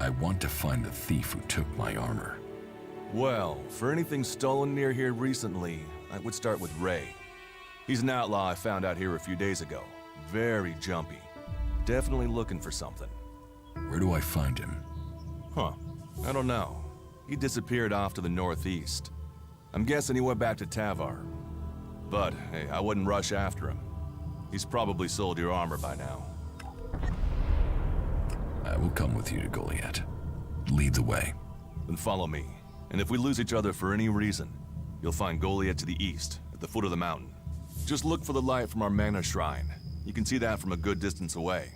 I want to find the thief who took my armor. Well, for anything stolen near here recently, I would start with Ray. He's an outlaw I found out here a few days ago. Very jumpy. Definitely looking for something. Where do I find him? Huh. I don't know. He disappeared off to the northeast. I'm guessing he went back to Tavar. But, hey, I wouldn't rush after him. He's probably sold your armor by now. I will come with you to Goliath. Lead the way. Then follow me. And if we lose each other for any reason, you'll find Goliath to the east, at the foot of the mountain. Just look for the light from our mana shrine. You can see that from a good distance away.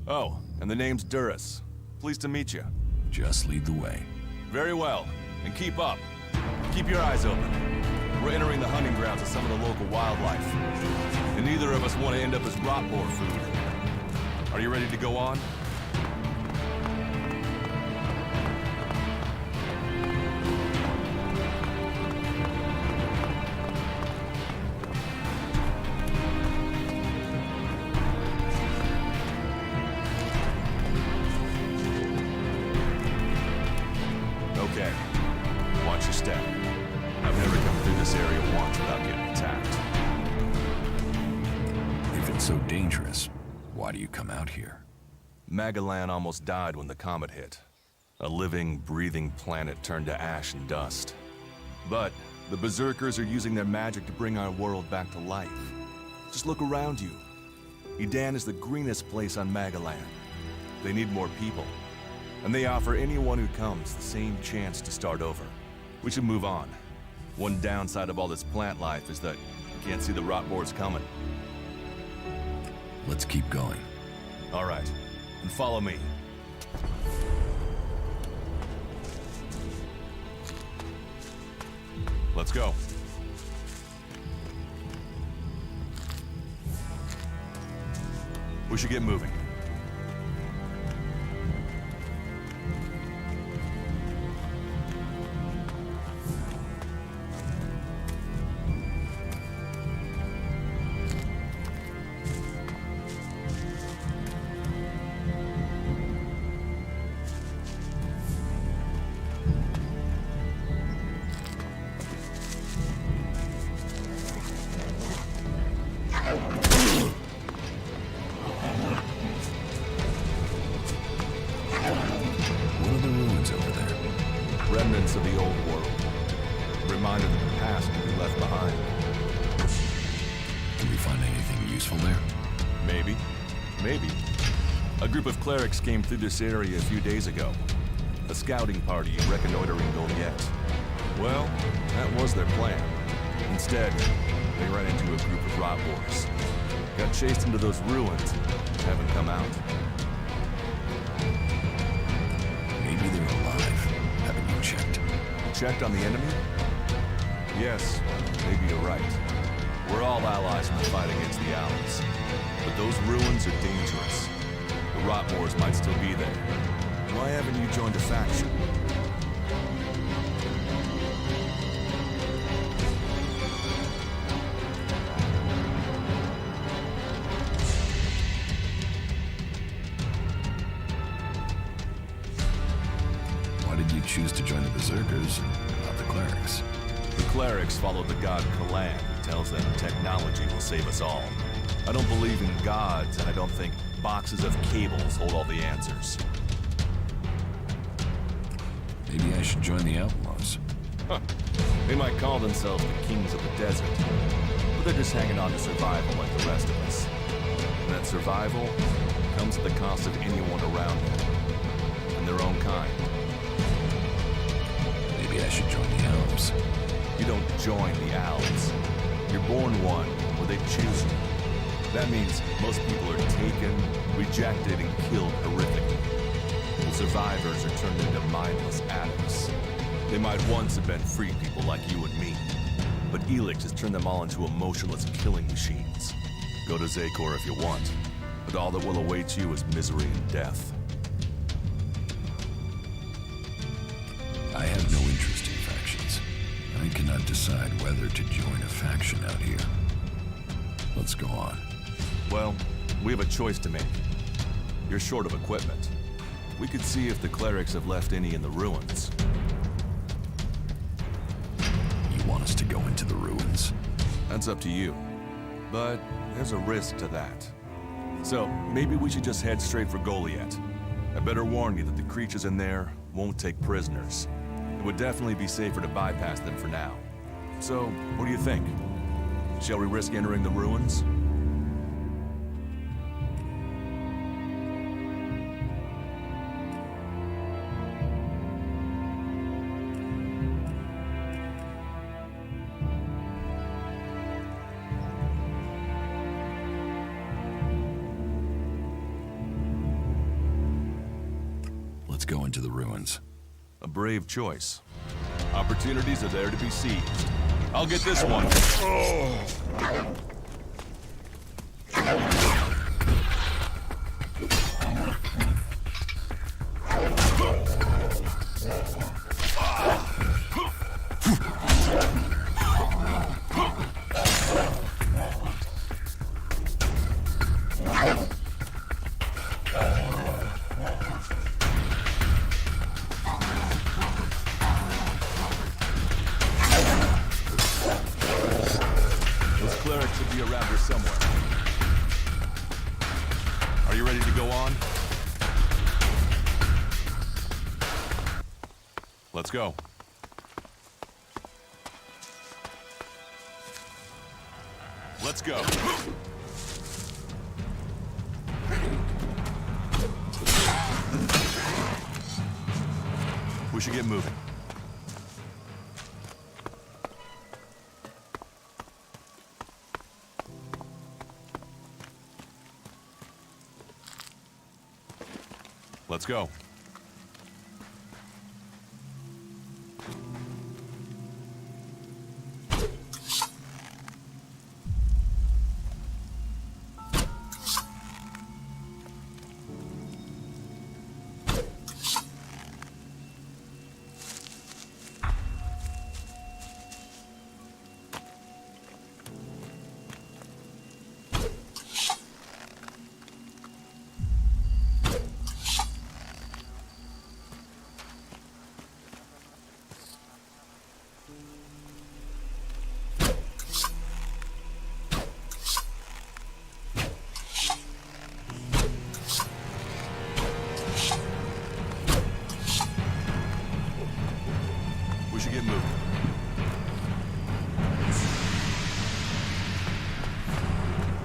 Oh, and the name's Duras. Pleased to meet you. Just lead the way. Very well, and keep up. Keep your eyes open. We're entering the hunting grounds of some of the local wildlife. And neither of us want to end up as rot boar food. Are you ready to go on? Okay. Watch your step. I've never come through this area once without getting attacked. If it's so dangerous, why do you come out here? Magalan almost died when the comet hit. A living, breathing planet turned to ash and dust. But the Berserkers are using their magic to bring our world back to life. Just look around you. Edan is the greenest place on Magalan. They need more people. And they offer anyone who comes the same chance to start over. We should move on. One downside of all this plant life is that you can't see the rot boars coming. Let's keep going. All right, and follow me. Let's go. We should get moving. What are the ruins over there? Remnants of the old world. A reminder that the past can be left behind. Can we find anything useful there? Maybe. Maybe. A group of clerics came through this area a few days ago. A scouting party reconnoitering Goliath. Well, that was their plan. Instead, they ran into a group of rot boars. Got chased into those ruins and haven't come out. Maybe they're alive. Haven't you checked? Checked on the enemy? Yes, maybe you're right. We're all allies in the fight against the Owls. But those ruins are dangerous. The rot boars might still be there. Why haven't you joined a faction? Why did you choose to join the Berserkers and not the clerics? The clerics follow the god Kalan, who tells them technology will save us all. I don't believe in gods, and I don't think boxes of cables hold all the answers. Maybe I should join the Outlaws. Huh. They might call themselves the kings of the desert, but they're just hanging on to survival like the rest of us. And that survival comes at the cost of anyone around them, and their own kind. Maybe I should join the Elves. You don't join the Owls. You're born one, or they choose you. That means most people are taken, rejected, and killed horrifically. The survivors are turned into mindless addicts. They might once have been free people like you and me, but ELEX has turned them all into emotionless killing machines. Go to Zakor if you want, but all that will await you is misery and death. I have no interest in factions. I cannot decide whether to join a faction out here. Let's go on. Well, we have a choice to make. You're short of equipment. We could see if the clerics have left any in the ruins. You want us to go into the ruins? That's up to you. But there's a risk to that. So, maybe we should just head straight for Goliath. I better warn you that the creatures in there won't take prisoners. It would definitely be safer to bypass them for now. So, what do you think? Shall we risk entering the ruins? Let's go into the ruins. A brave choice. Opportunities are there to be seized. I'll get this one. Should be around here somewhere. Are you ready to go on? Let's go. Let's go. We should get moving. Let's go. Get moving.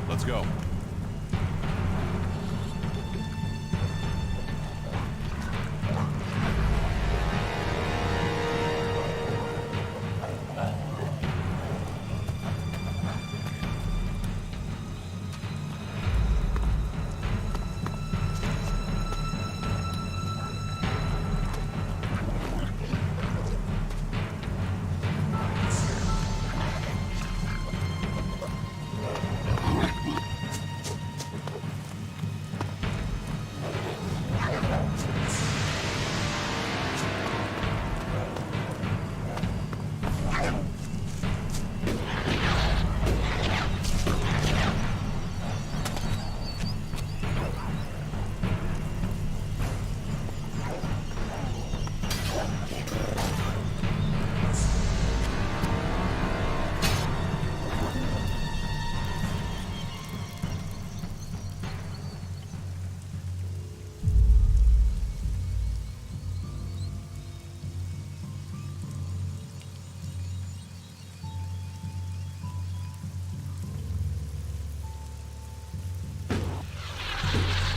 Let's go.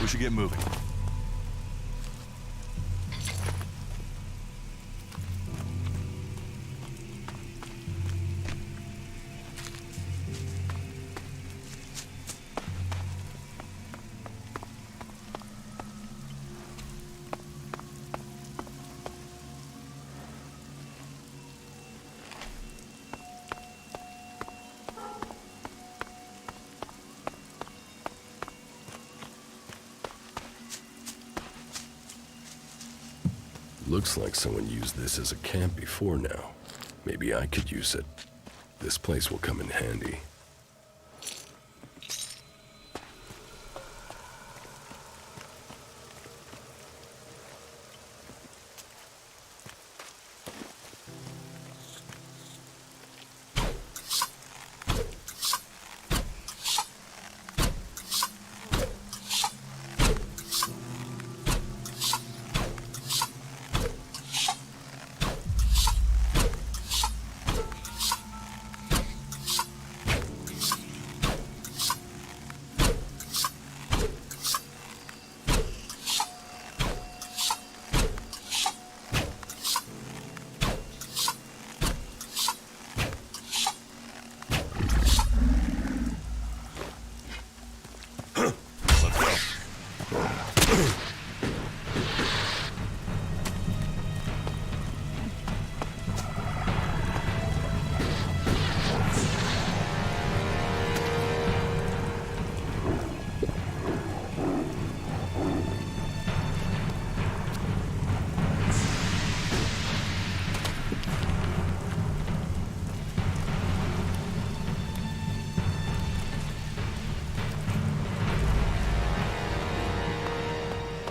We should get moving. Looks like someone used this as a camp before now. Maybe I could use it. This place will come in handy.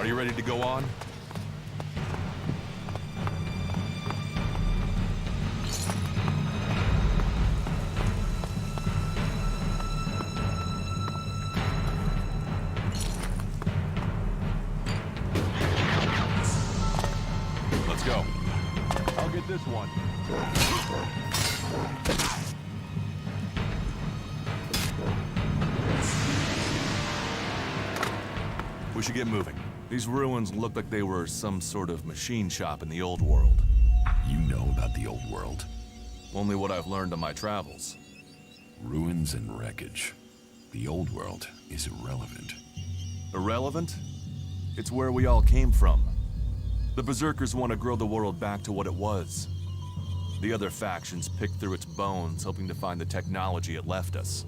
you ready to go on? Let's go. I'll get this one. We should get moving. These ruins look like they were some sort of machine shop in the old world. You know about the old world. Only what I've learned on my travels. Ruins and wreckage. The old world is irrelevant. Irrelevant? It's where we all came from. The Berserkers want to grow the world back to what it was. The other factions pick through its bones, hoping to find the technology it left us.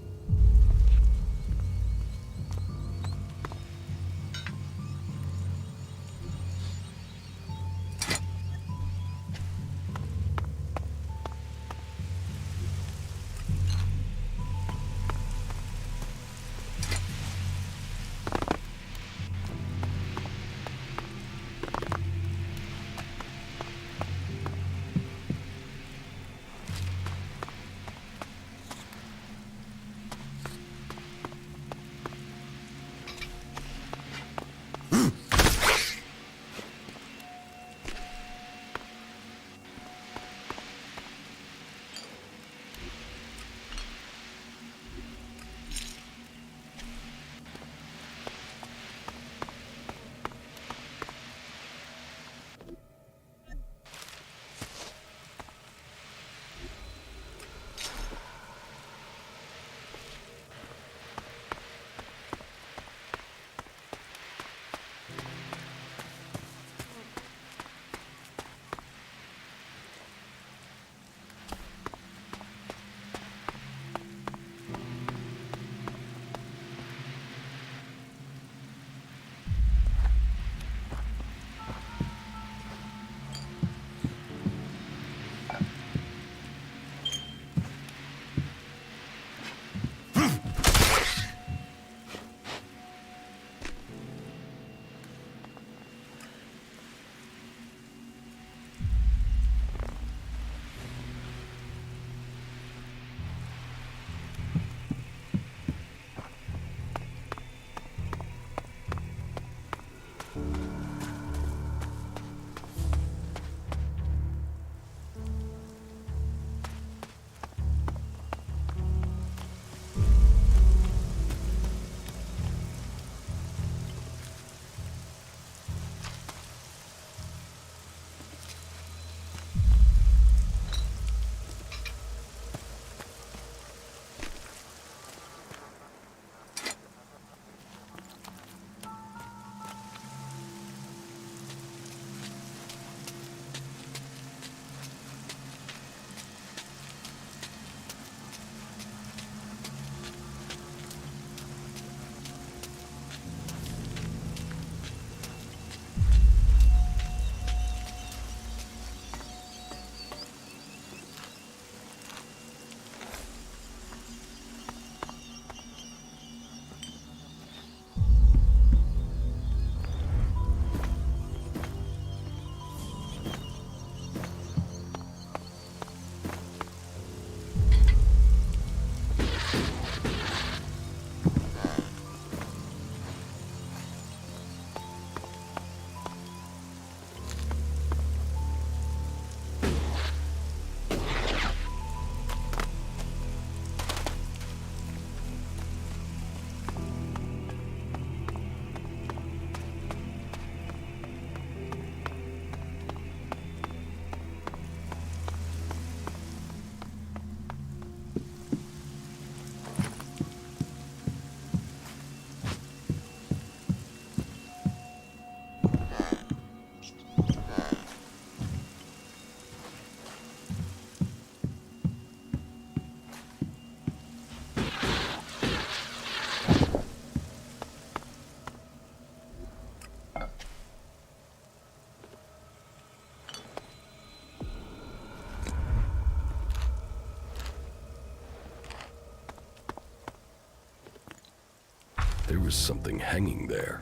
There was something hanging there.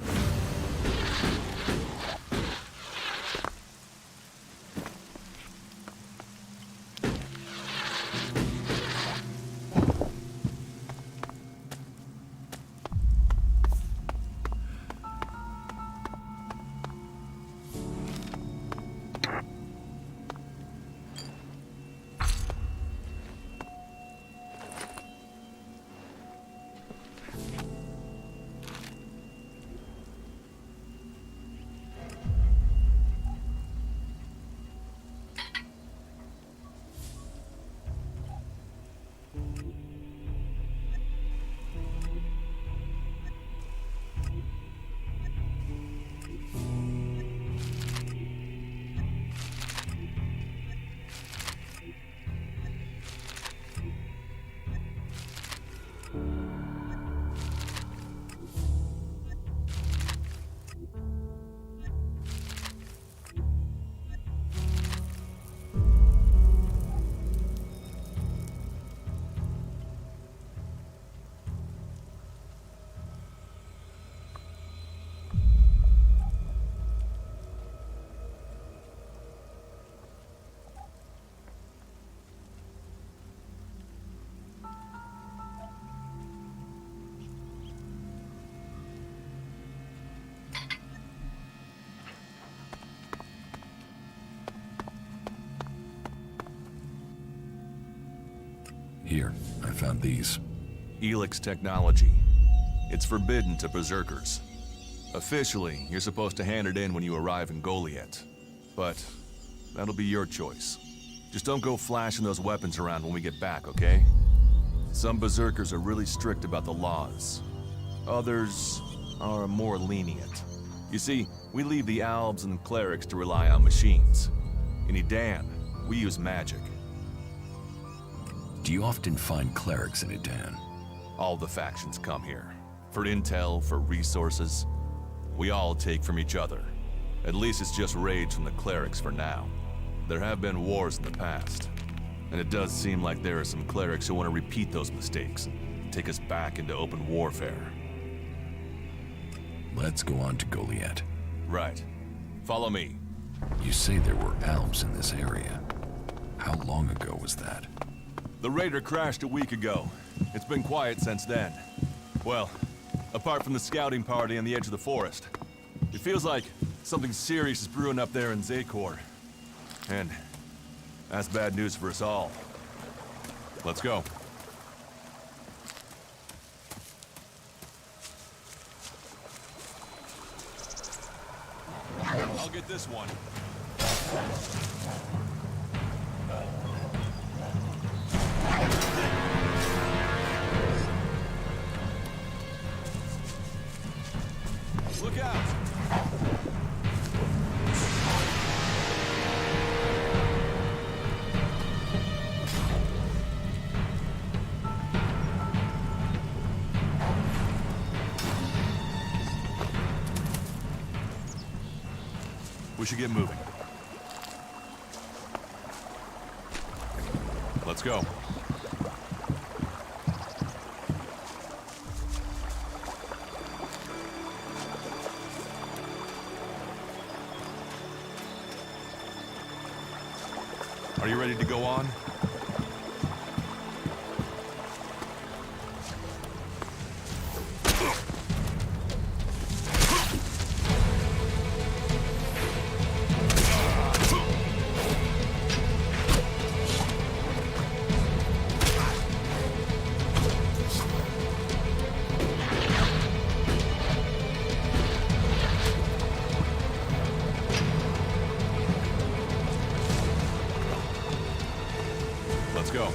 Here, I found these. ELEX technology. It's forbidden to berserkers. Officially, you're supposed to hand it in when you arrive in Goliath. But that'll be your choice. Just don't go flashing those weapons around when we get back, okay? Some berserkers are really strict about the laws. Others are more lenient. You see, we leave the Albs and clerics to rely on machines. In Edan, we use magic. Do you often find clerics in Edan? All the factions come here. For intel, for resources. We all take from each other. At least it's just raids from the clerics for now. There have been wars in the past. And it does seem like there are some clerics who want to repeat those mistakes and take us back into open warfare. Let's go on to Goliath. Right. Follow me. You say there were Alps in this area. How long ago was that? The raider crashed a week ago. It's been quiet since then. Well, apart from the scouting party on the edge of the forest. It feels like something serious is brewing up there in Zakor. And that's bad news for us all. Let's go. I'll get this one. Look out! We should get moving. Let's go. Are you ready to go on? Let's go.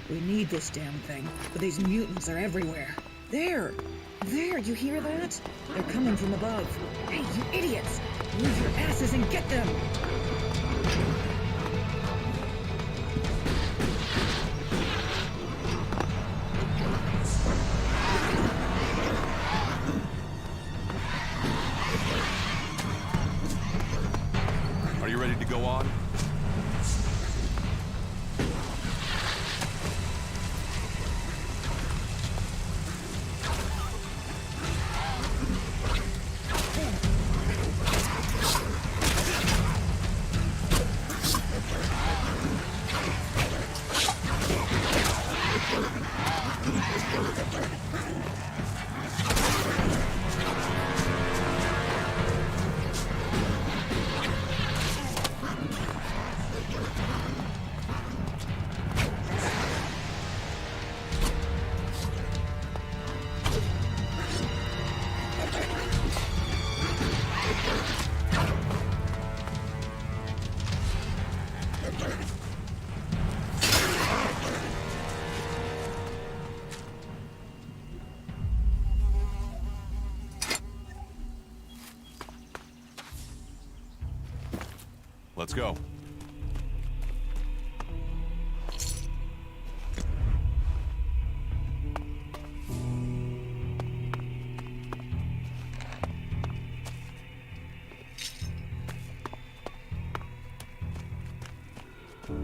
We need this damn thing, but these mutants are everywhere. There! There, you hear that? They're coming from above. Hey, you idiots! Move your asses and get them! Are you ready to go on? Let's go.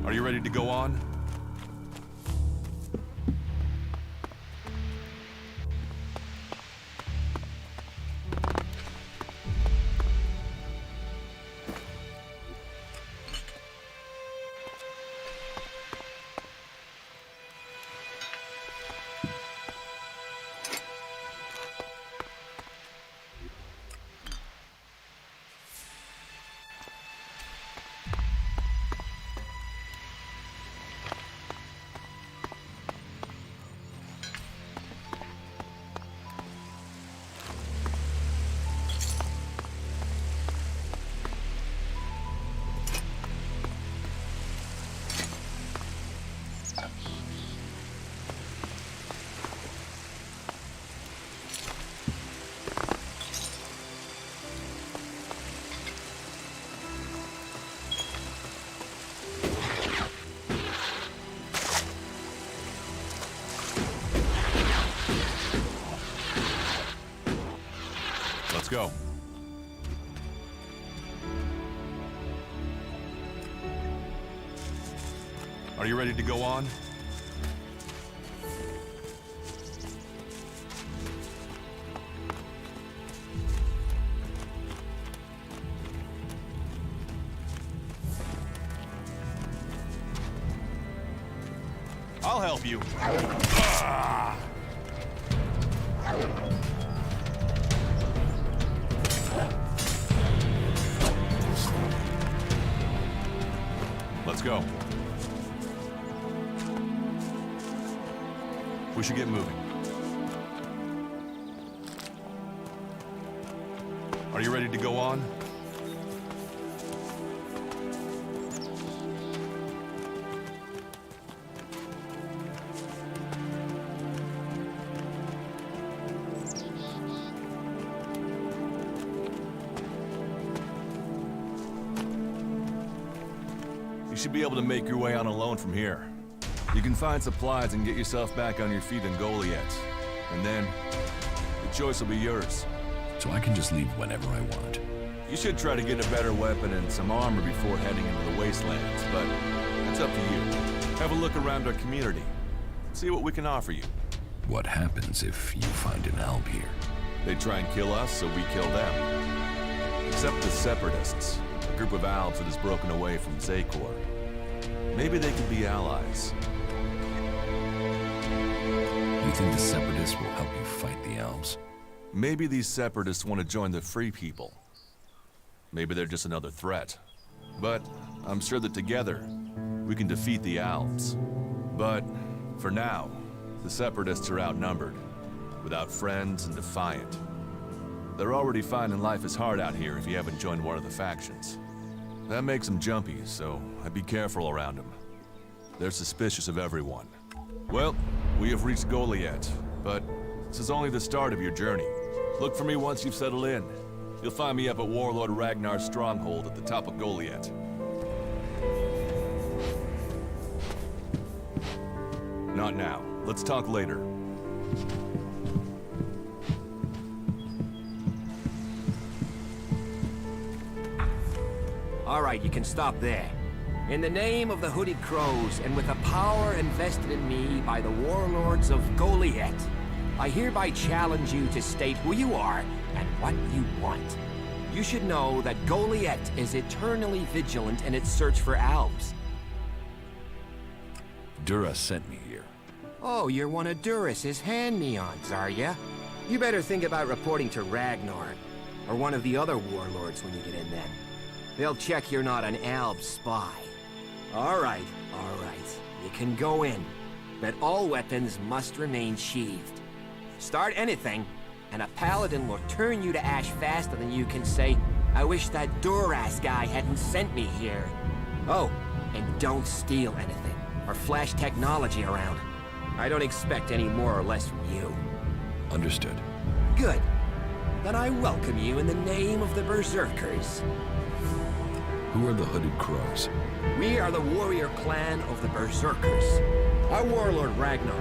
Are you ready to go on? Let's go. Are you ready to go on? I'll help you. Let's go. We should get moving. Are you ready to go on? You should be able to make your way on alone from here. You can find supplies and get yourself back on your feet in Goliath. And then, the choice will be yours. So I can just leave whenever I want. You should try to get a better weapon and some armor before heading into the wastelands, but that's up to you. Have a look around our community. See what we can offer you. What happens if you find an alb here? They try and kill us, so we kill them. Except the Separatists, a group of Albs that has broken away from Zakor. Maybe they could be allies. You think the Separatists will help you fight the elves? Maybe these Separatists want to join the Free People. Maybe they're just another threat. But I'm sure that together, we can defeat the Albs. But for now, the Separatists are outnumbered, without friends and defiant. They're already finding life is hard out here if you haven't joined one of the factions. That makes them jumpy, so I'd be careful around them. They're suspicious of everyone. Well, we have reached Goliath, but this is only the start of your journey. Look for me once you've settled in. You'll find me up at Warlord Ragnar's stronghold at the top of Goliath. Not now. Let's talk later. All right, you can stop there. In the name of the Hooded Crows, and with the power invested in me by the warlords of Goliath, I hereby challenge you to state who you are and what you want. You should know that Goliath is eternally vigilant in its search for Albs. Dura sent me here. Oh, you're one of Duras's hand-me-ons, are ya? You better think about reporting to Ragnar, or one of the other warlords when you get in then. They'll check you're not an Alb spy. All right. You can go in, but all weapons must remain sheathed. Start anything, and a paladin will turn you to ash faster than you can say, I wish that Duras guy hadn't sent me here. Oh, and don't steal anything, or flash technology around. I don't expect any more or less from you. Understood. Good. Then I welcome you in the name of the Berserkers. Who are the Hooded Crows? We are the warrior clan of the Berserkers. Our warlord Ragnar,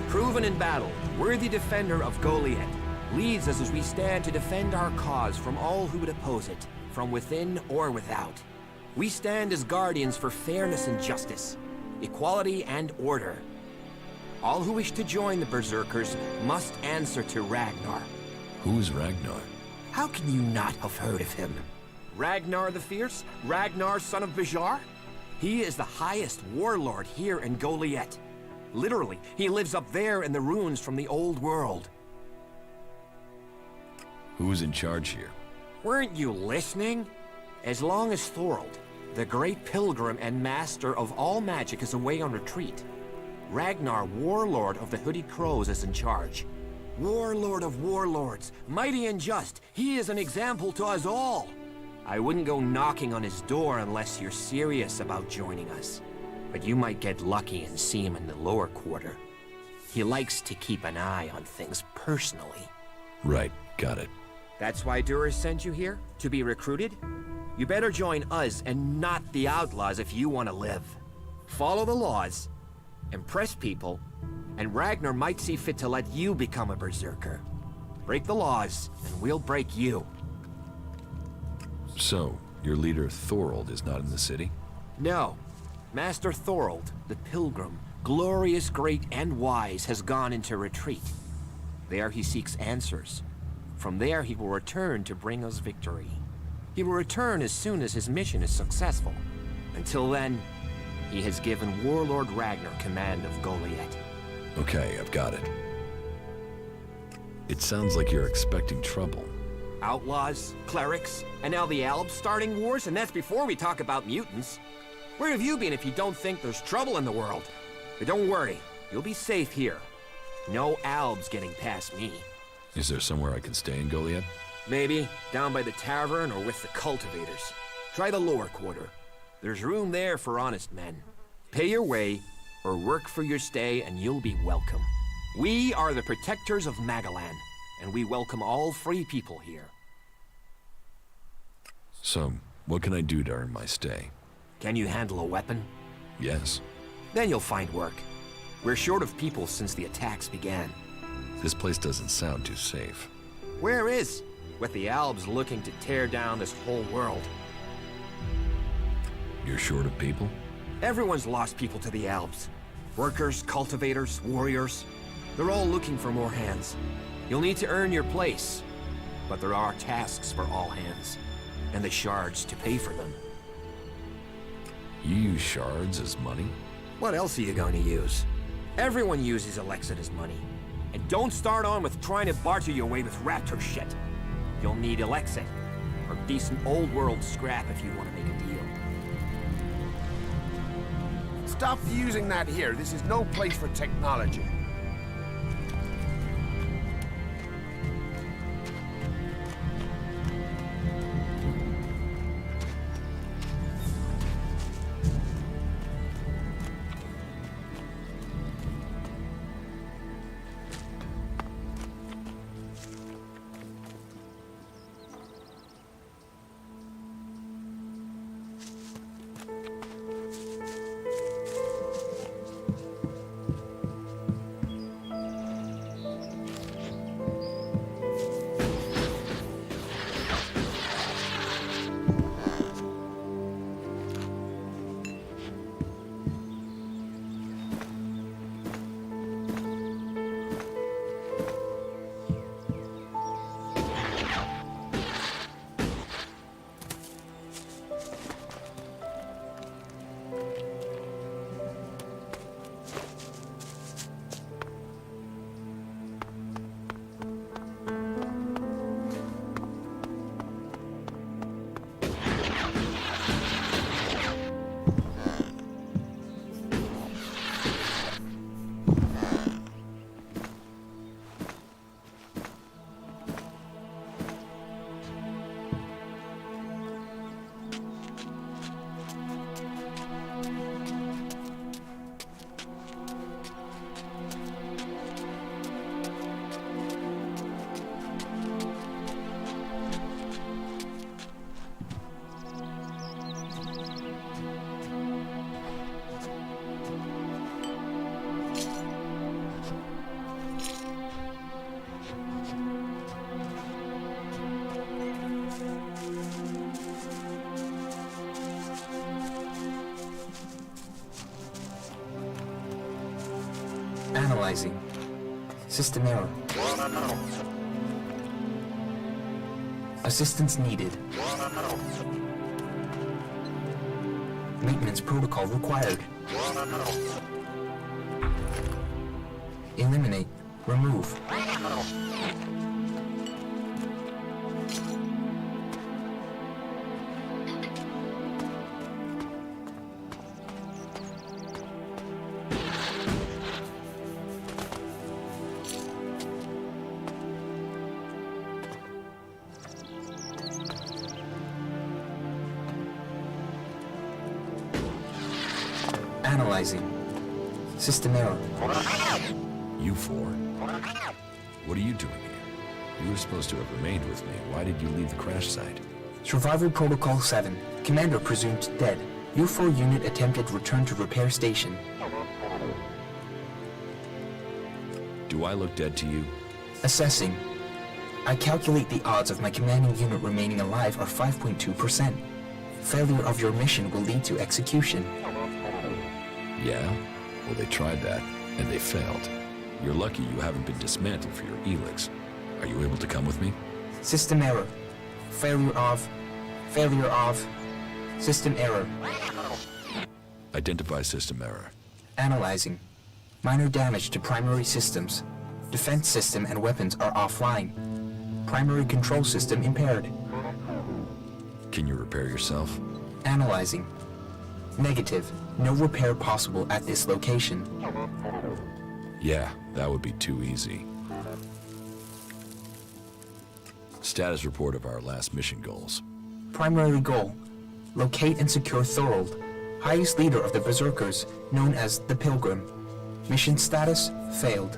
proven in battle, worthy defender of Goliath, leads us as we stand to defend our cause from all who would oppose it, from within or without. We stand as guardians for fairness and justice, equality and order. All who wish to join the Berserkers must answer to Ragnar. Who's Ragnar? How can you not have heard of him? Ragnar the Fierce? Ragnar, son of Bajar? He is the highest warlord here in Goliath. Literally, he lives up there in the ruins from the old world. Who's in charge here? Weren't you listening? As long as Thorold, the great pilgrim and master of all magic, is away on retreat, Ragnar, warlord of the Hooded Crows, is in charge. Warlord of warlords, mighty and just, he is an example to us all. I wouldn't go knocking on his door unless you're serious about joining us. But you might get lucky and see him in the lower quarter. He likes to keep an eye on things personally. Right, got it. That's why Duras sent you here? To be recruited? You better join us and not the outlaws if you want to live. Follow the laws, impress people, and Ragnar might see fit to let you become a berserker. Break the laws, and we'll break you. So, your leader Thorold is not in the city? No. Master Thorold, the pilgrim, glorious, great, and wise, has gone into retreat. There he seeks answers. From there he will return to bring us victory. He will return as soon as his mission is successful. Until then, he has given Warlord Ragnar command of Goliath. Okay, I've got it. It sounds like you're expecting trouble. Outlaws, clerics, and now the Albs starting wars, and that's before we talk about mutants. Where have you been if you don't think there's trouble in the world? But don't worry, you'll be safe here. No Albs getting past me. Is there somewhere I can stay in Goliath? Maybe, down by the tavern or with the cultivators. Try the lower quarter. There's room there for honest men. Pay your way, or work for your stay, and you'll be welcome. We are the protectors of Magalan, and we welcome all free people here. So, what can I do to earn my stay? Can you handle a weapon? Yes. Then you'll find work. We're short of people since the attacks began. This place doesn't sound too safe. Where is? With the Albs looking to tear down this whole world. You're short of people? Everyone's lost people to the Albs. Workers, cultivators, warriors. They're all looking for more hands. You'll need to earn your place. But there are tasks for all hands. And the shards to pay for them. You use shards as money? What else are you going to use? Everyone uses ELEX as money. And don't start on with trying to barter your way with raptor shit. You'll need ELEX or decent old world scrap if you want to make a deal. Stop using that here. This is no place for technology. Analyzing. System error. Assistance needed. Maintenance protocol required. Eliminate. Remove. Analyzing. System error. You four? What are you doing here? You were supposed to have remained with me. Why did you leave the crash site? Survival Protocol 7. Commander presumed dead. U4 unit attempted return to repair station. Do I look dead to you? Assessing. I calculate the odds of my commanding unit remaining alive are 5.2%. Failure of your mission will lead to execution. Yeah? Well, they tried that, and they failed. You're lucky you haven't been dismantled for your ELEX. Are you able to come with me? System error. Failure of. System error. Identify system error. Analyzing. Minor damage to primary systems. Defense system and weapons are offline. Primary control system impaired. Can you repair yourself? Analyzing. Negative. No repair possible at this location. Yeah, that would be too easy. Status report of our last mission goals. Primary goal. Locate and secure Thorold, highest leader of the Berserkers, known as the Pilgrim. Mission status, failed.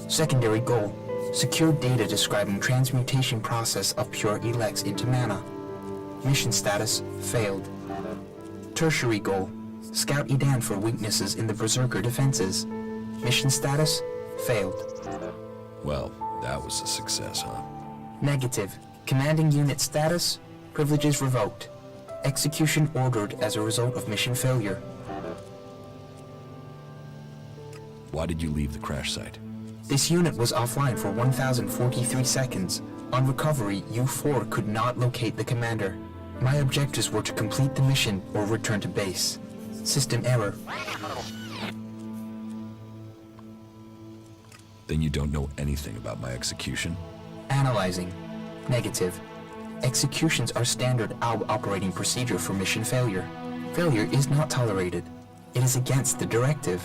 Secondary goal. Secure data describing transmutation process of pure ELEX into mana. Mission status, failed. Tertiary goal. Scout Edan for weaknesses in the Berserker defenses. Mission status, failed. Well, that was a success, huh? Negative. Commanding unit status, privileges revoked. Execution ordered as a result of mission failure. Why did you leave the crash site? This unit was offline for 1,043 seconds. On recovery, U4 could not locate the commander. My objectives were to complete the mission or return to base. System error. Then you don't know anything about my execution? Analyzing. Negative. Executions are standard ALB operating procedure for mission failure. Failure is not tolerated. It is against the directive.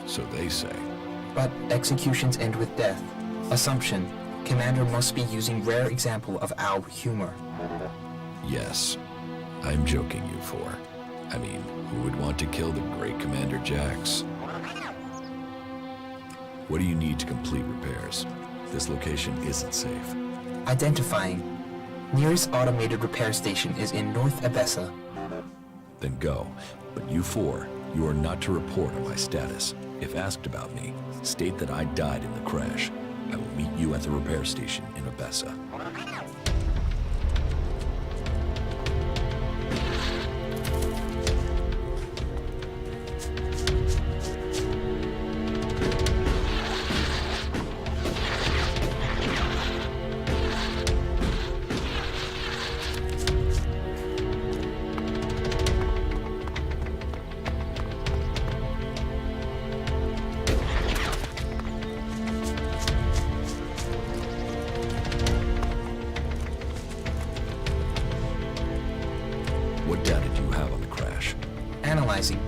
So they say. But executions end with death. Assumption. Commander must be using rare example of ALB humor. Yes. I'm joking, you four. I mean, who would want to kill the great Commander Jax? What do you need to complete repairs? This location isn't safe. Identifying. Nearest automated repair station is in North Abessa. Then go. But you four, you are not to report on my status. If asked about me, state that I died in the crash. I will meet you at the repair station in Abessa. What data do you have on the crash? Analyzing.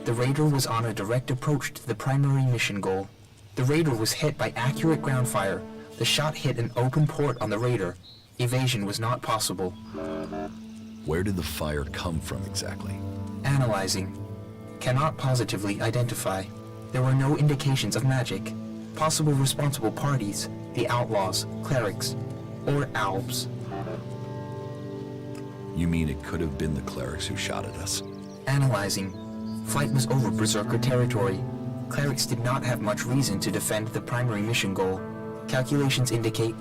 The Raider was on a direct approach to the primary mission goal. The Raider was hit by accurate ground fire. The shot hit an open port on the Raider. Evasion was not possible. Where did the fire come from exactly? Analyzing. Cannot positively identify. There were no indications of magic. Possible responsible parties, the Outlaws, Clerics, or Albs. You mean it could have been the clerics who shot at us? Analyzing. Flight was over Berserker territory. Clerics did not have much reason to defend the primary mission goal. Calculations indicate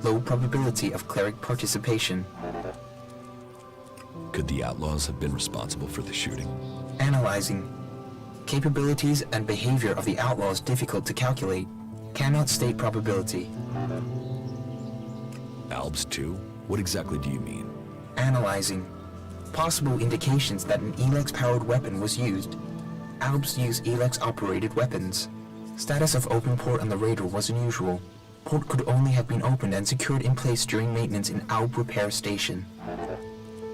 low probability of cleric participation. Could the outlaws have been responsible for the shooting? Analyzing. Capabilities and behavior of the outlaws difficult to calculate. Cannot state probability. Albs 2? What exactly do you mean? Analyzing. Possible indications that an ELEX-powered weapon was used. Albs use ELEX-operated weapons. Status of open port on the radar was unusual. Port could only have been opened and secured in place during maintenance in Alb repair station.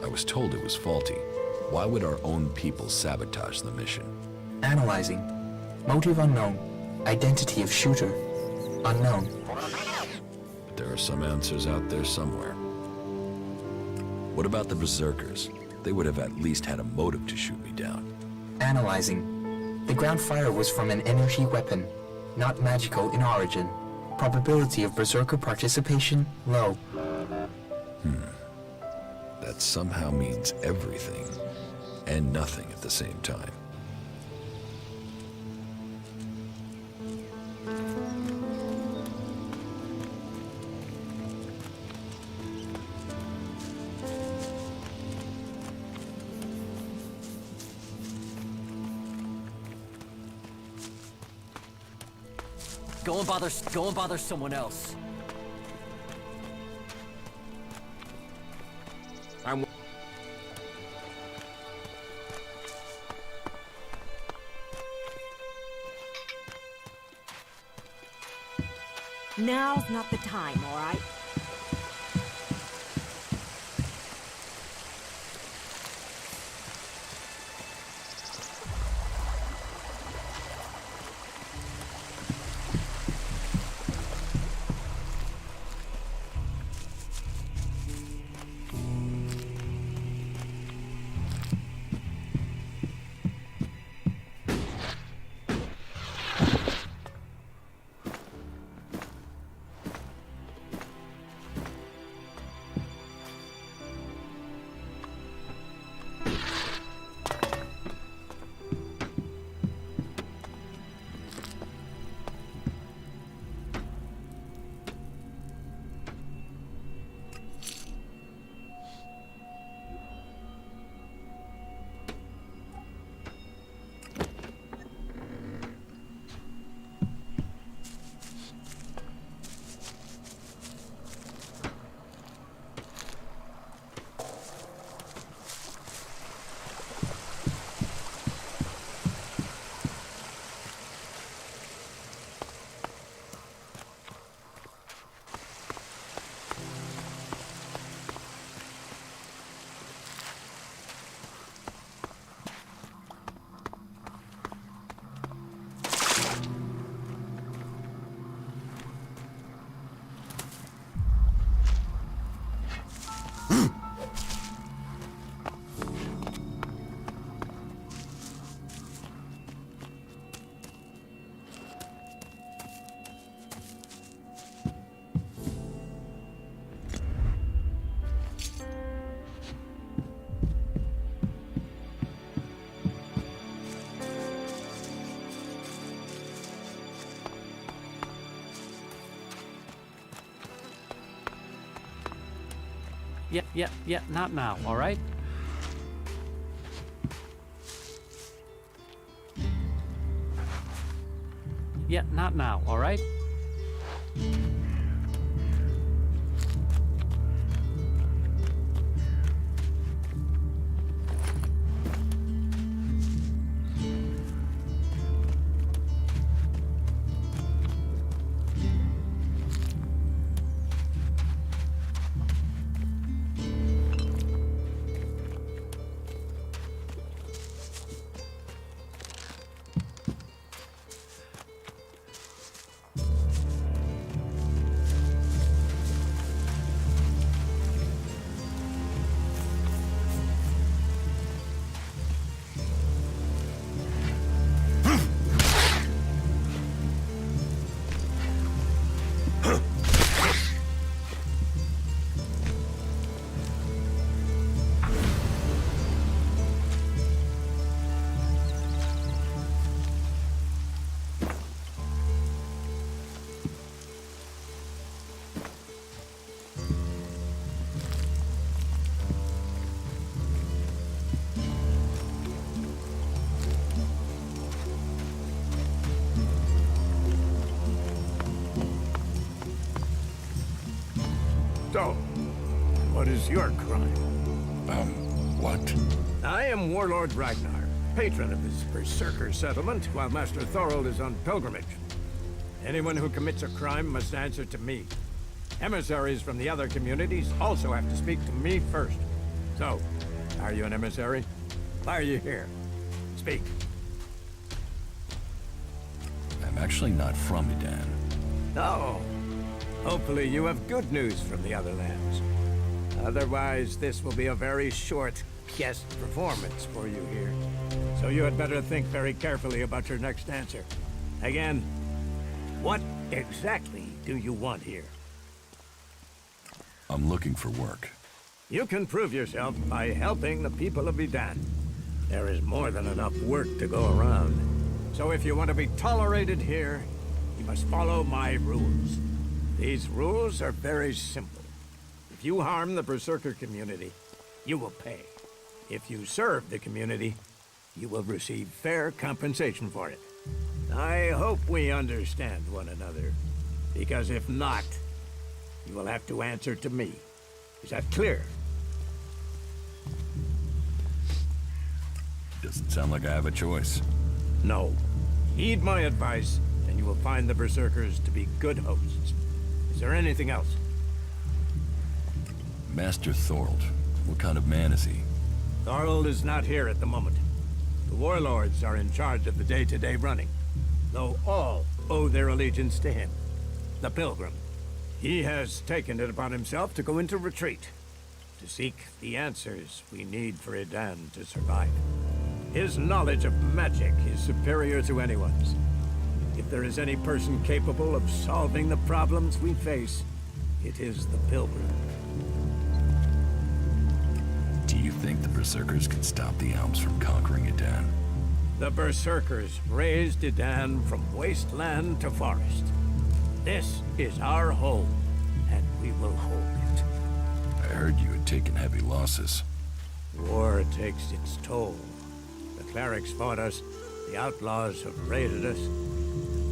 I was told it was faulty. Why would our own people sabotage the mission? Analyzing. Motive unknown. Identity of shooter unknown. But there are some answers out there somewhere. What about the Berserkers? They would have at least had a motive to shoot me down. Analyzing. The ground fire was from an energy weapon, not magical in origin. Probability of Berserker participation low. That somehow means everything and nothing at the same time. Go and bother someone else. Now's not the time, all right? Yeah, not now, all right? Yeah, not now, all right? is your crime? What? I am Warlord Ragnar, patron of this Berserker settlement, while Master Thorold is on pilgrimage. Anyone who commits a crime must answer to me. Emissaries from the other communities also have to speak to me first. So, are you an emissary? Why are you here? Speak. I'm actually not from Edan. Oh. Hopefully you have good news from the other lands. Otherwise, this will be a very short guest performance for you here. So you had better think very carefully about your next answer. Again, what exactly do you want here? I'm looking for work. You can prove yourself by helping the people of Edan. There is more than enough work to go around. So if you want to be tolerated here, you must follow my rules. These rules are very simple. If you harm the Berserker community, you will pay. If you serve the community, you will receive fair compensation for it. I hope we understand one another, because if not, you will have to answer to me. Is that clear? Doesn't sound like I have a choice. No. Heed my advice, and you will find the Berserkers to be good hosts. Is there anything else? Master Thorold. What kind of man is he? Thorold is not here at the moment. The warlords are in charge of the day-to-day running, though all owe their allegiance to him, the Pilgrim. He has taken it upon himself to go into retreat, to seek the answers we need for Edan to survive. His knowledge of magic is superior to anyone's. If there is any person capable of solving the problems we face, it is the Pilgrim. Do you think the Berserkers can stop the Elves from conquering Edan? The Berserkers raised Edan from wasteland to forest. This is our home, and we will hold it. I heard you had taken heavy losses. War takes its toll. The clerics fought us, the outlaws have raided us.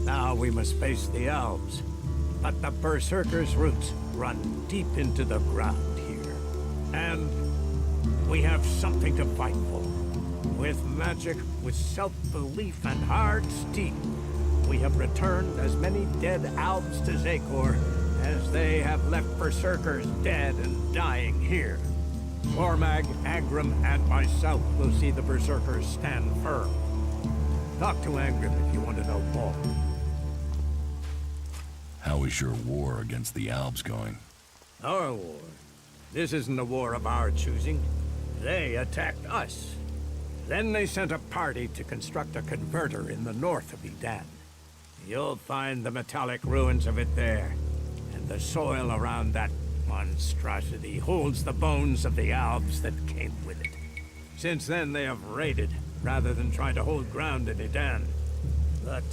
Now we must face the elves. But the Berserkers' roots run deep into the ground here. And we have something to fight for. With magic, with self-belief and hard steel, we have returned as many dead elves to Zakor as they have left Berserkers dead and dying here. Cormag, Angram, and myself will see the Berserkers stand firm. Talk to Angram if you want to know more. How is your war against the Albs going? Our war? This isn't a war of our choosing. They attacked us. Then they sent a party to construct a converter in the north of Edan. You'll find the metallic ruins of it there, and the soil around that monstrosity holds the bones of the Albs that came with it. Since then, they have raided, rather than trying to hold ground in Edan. But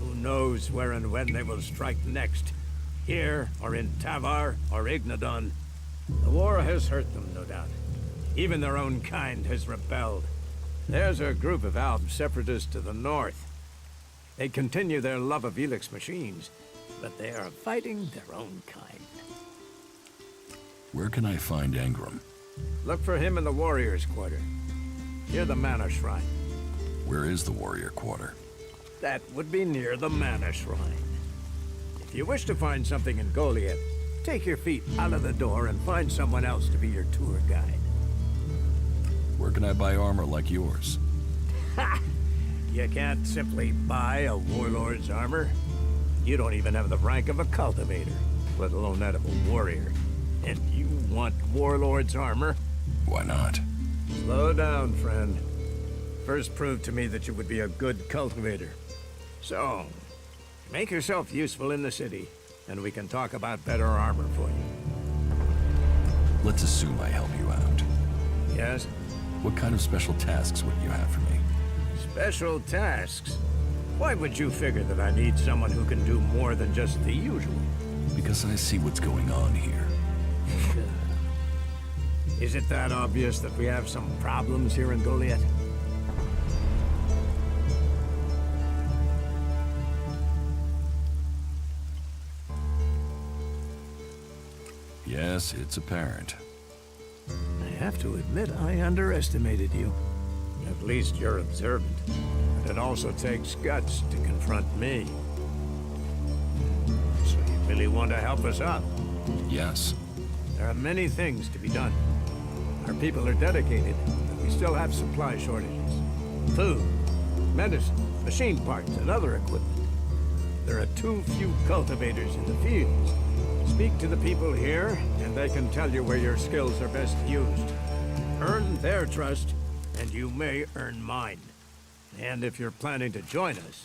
who knows where and when they will strike next? Here, or in Tavar, or Ignadon. The war has hurt them, no doubt. Even their own kind has rebelled. There's a group of Alb separatists to the north. They continue their love of ELEX machines, but they are fighting their own kind. Where can I find Angram? Look for him in the Warriors' Quarter, near the Mana Shrine. Where is the Warrior Quarter? That would be near the Mana Shrine. If you wish to find something in Goliath, take your feet out of the door and find someone else to be your tour guide. Where can I buy armor like yours? Ha! You can't simply buy a warlord's armor. You don't even have the rank of a cultivator, let alone that of a warrior. And you want warlord's armor? Why not? Slow down, friend. First prove to me that you would be a good cultivator. So, make yourself useful in the city, and we can talk about better armor for you. Let's assume I help you out. Yes? What kind of special tasks would you have for me? Special tasks? Why would you figure that I need someone who can do more than just the usual? Because I see what's going on here. Is it that obvious that we have some problems here in Goliath? Yes, it's apparent. I have to admit I underestimated you. At least you're observant. But it also takes guts to confront me. So you really want to help us out? Yes. There are many things to be done. Our people are dedicated, but we still have supply shortages. Food, medicine, machine parts, and other equipment. There are too few cultivators in the fields. Speak to the people here, and they can tell you where your skills are best used. Earn their trust, and you may earn mine. And if you're planning to join us,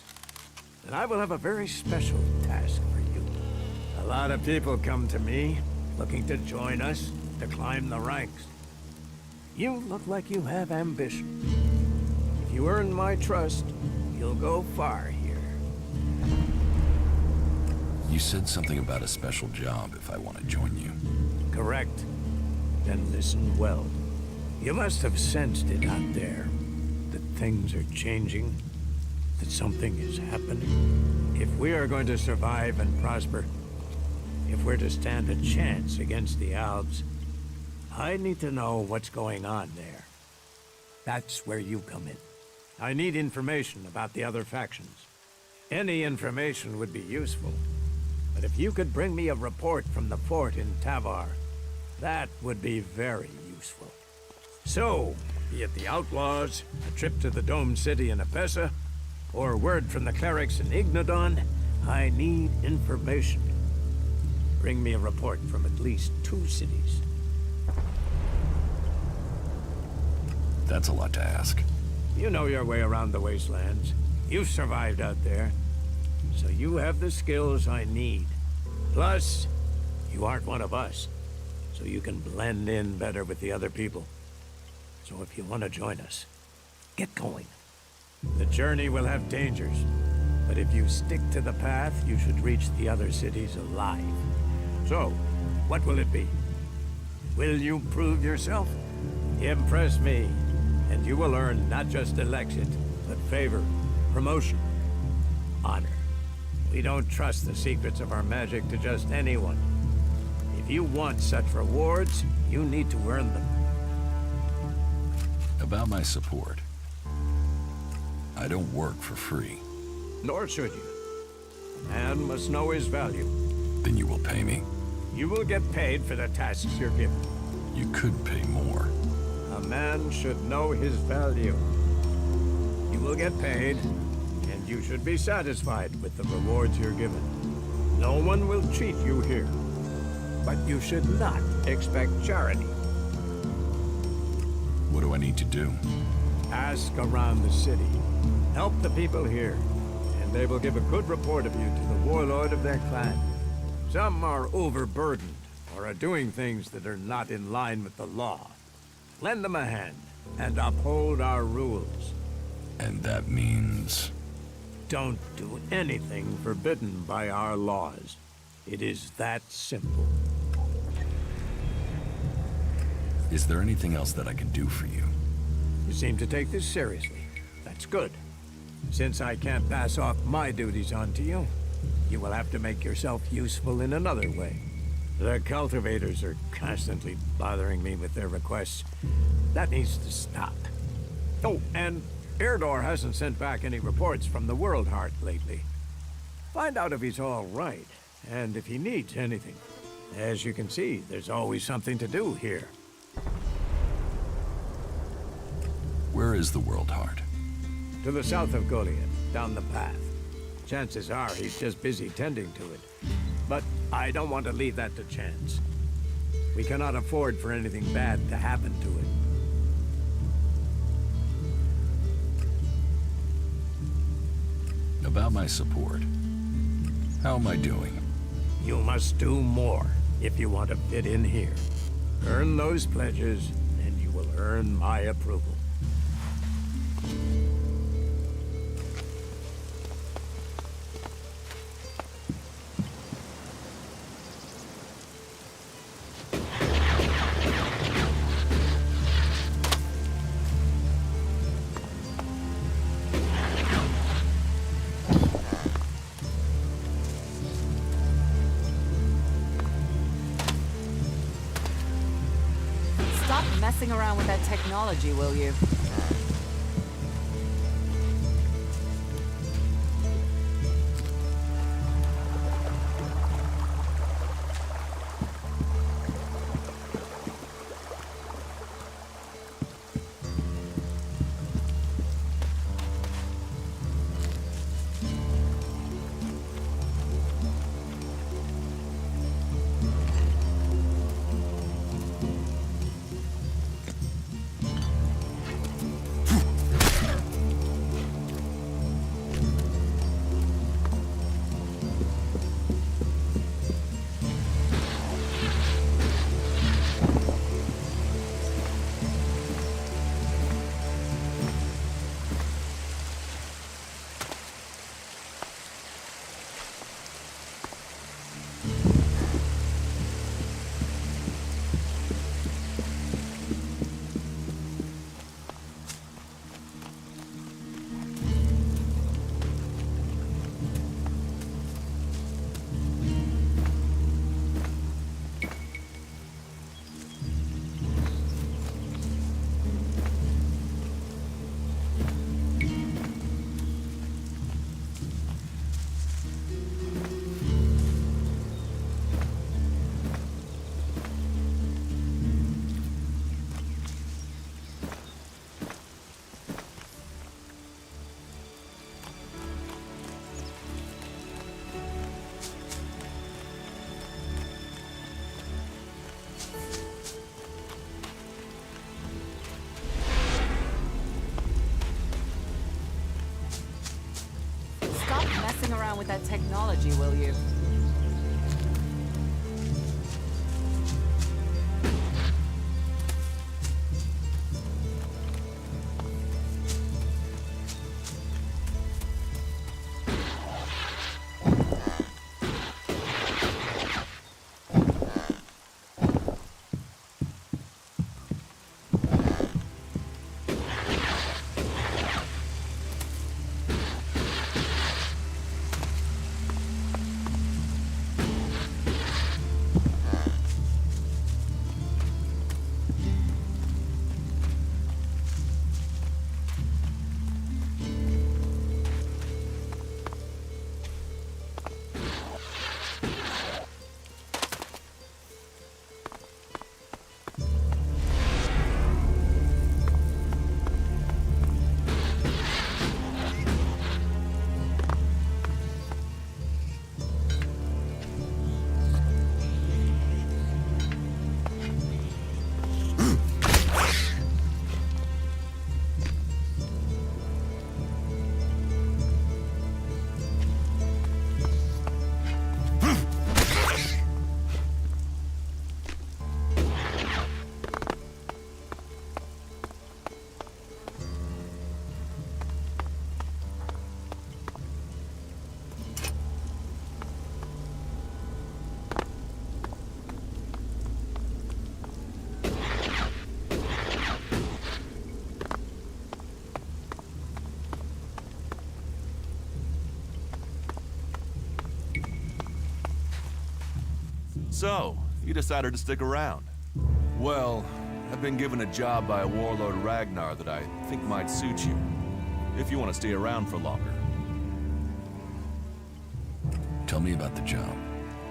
then I will have a very special task for you. A lot of people come to me, looking to join us, to climb the ranks. You look like you have ambition. If you earn my trust, you'll go far here. You said something about a special job if I want to join you. Correct. Then listen well. You must have sensed it out there. That things are changing. That something is happening. If we are going to survive and prosper, if we're to stand a chance against the Alps, I need to know what's going on there. That's where you come in. I need information about the other factions. Any information would be useful. But if you could bring me a report from the fort in Tavar, that would be very useful. So, be it the outlaws, a trip to the Dome City in Apessa, or word from the clerics in Ignodon, I need information. Bring me a report from at least 2 cities. That's a lot to ask. You know your way around the wastelands. You've survived out there. So you have the skills I need. Plus, you aren't one of us. So you can blend in better with the other people. So if you want to join us, get going. The journey will have dangers. But if you stick to the path, you should reach the other cities alive. So, what will it be? Will you prove yourself? Impress me, and you will earn not just election, but favor, promotion, honor. We don't trust the secrets of our magic to just anyone. If you want such rewards, you need to earn them. About my support. I don't work for free. Nor should you. A man must know his value. Then you will pay me. You will get paid for the tasks you're given. You could pay more. A man should know his value. You will get paid, and you should be satisfied with the rewards you're given. No one will cheat you here. But you should not expect charity. What do I need to do? Ask around the city. Help the people here, and they will give a good report of you to the warlord of their clan. Some are overburdened, or are doing things that are not in line with the law. Lend them a hand, and uphold our rules. And that means... Don't do anything forbidden by our laws. It is that simple. Is there anything else that I can do for you? You seem to take this seriously. That's good. Since I can't pass off my duties onto you, you will have to make yourself useful in another way. The cultivators are constantly bothering me with their requests. That needs to stop. Oh, and Erdor hasn't sent back any reports from the World Heart lately. Find out if he's all right, and if he needs anything. As you can see, there's always something to do here. Where is the World Heart? To the south of Goliath, down the path. Chances are he's just busy tending to it. But I don't want to leave that to chance. We cannot afford for anything bad to happen to it. About my support. How am I doing? You must do more if you want to fit in here. Earn those pledges, and you will earn my approval. Stop messing around with that technology, will you? Stop messing around with that technology, will you? So, you decided to stick around. Well, I've been given a job by Warlord Ragnar that I think might suit you, if you want to stay around for longer. Tell me about the job.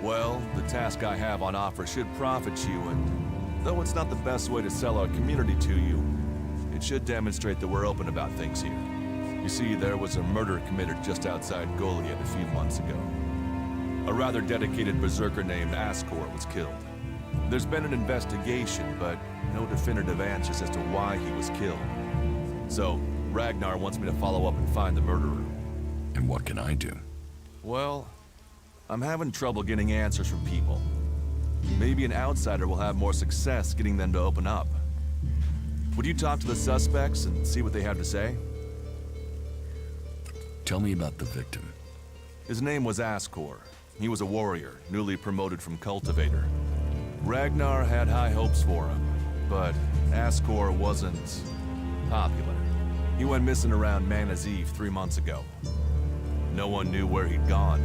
Well, the task I have on offer should profit you, and though it's not the best way to sell our community to you, it should demonstrate that we're open about things here. You see, there was a murder committed just outside Goliad a few months ago. A rather dedicated berserker named Ascor was killed. There's been an investigation, but no definitive answers as to why he was killed. So, Ragnar wants me to follow up and find the murderer. And what can I do? Well, I'm having trouble getting answers from people. Maybe an outsider will have more success getting them to open up. Would you talk to the suspects and see what they have to say? Tell me about the victim. His name was Ascor. He was a warrior, newly promoted from cultivator. Ragnar had high hopes for him, but Ascor wasn't popular. He went missing around Mana's Eve 3 months ago. No one knew where he'd gone,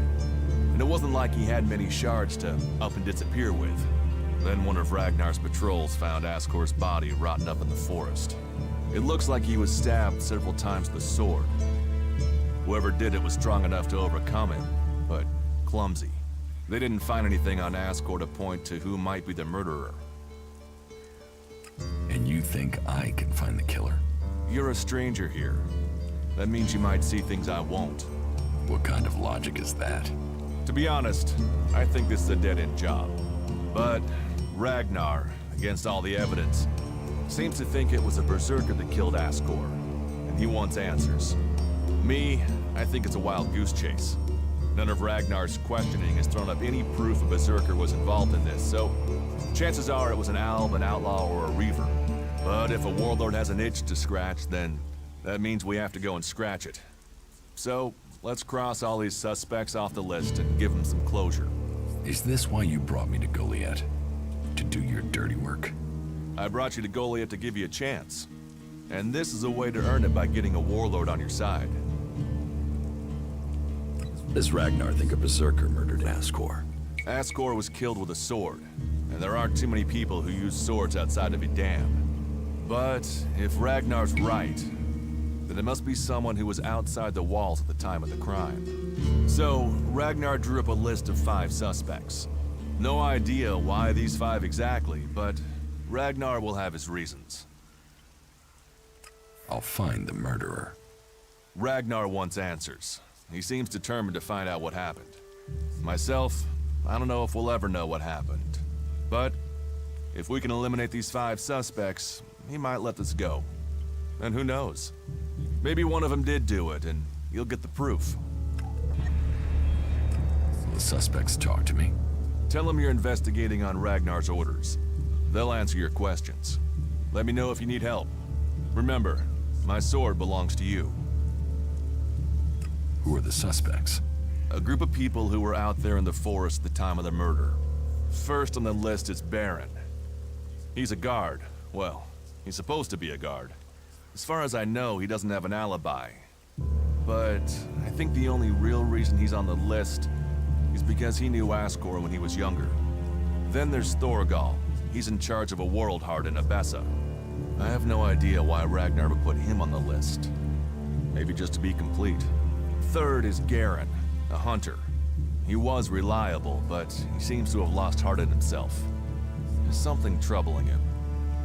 and it wasn't like he had many shards to up and disappear with. Then one of Ragnar's patrols found Askor's body rotting up in the forest. It looks like he was stabbed several times with a sword. Whoever did it was strong enough to overcome him, but clumsy. They didn't find anything on Askor to point to who might be the murderer. And you think I can find the killer? You're a stranger here. That means you might see things I won't. What kind of logic is that? To be honest, I think this is a dead-end job. But Ragnar, against all the evidence, seems to think it was a berserker that killed Askor, and he wants answers. Me, I think it's a wild goose chase. None of Ragnar's questioning has thrown up any proof a berserker was involved in this, so chances are it was an alb, an outlaw, or a reaver. But if a warlord has an itch to scratch, then that means we have to go and scratch it. So, let's cross all these suspects off the list and give them some closure. Is this why you brought me to Goliath? To do your dirty work? I brought you to Goliath to give you a chance. And this is a way to earn it by getting a warlord on your side. Does Ragnar think a berserker murdered Askor? Askor was killed with a sword, and there aren't too many people who use swords outside of Idam. But if Ragnar's right, then it must be someone who was outside the walls at the time of the crime. So, Ragnar drew up a list of 5 suspects. No idea why these 5 exactly, but Ragnar will have his reasons. I'll find the murderer. Ragnar wants answers. He seems determined to find out what happened. Myself, I don't know if we'll ever know what happened. But if we can eliminate these 5 suspects, he might let this go. And who knows? Maybe one of them did do it, and you'll get the proof. Will the suspects talk to me? Tell them you're investigating on Ragnar's orders. They'll answer your questions. Let me know if you need help. Remember, my sword belongs to you. Who are the suspects? A group of people who were out there in the forest at the time of the murder. First on the list is Baron. He's a guard. Well, he's supposed to be a guard. As far as I know, he doesn't have an alibi. But I think the only real reason he's on the list is because he knew Askor when he was younger. Then there's Thorgal. He's in charge of a world heart in Abessa. I have no idea why Ragnar would put him on the list. Maybe just to be complete. Third is Garen, a hunter. He was reliable, but he seems to have lost heart in himself. There's something troubling him.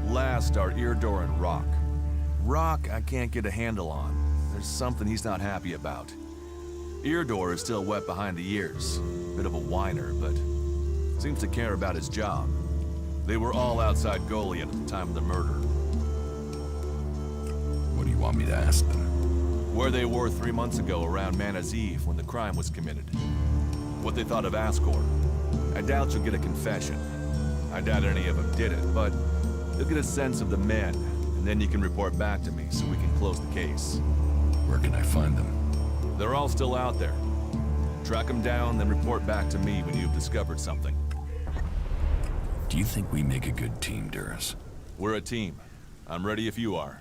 Last are Irdor and Rock. Rock I can't get a handle on. There's something he's not happy about. Irdor is still wet behind the ears. Bit of a whiner, but seems to care about his job. They were all outside Goliath at the time of the murder. What do you want me to ask them? Where they were 3 months ago around Mana's Eve when the crime was committed. What they thought of Askor. I doubt you'll get a confession. I doubt any of them did it, but you'll get a sense of the men, and then you can report back to me so we can close the case. Where can I find them? They're all still out there. Track them down, then report back to me when you've discovered something. Do you think we make a good team, Duras? We're a team. I'm ready if you are.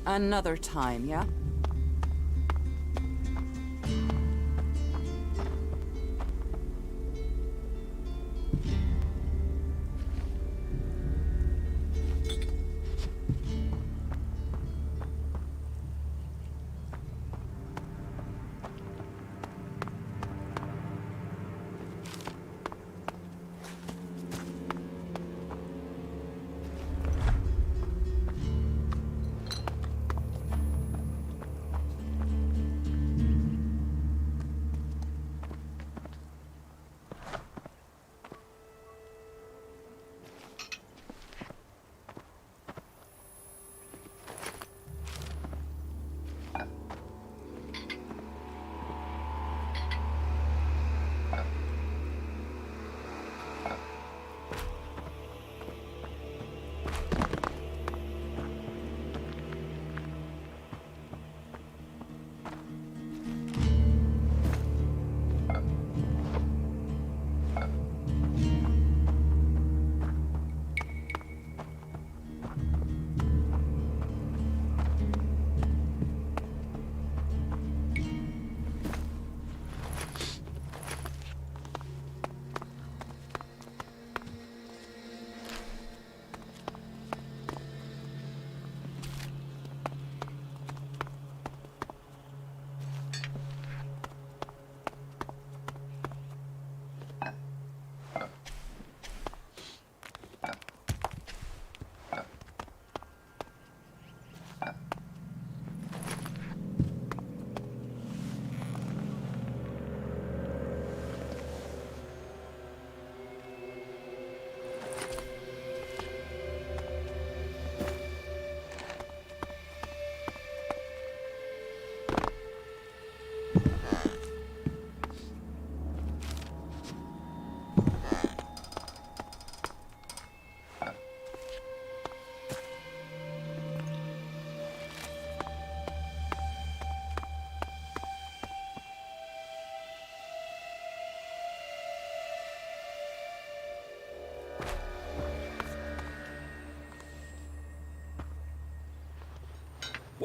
Another time, yeah?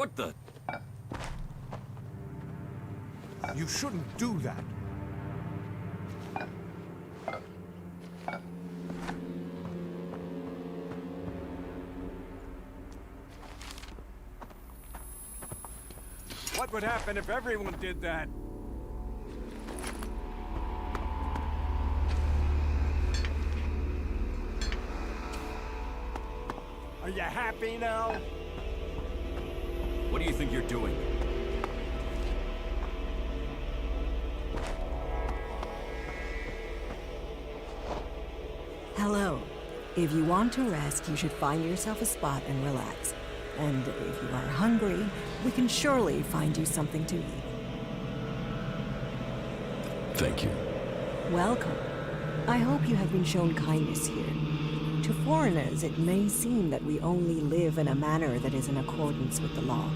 What the? You shouldn't do that. What would happen if everyone did that? Are you happy now? What do you think you're doing? Hello. If you want to rest, you should find yourself a spot and relax. And if you are hungry, we can surely find you something to eat. Thank you. Welcome. I hope you have been shown kindness here. To foreigners, it may seem that we only live in a manner that is in accordance with the law.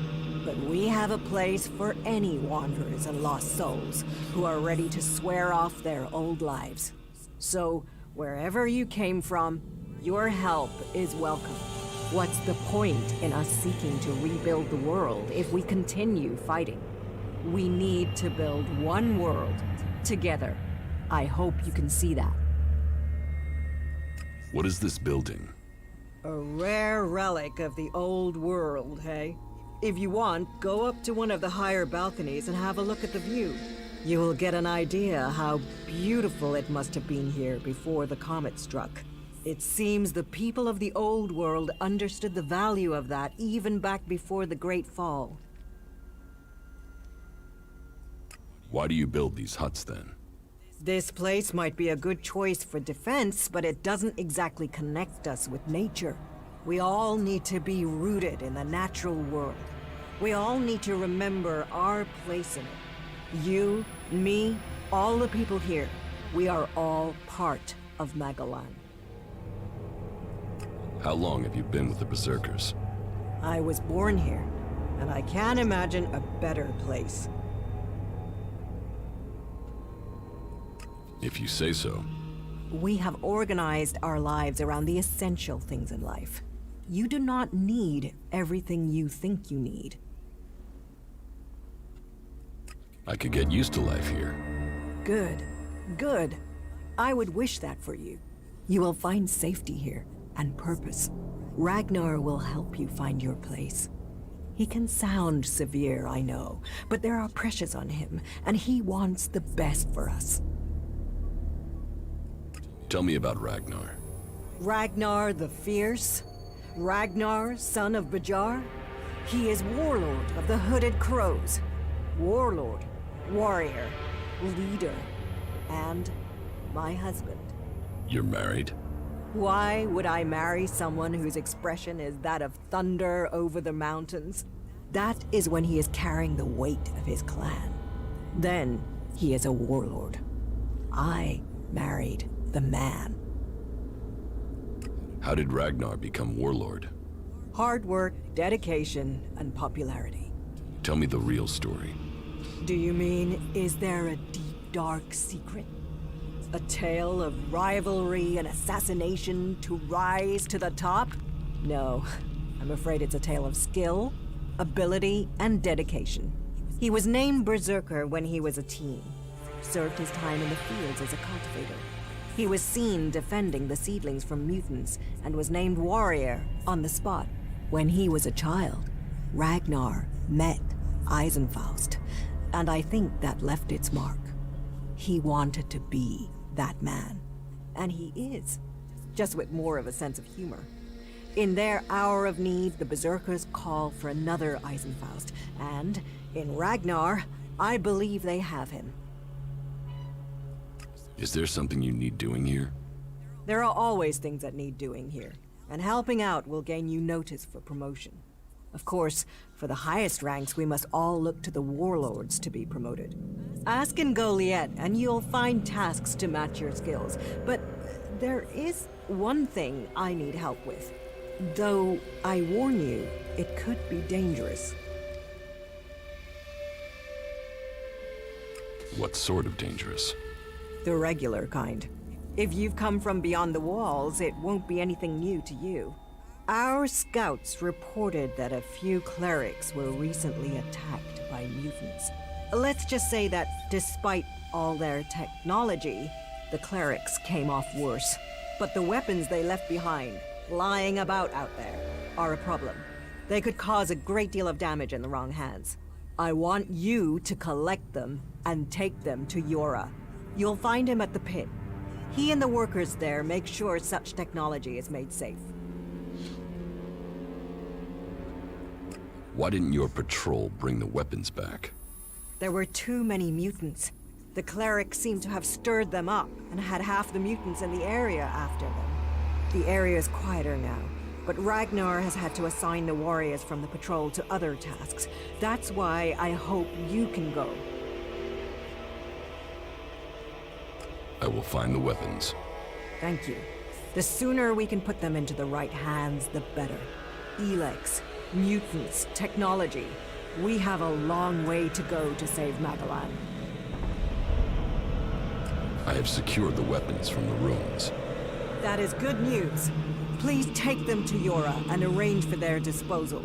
But we have a place for any wanderers and lost souls who are ready to swear off their old lives. So, wherever you came from, your help is welcome. What's the point in us seeking to rebuild the world if we continue fighting? We need to build one world, together. I hope you can see that. What is this building? A rare relic of the old world, hey? If you want, go up to one of the higher balconies and have a look at the view. You will get an idea how beautiful it must have been here before the comet struck. It seems the people of the old world understood the value of that even back before the Great Fall. Why do you build these huts then? This place might be a good choice for defense, but it doesn't exactly connect us with nature. We all need to be rooted in the natural world. We all need to remember our place in it. You, me, all the people here, we are all part of Magalan. How long have you been with the Berserkers? I was born here, and I can't imagine a better place. If you say so. We have organized our lives around the essential things in life. You do not need everything you think you need. I could get used to life here. Good. Good. I would wish that for you. You will find safety here, and purpose. Ragnar will help you find your place. He can sound severe, I know, but there are pressures on him, and he wants the best for us. Tell me about Ragnar. Ragnar the Fierce? Ragnar, son of Bajar? He is warlord of the Hooded Crows. Warlord, warrior, leader, and my husband. You're married? Why would I marry someone whose expression is that of thunder over the mountains? That is when he is carrying the weight of his clan. Then he is a warlord. I married the man. How did Ragnar become warlord? Hard work, dedication, and popularity. Tell me the real story. Do you mean, is there a deep, dark secret? A tale of rivalry and assassination to rise to the top? No, I'm afraid it's a tale of skill, ability, and dedication. He was named Berserker when he was a teen. Served his time in the fields as a cultivator. He was seen defending the seedlings from mutants and was named warrior on the spot. When he was a child, Ragnar met Eisenfaust, and I think that left its mark. He wanted to be that man. And he is, just with more of a sense of humor. In their hour of need, the Berserkers call for another Eisenfaust, and in Ragnar, I believe they have him. Is there something you need doing here? There are always things that need doing here, and helping out will gain you notice for promotion. Of course, for the highest ranks, we must all look to the warlords to be promoted. Ask in Goliath, and you'll find tasks to match your skills. But there is one thing I need help with. Though, I warn you, it could be dangerous. What sort of dangerous? The regular kind. If you've come from beyond the walls, it won't be anything new to you. Our scouts reported that a few clerics were recently attacked by mutants. Let's just say that despite all their technology, the clerics came off worse. But the weapons they left behind, lying about out there, are a problem. They could cause a great deal of damage in the wrong hands. I want you to collect them and take them to Yora. You'll find him at the pit. He and the workers there make sure such technology is made safe. Why didn't your patrol bring the weapons back? There were too many mutants. The clerics seemed to have stirred them up and had half the mutants in the area after them. The area is quieter now, but Ragnar has had to assign the warriors from the patrol to other tasks. That's why I hope you can go. I will find the weapons. Thank you. The sooner we can put them into the right hands, the better. ELEX, mutants, technology. We have a long way to go to save Magalan. I have secured the weapons from the ruins. That is good news. Please take them to Yora and arrange for their disposal.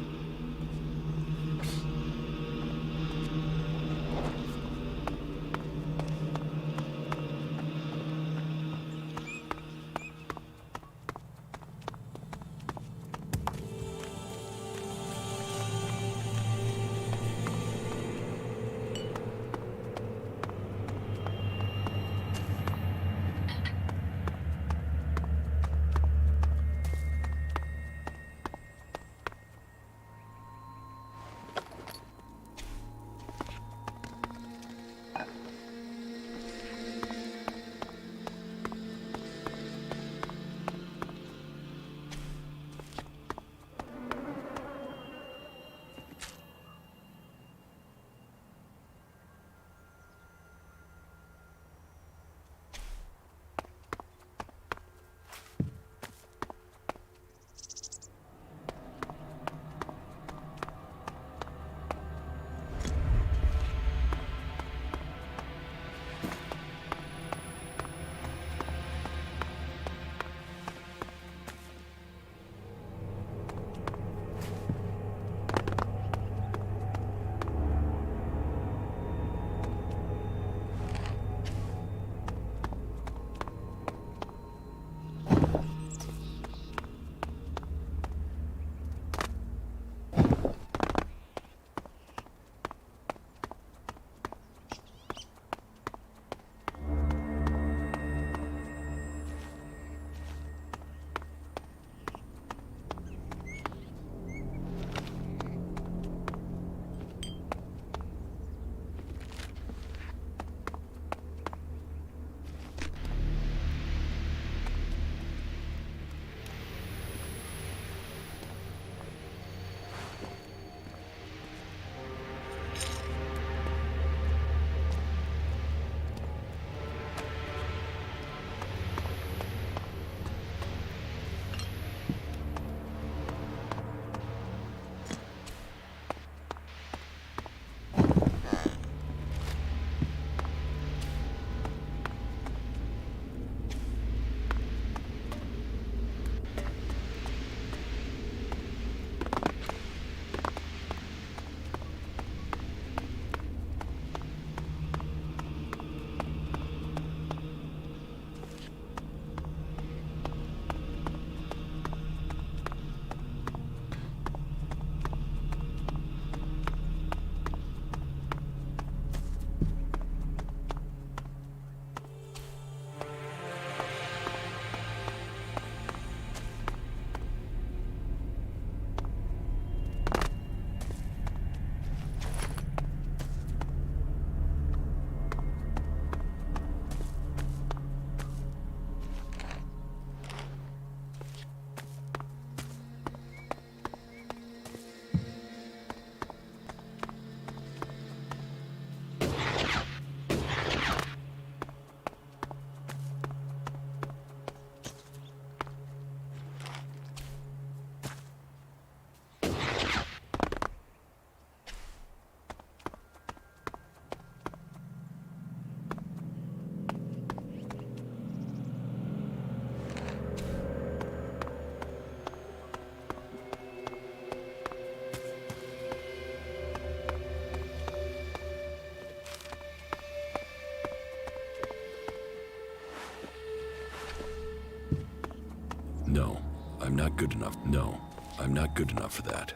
No, I'm not good enough. No, I'm not good enough for that.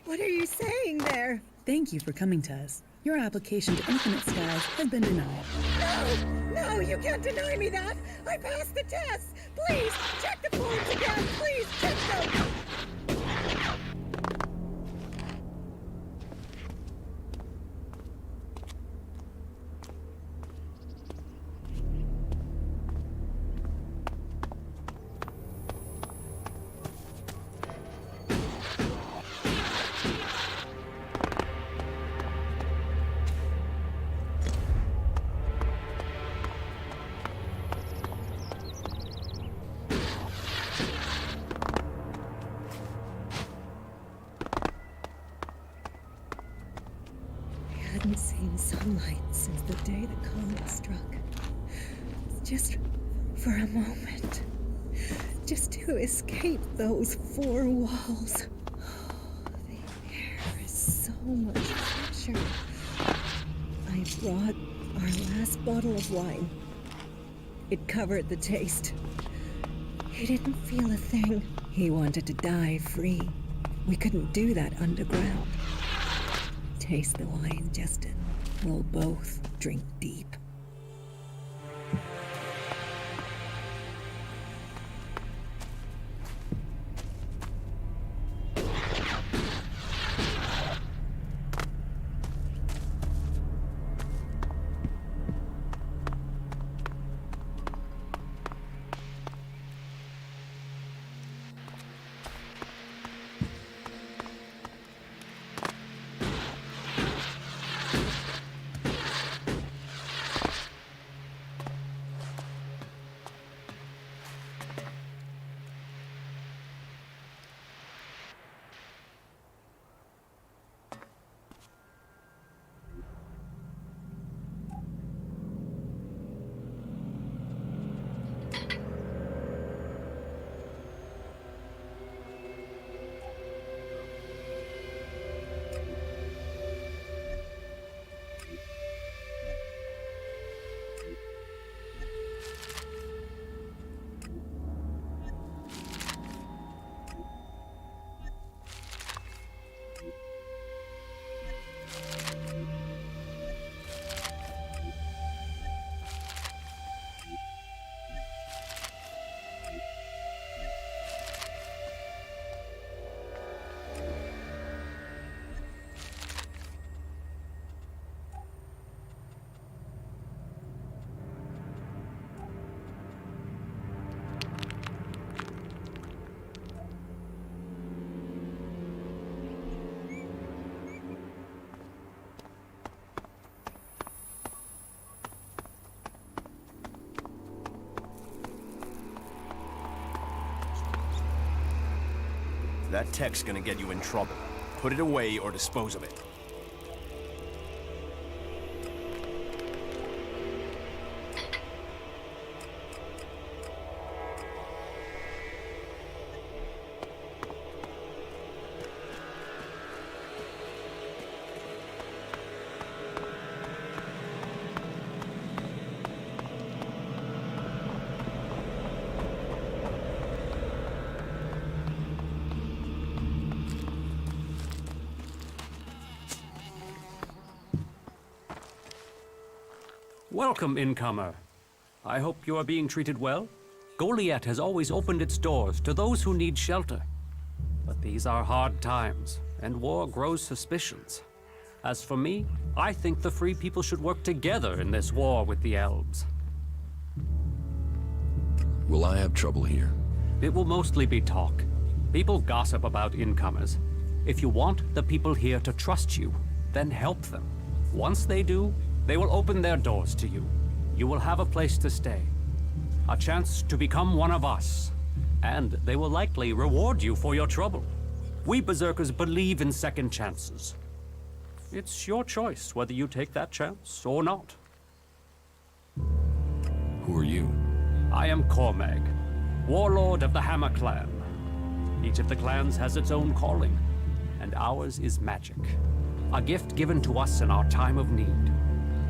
What are you saying there? Thank you for coming to us. Your application to Infinite Skies has been denied. No, you can't deny me that. I passed the test. Please, check the forms again. Please, check them. I hadn't seen sunlight since the day the comet struck. Just for a moment. Just to escape those four walls. The air is so much fresher. I brought our last bottle of wine. It covered the taste. He didn't feel a thing. He wanted to die free. We couldn't do that underground. Taste the wine, Justin. We'll both drink deep. That tech's gonna get you in trouble. Put it away or dispose of it. Welcome, incomer. I hope you are being treated well. Goliath has always opened its doors to those who need shelter. But these are hard times, and war grows suspicions. As for me, I think the free people should work together in this war with the elves. Will I have trouble here? It will mostly be talk. People gossip about incomers. If you want the people here to trust you, then help them. Once they do, they will open their doors to you. You will have a place to stay. A chance to become one of us. And they will likely reward you for your trouble. We Berserkers believe in second chances. It's your choice whether you take that chance or not. Who are you? I am Cormag, warlord of the Hammer Clan. Each of the clans has its own calling, and ours is magic. A gift given to us in our time of need.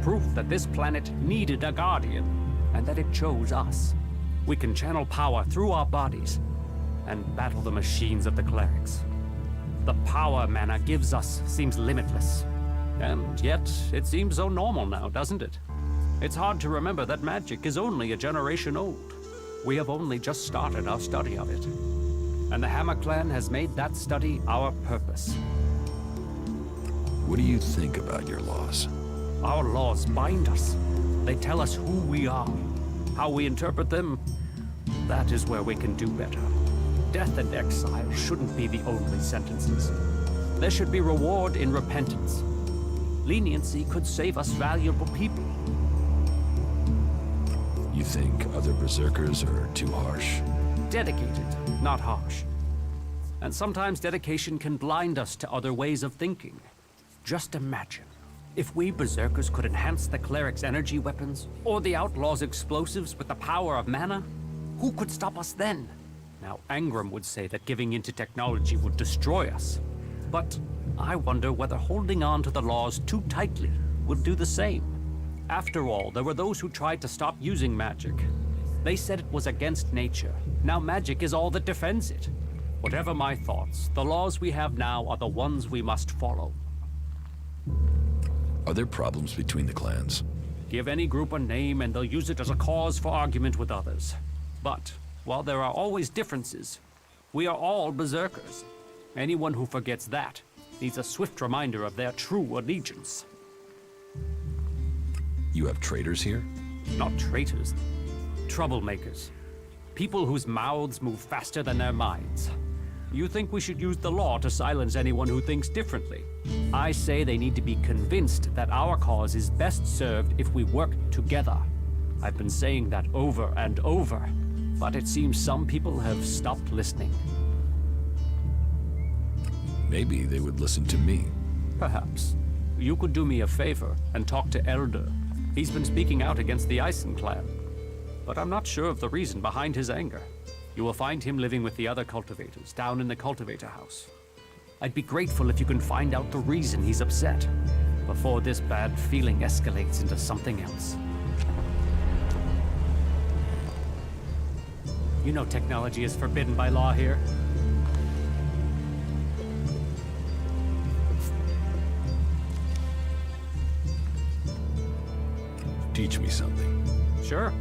Proof that this planet needed a guardian, and that it chose us. We can channel power through our bodies, and battle the machines of the clerics. The power mana gives us seems limitless. And yet, it seems so normal now, doesn't it? It's hard to remember that magic is only a generation old. We have only just started our study of it. And the Hammer Clan has made that study our purpose. What do you think about your laws? Our laws bind us. They tell us who we are. How we interpret them, that is where we can do better. Death and exile shouldn't be the only sentences. There should be reward in repentance. Leniency could save us valuable people. You think other Berserkers are too harsh? Dedicated, not harsh. And sometimes dedication can blind us to other ways of thinking. Just imagine. If we Berserkers could enhance the cleric's energy weapons, or the outlaws' explosives with the power of mana, who could stop us then? Now, Angram would say that giving into technology would destroy us. But I wonder whether holding on to the laws too tightly would do the same. After all, there were those who tried to stop using magic. They said it was against nature. Now magic is all that defends it. Whatever my thoughts, the laws we have now are the ones we must follow. Are there problems between the clans? Give any group a name and they'll use it as a cause for argument with others. But, while there are always differences, we are all Berserkers. Anyone who forgets that needs a swift reminder of their true allegiance. You have traitors here? Not traitors. Troublemakers. People whose mouths move faster than their minds. You think we should use the law to silence anyone who thinks differently? I say they need to be convinced that our cause is best served if we work together. I've been saying that over and over, but it seems some people have stopped listening. Maybe they would listen to me. Perhaps. You could do me a favor and talk to Elder. He's been speaking out against the Eisen clan, but I'm not sure of the reason behind his anger. You will find him living with the other cultivators down in the cultivator house. I'd be grateful if you can find out the reason he's upset before this bad feeling escalates into something else. You know technology is forbidden by law here. Teach me something. Sure.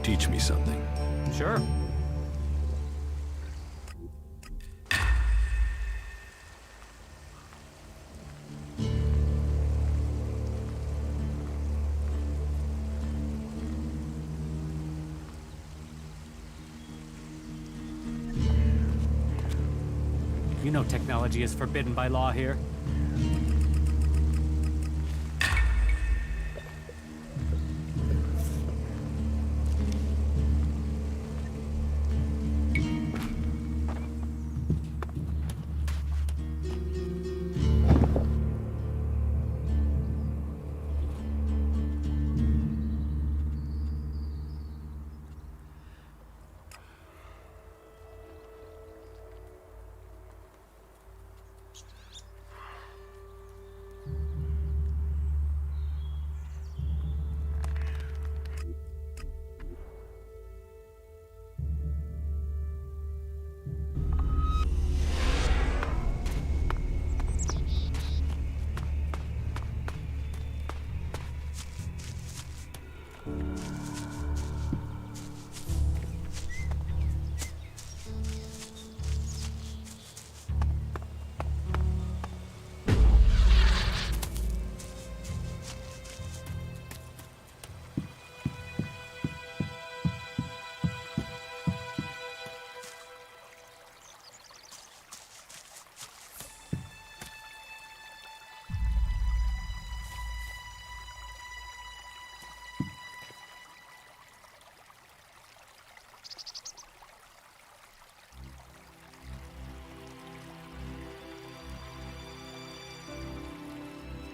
Teach me something. Sure. You know technology is forbidden by law here.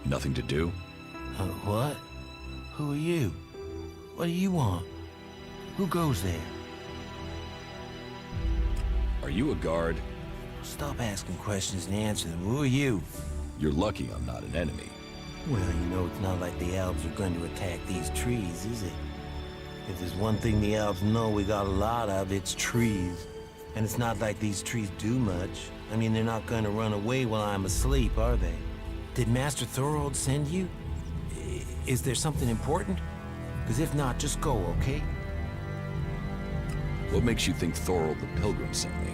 Nothing to do? What? Who are you? What do you want? Who goes there? Are you a guard? Stop asking questions and answer them. Who are you? You're lucky I'm not an enemy. Well, you know it's not like the elves are going to attack these trees, is it? If there's one thing the elves know we got a lot of, it's trees. And it's not like these trees do much. I mean, they're not going to run away while I'm asleep, are they? Did Master Thorold send you? Is there something important? Because if not, just go, okay? What makes you think Thorold the Pilgrim sent me?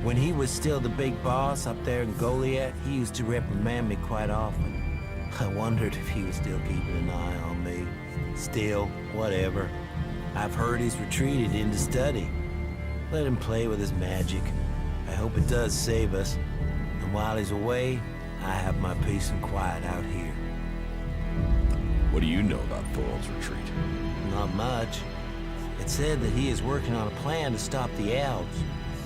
When he was still the big boss up there in Goliath, he used to reprimand me quite often. I wondered if he was still keeping an eye on me. Still, whatever. I've heard he's retreated into study. Let him play with his magic. I hope it does save us. And while he's away, I have my peace and quiet out here. What do you know about Thorold's retreat? Not much. It said that he is working on a plan to stop the elves.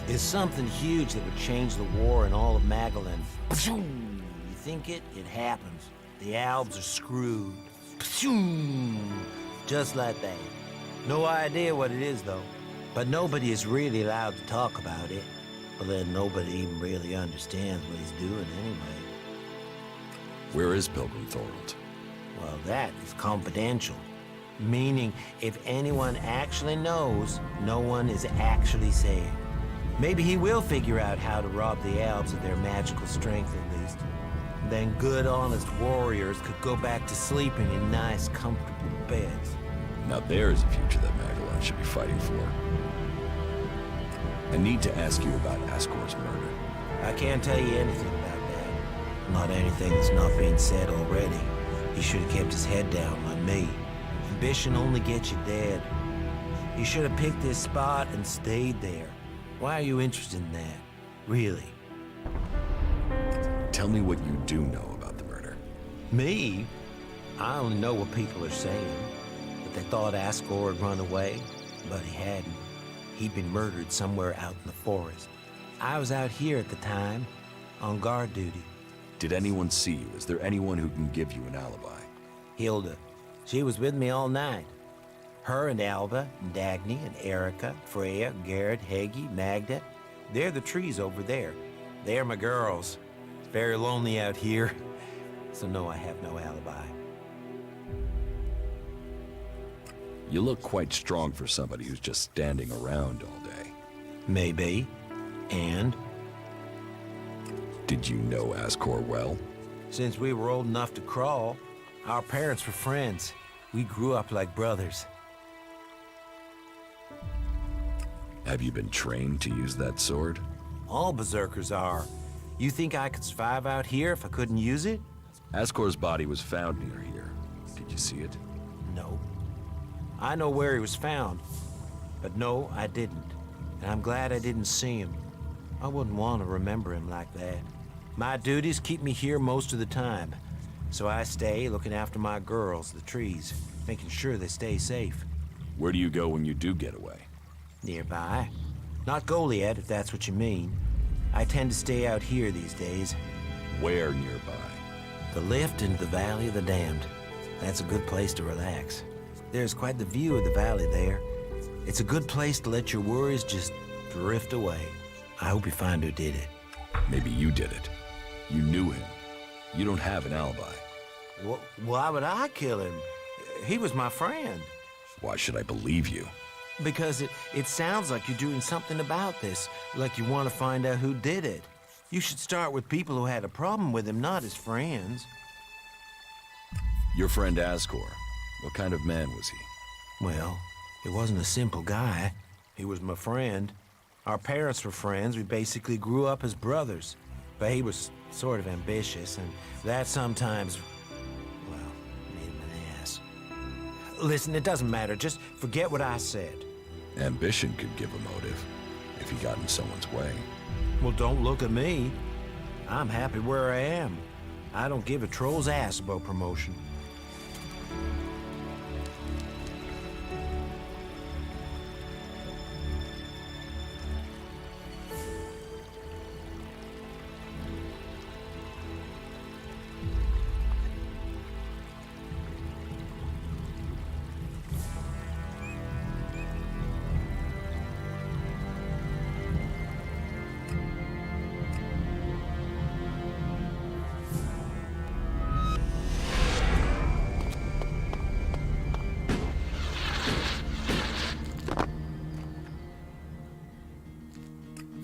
It's something huge that would change the war in all of Magalan. You think it? It happens. The elves are screwed. Just like that. No idea what it is, though. But nobody is really allowed to talk about it. Well, then nobody even really understands what he's doing anyway. Where is Pilgrim Thorold? Well, that is confidential. Meaning, if anyone actually knows, no one is actually saying. Maybe he will figure out how to rob the elves of their magical strength at least. Then good, honest warriors could go back to sleeping in nice, comfortable beds. Now there's a future that Magalan should be fighting for. I need to ask you about Ascor's murder. I can't tell you anything about that. Not anything that's not being said already. He should have kept his head down like me. Ambition only gets you dead. You should have picked this spot and stayed there. Why are you interested in that? Really? Tell me what you do know about the murder. Me? I only know what people are saying. That they thought Ascor had run away, but he hadn't. He'd been murdered somewhere out in the forest. I was out here at the time, on guard duty. Did anyone see you? Is there anyone who can give you an alibi? Hilda. She was with me all night. Her and Alva, and Dagny, and Erica, Freya, Garrett, Heggie, Magda. They're the trees over there. They're my girls. It's very lonely out here. So no, I have no alibi. You look quite strong for somebody who's just standing around all day. Maybe. And? Did you know Ascor well? Since we were old enough to crawl, our parents were friends. We grew up like brothers. Have you been trained to use that sword? All berserkers are. You think I could survive out here if I couldn't use it? Ascor's body was found near here. Did you see it? No. I know where he was found. But no, I didn't. And I'm glad I didn't see him. I wouldn't want to remember him like that. My duties keep me here most of the time. So I stay looking after my girls, the trees, making sure they stay safe. Where do you go when you do get away? Nearby. Not Goliad, if that's what you mean. I tend to stay out here these days. Where nearby? The lift into the Valley of the Damned. That's a good place to relax. There's quite the view of the valley there. It's a good place to let your worries just drift away. I hope you find who did it. Maybe you did it. You knew him. You don't have an alibi. Why would I kill him? He was my friend. Why should I believe you? Because it sounds like you're doing something about this, like you want to find out who did it. You should start with people who had a problem with him, not his friends. Your friend Ascor, what kind of man was he? Well, he wasn't a simple guy. He was my friend. Our parents were friends. We basically grew up as brothers. But he was sort of ambitious, and that sometimes, well, made him an ass. Listen, it doesn't matter. Just forget what I said. Ambition could give a motive, if he got in someone's way. Well, don't look at me. I'm happy where I am. I don't give a troll's ass about promotion.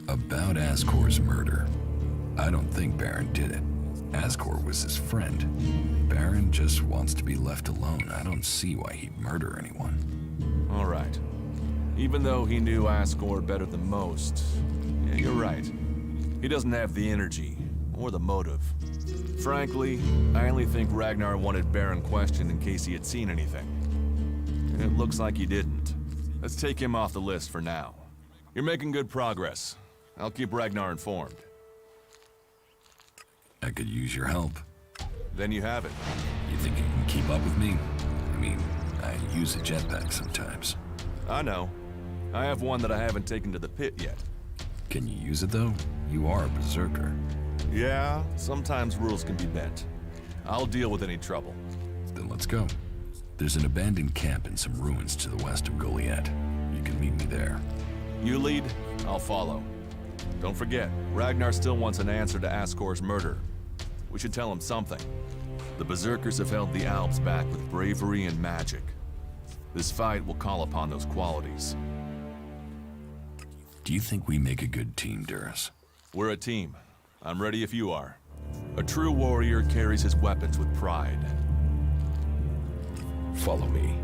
About Ascor's murder. I don't think Baron did it. Ascor was his friend. Baron just wants to be left alone. I don't see why he'd murder anyone. All right. Even though he knew Ascor better than most, yeah, you're right. He doesn't have the energy or the motive. Frankly, I only think Ragnar wanted Baron questioned in case he had seen anything. And it looks like he didn't. Let's take him off the list for now. You're making good progress. I'll keep Ragnar informed. I could use your help. Then you have it. You think you can keep up with me? I mean, I use a jetpack sometimes. I know. I have one that I haven't taken to the pit yet. Can you use it, though? You are a berserker. Yeah, sometimes rules can be bent. I'll deal with any trouble. Then let's go. There's an abandoned camp in some ruins to the west of Goliad. You can meet me there. You lead, I'll follow. Don't forget, Ragnar still wants an answer to Ascor's murder. We should tell him something. The Berserkers have held the Alps back with bravery and magic. This fight will call upon those qualities. Do you think we make a good team, Duras? We're a team. I'm ready if you are. A true warrior carries his weapons with pride. Follow me.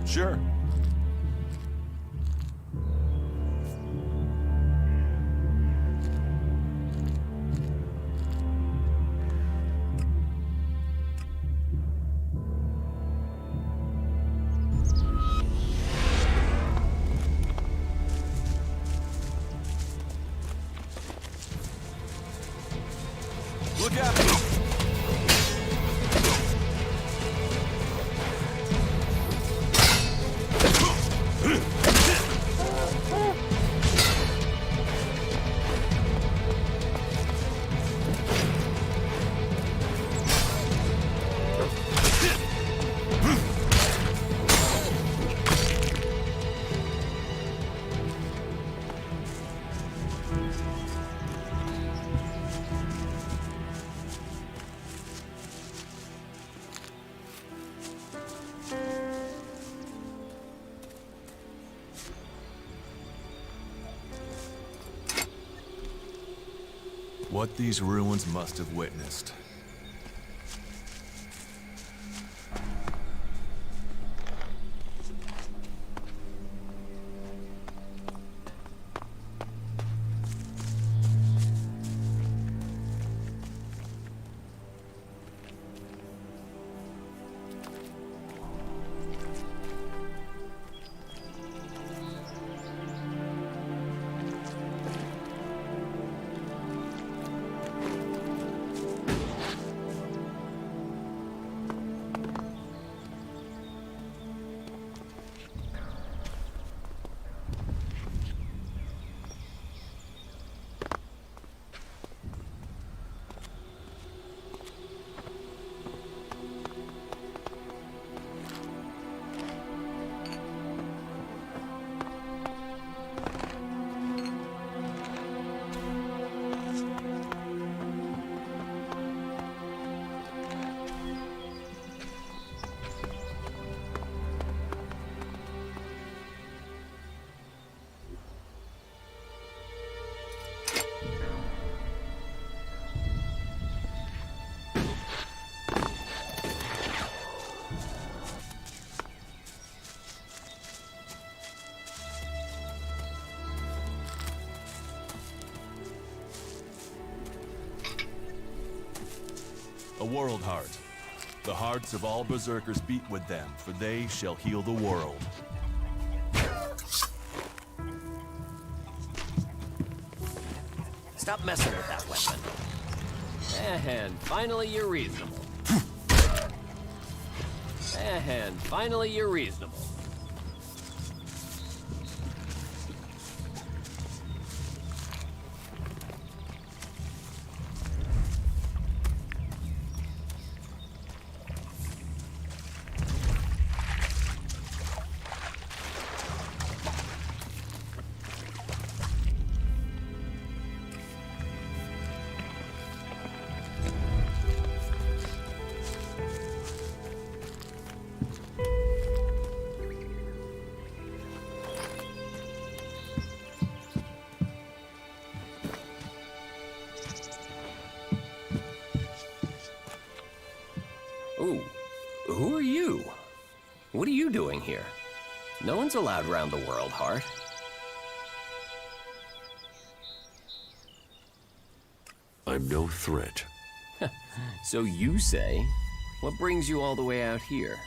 Sure. Look out! What these ruins must have witnessed. A world heart. The hearts of all berserkers beat with them, for they shall heal the world. Stop messing with that weapon. And finally you're reasonable. And finally you're reasonable. Ooh, who are you? What are you doing here? No one's allowed around the world, Heart. I'm no threat. So you say. What brings you all the way out here?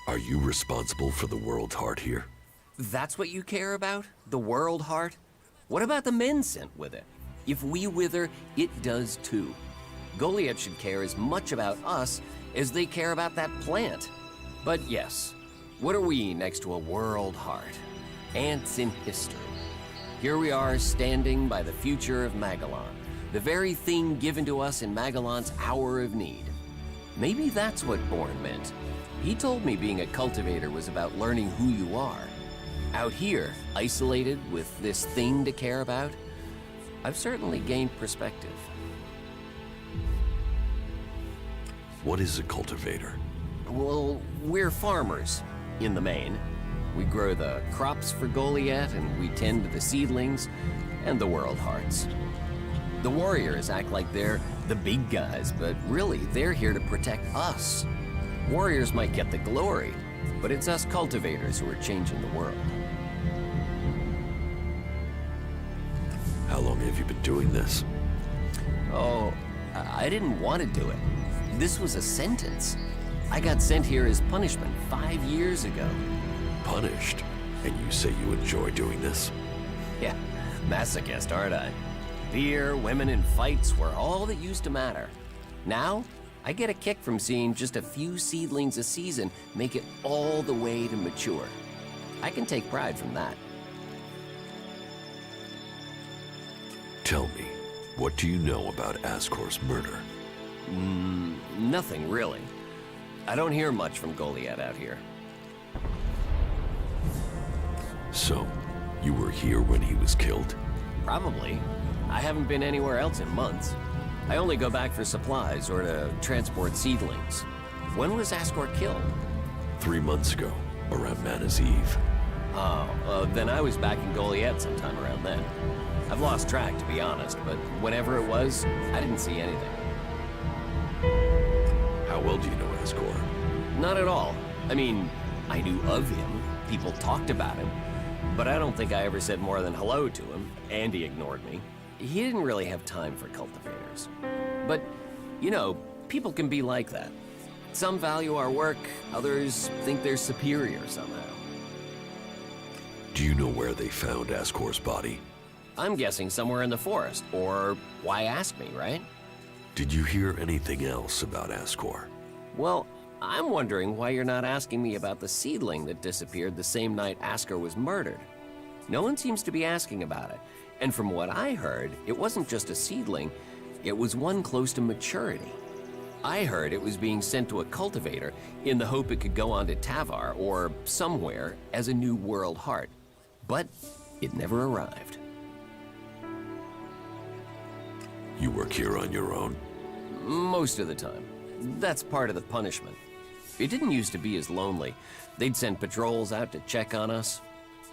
Are you responsible for the world heart here? That's what you care about? The world heart? What about the men sent with it? If we wither, it does too. Goliath should care as much about us as they care about that plant. But yes, what are we next to a world heart? Ants in history. Here we are standing by the future of Magellan, the very thing given to us in Magellan's hour of need. Maybe that's what Bourne meant. He told me being a cultivator was about learning who you are. Out here, isolated with this thing to care about, I've certainly gained perspective. What is a cultivator? Well, we're farmers, in the main. We grow the crops for Goliath, and we tend to the seedlings and the world hearts. The warriors act like they're the big guys, but really, they're here to protect us. Warriors might get the glory, but it's us cultivators who are changing the world. How long have you been doing this? Oh, I didn't want to do it. This was a sentence. I got sent here as punishment 5 years ago. Punished? And you say you enjoy doing this? Yeah, masochist, aren't I? Beer, women, and fights were all that used to matter. Now, I get a kick from seeing just a few seedlings a season make it all the way to mature. I can take pride from that. Tell me, what do you know about Ascor's murder? Nothing really. I don't hear much from Goliath out here. So, you were here when he was killed? Probably. I haven't been anywhere else in months. I only go back for supplies or to transport seedlings. When was Ascor killed? 3 months ago, around Mana's Eve. Oh, then I was back in Goliath sometime around then. I've lost track, to be honest, but whenever it was, I didn't see anything. How well do you know Ascor? Not at all. I mean, I knew of him. People talked about him. But I don't think I ever said more than hello to him, and he ignored me. He didn't really have time for cultivators. But, you know, people can be like that. Some value our work, others think they're superior somehow. Do you know where they found Ascor's body? I'm guessing somewhere in the forest, or why ask me, right? Did you hear anything else about Ascor? Well, I'm wondering why you're not asking me about the seedling that disappeared the same night Ascor was murdered. No one seems to be asking about it. And from what I heard, it wasn't just a seedling, it was one close to maturity. I heard it was being sent to a cultivator in the hope it could go on to Tavar or somewhere as a new world heart. But it never arrived. You work here on your own? Most of the time. That's part of the punishment. It didn't used to be as lonely. They'd send patrols out to check on us.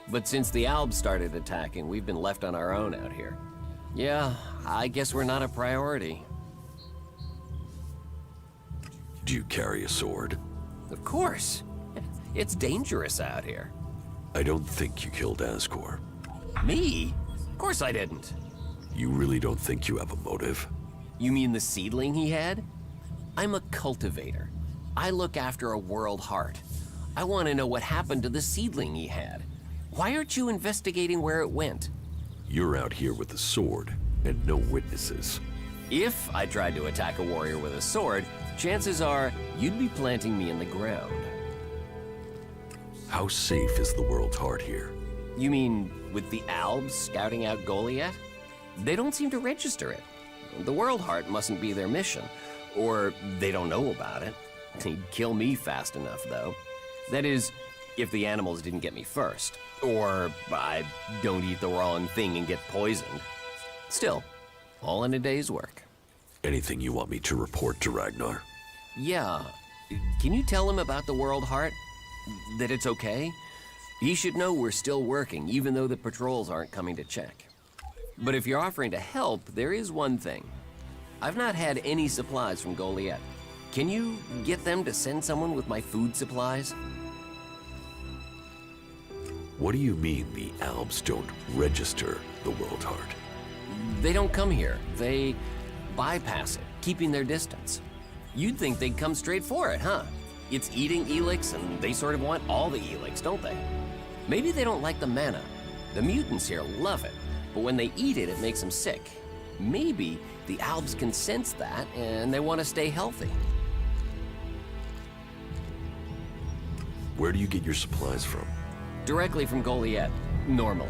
But since the Albs started attacking, we've been left on our own out here. Yeah, I guess we're not a priority. Do you carry a sword? Of course. It's dangerous out here. I don't think you killed Ascor. Me? Of course I didn't. You really don't think you have a motive? You mean the seedling he had? I'm a cultivator. I look after a world heart. I want to know what happened to the seedling he had. Why aren't you investigating where it went? You're out here with a sword and no witnesses. If I tried to attack a warrior with a sword, chances are you'd be planting me in the ground. How safe is the world heart here? You mean with the Albs scouting out Goliath? They don't seem to register it. The world heart mustn't be their mission. Or they don't know about it. They'd kill me fast enough, though. That is, if the animals didn't get me first. Or I don't eat the wrong thing and get poisoned. Still, all in a day's work. Anything you want me to report to Ragnar? Yeah. Can you tell him about the world heart? That it's okay? He should know we're still working, even though the patrols aren't coming to check. But if you're offering to help, there is one thing. I've not had any supplies from Goliath. Can you get them to send someone with my food supplies? What do you mean the Albs don't register the world heart? They don't come here. They bypass it, keeping their distance. You'd think they'd come straight for it, huh? It's eating ELEX, and they sort of want all the ELEX, don't they? Maybe they don't like the mana. The mutants here love it, but when they eat it, it makes them sick. Maybe the Albs can sense that, and they want to stay healthy. Where do you get your supplies from? Directly from Goliath, normally.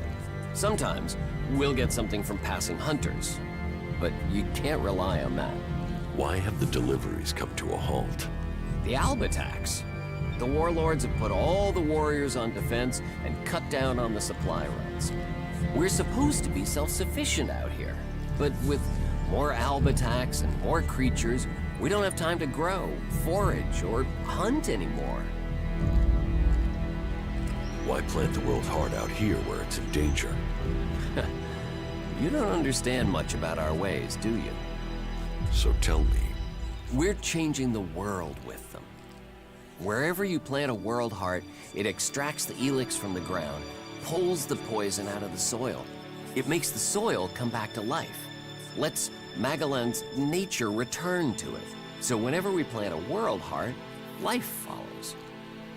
Sometimes, we'll get something from passing hunters, but you can't rely on that. Why have the deliveries come to a halt? The Alb attacks. The warlords have put all the warriors on defense and cut down on the supply runs. We're supposed to be self-sufficient out here, but with more Alb attacks and more creatures, we don't have time to grow, forage, or hunt anymore. Why plant the world heart out here where it's in danger? You don't understand much about our ways, do you? So tell me. We're changing the world with them. Wherever you plant a world heart, it extracts the ELEX from the ground, pulls the poison out of the soil. It makes the soil come back to life, lets Magellan's nature return to it. So whenever we plant a world heart, life follows.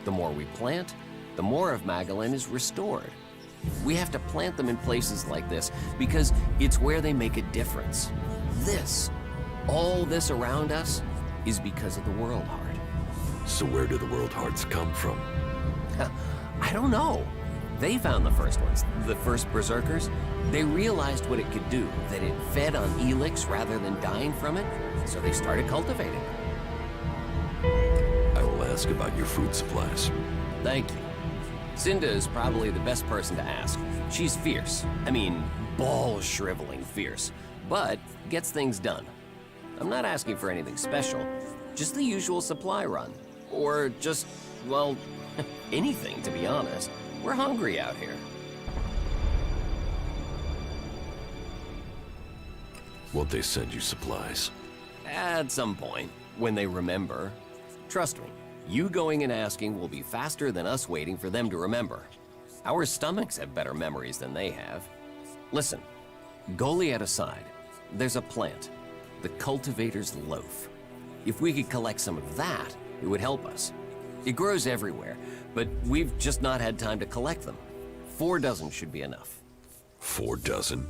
The more we plant, the more of Magellan is restored. We have to plant them in places like this because it's where they make a difference. All this around us, is because of the world heart. So where do the world hearts come from? I don't know. They found the first ones, the first berserkers. They realized what it could do, that it fed on ELEX rather than dying from it, so they started cultivating it. I will ask about your food supplies. Thank you. Cinda is probably the best person to ask. She's fierce. I mean, ball-shriveling fierce, but gets things done. I'm not asking for anything special, just the usual supply run. Or just, well, anything, to be honest. We're hungry out here. Won't they send you supplies? At some point, when they remember. Trust me, you going and asking will be faster than us waiting for them to remember. Our stomachs have better memories than they have. Listen, Goliath aside, there's a plant, the cultivator's loaf. If we could collect some of that, it would help us. It grows everywhere, but we've just not had time to collect them. 4 dozen should be enough. 4 dozen?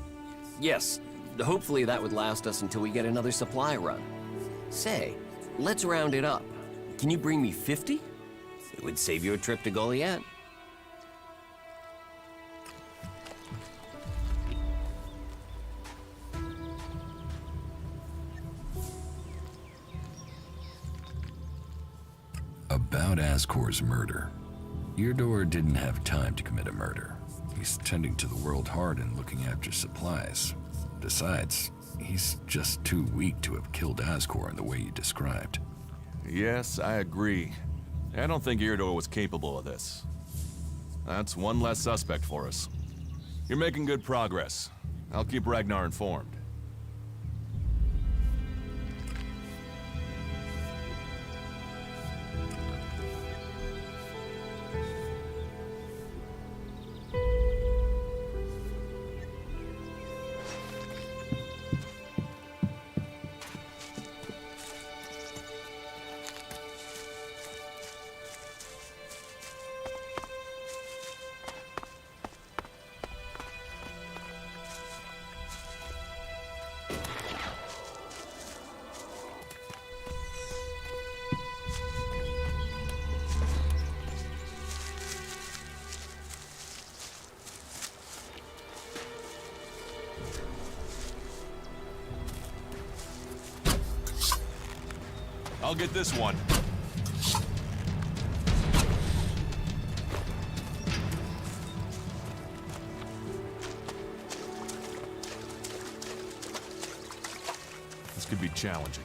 Yes, hopefully that would last us until we get another supply run. Say, let's round it up. Can you bring me 50? It would save you a trip to Goliath. About Ascor's murder. Eudor didn't have time to commit a murder. He's tending to the World Heart and looking after supplies. Besides, he's just too weak to have killed Ascor in the way you described. Yes, I agree. I don't think Eudor was capable of this. That's one less suspect for us. You're making good progress. I'll keep Ragnar informed. I'll get this one. This could be challenging.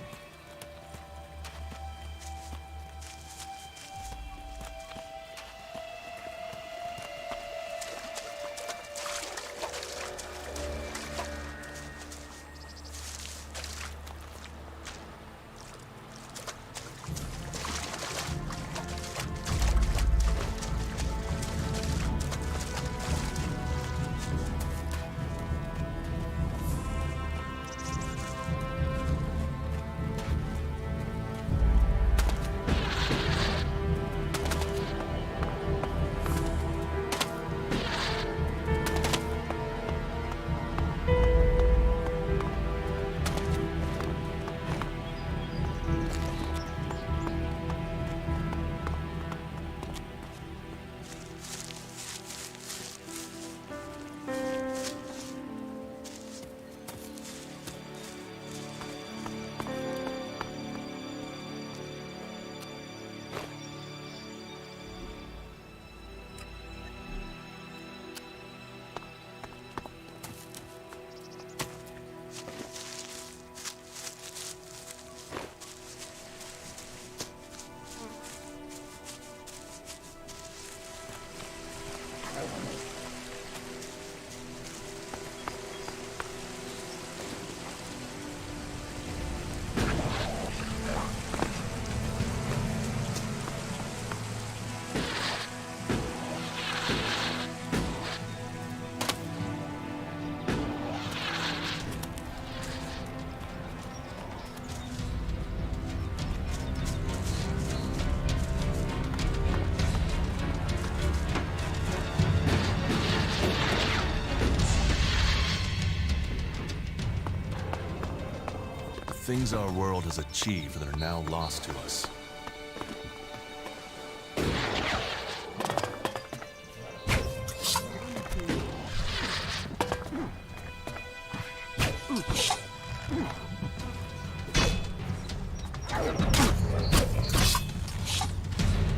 Things our world has achieved that are now lost to us.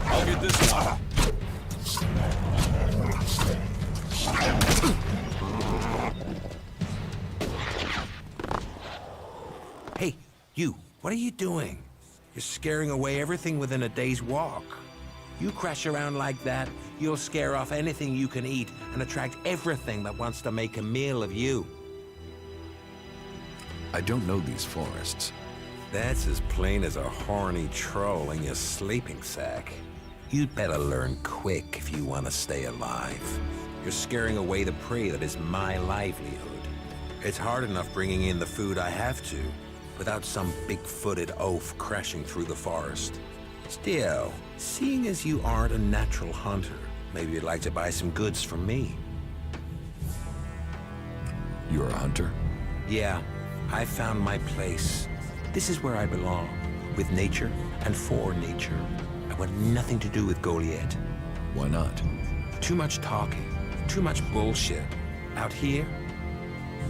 I'll get this one. Hey, you, what are you doing? You're scaring away everything within a day's walk. You crash around like that, you'll scare off anything you can eat and attract everything that wants to make a meal of you. I don't know these forests. That's as plain as a horny troll in your sleeping sack. You'd better learn quick if you want to stay alive. You're scaring away the prey that is my livelihood. It's hard enough bringing in the food I have to, without some big-footed oaf crashing through the forest. Still, seeing as you aren't a natural hunter, maybe you'd like to buy some goods from me. You're a hunter? Yeah, I found my place. This is where I belong, with nature and for nature. I want nothing to do with Goliath. Why not? Too much talking, too much bullshit. Out here,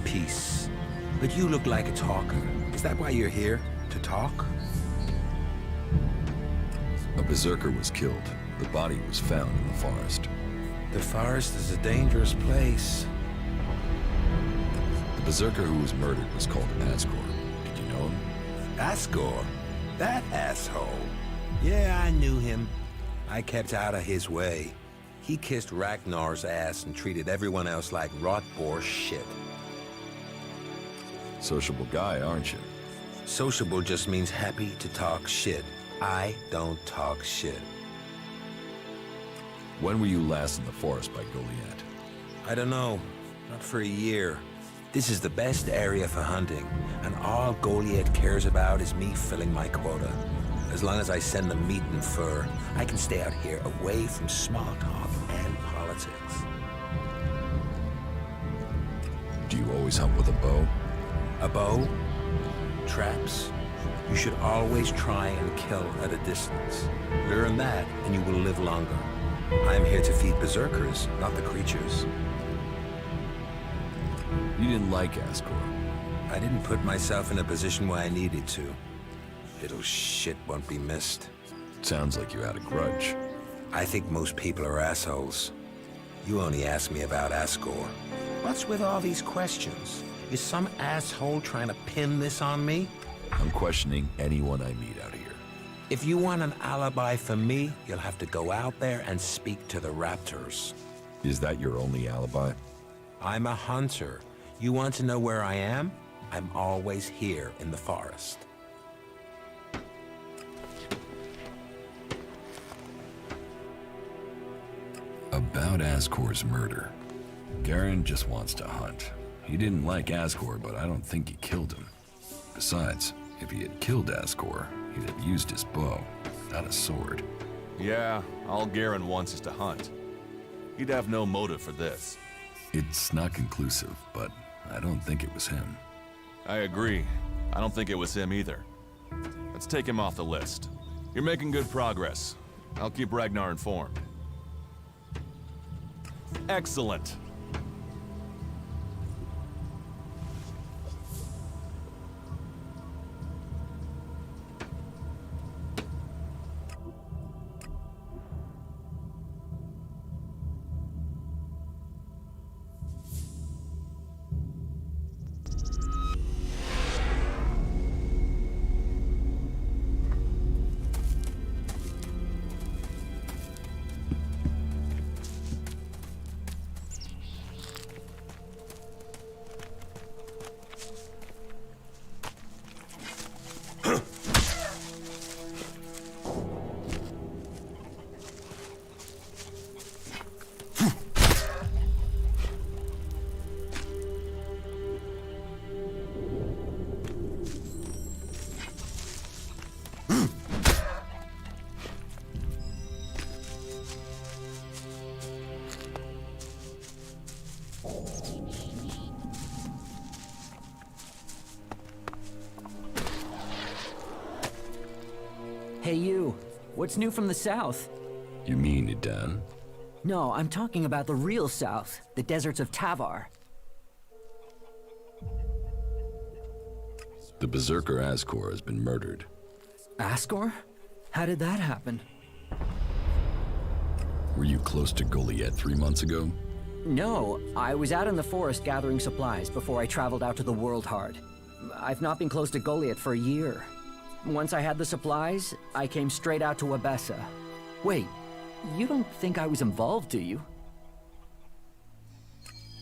peace. But you look like a talker. Is that why you're here? To talk? A berserker was killed. The body was found in the forest. The forest is a dangerous place. The berserker who was murdered was called Asgore. Did you know him? Asgore? That asshole? Yeah, I knew him. I kept out of his way. He kissed Ragnar's ass and treated everyone else like rot-bore shit. Sociable guy, aren't you? Sociable just means happy to talk shit. I don't talk shit. When were you last in the forest by Goliath? I don't know. Not for a year. This is the best area for hunting, and all Goliath cares about is me filling my quota. As long as I send them meat and fur, I can stay out here away from small talk and politics. Do you always hunt with a bow? A bow? Traps? You should always try and kill at a distance. Learn that, and you will live longer. I'm here to feed berserkers, not the creatures. You didn't like Asgore. I didn't put myself in a position where I needed to. Little shit won't be missed. Sounds like you had a grudge. I think most people are assholes. You only asked me about Asgore. What's with all these questions? Is some asshole trying to pin this on me? I'm questioning anyone I meet out here. If you want an alibi for me, you'll have to go out there and speak to the raptors. Is that your only alibi? I'm a hunter. You want to know where I am? I'm always here in the forest. About Asgore's murder. Garen just wants to hunt. He didn't like Asgore, but I don't think he killed him. Besides, if he had killed Asgore, he'd have used his bow, not a sword. Yeah, all Garen wants is to hunt. He'd have no motive for this. It's not conclusive, but I don't think it was him. I agree. I don't think it was him either. Let's take him off the list. You're making good progress. I'll keep Ragnar informed. Excellent. Hey you, what's new from the south? You mean Idan? No, I'm talking about the real south, the deserts of Tavar. The berserker Asgore has been murdered. Asgore? How did that happen? Were you close to Goliath 3 months ago? No, I was out in the forest gathering supplies before I traveled out to the World Heart. I've not been close to Goliath for a year. Once I had the supplies, I came straight out to Abessa. Wait, you don't think I was involved, do you?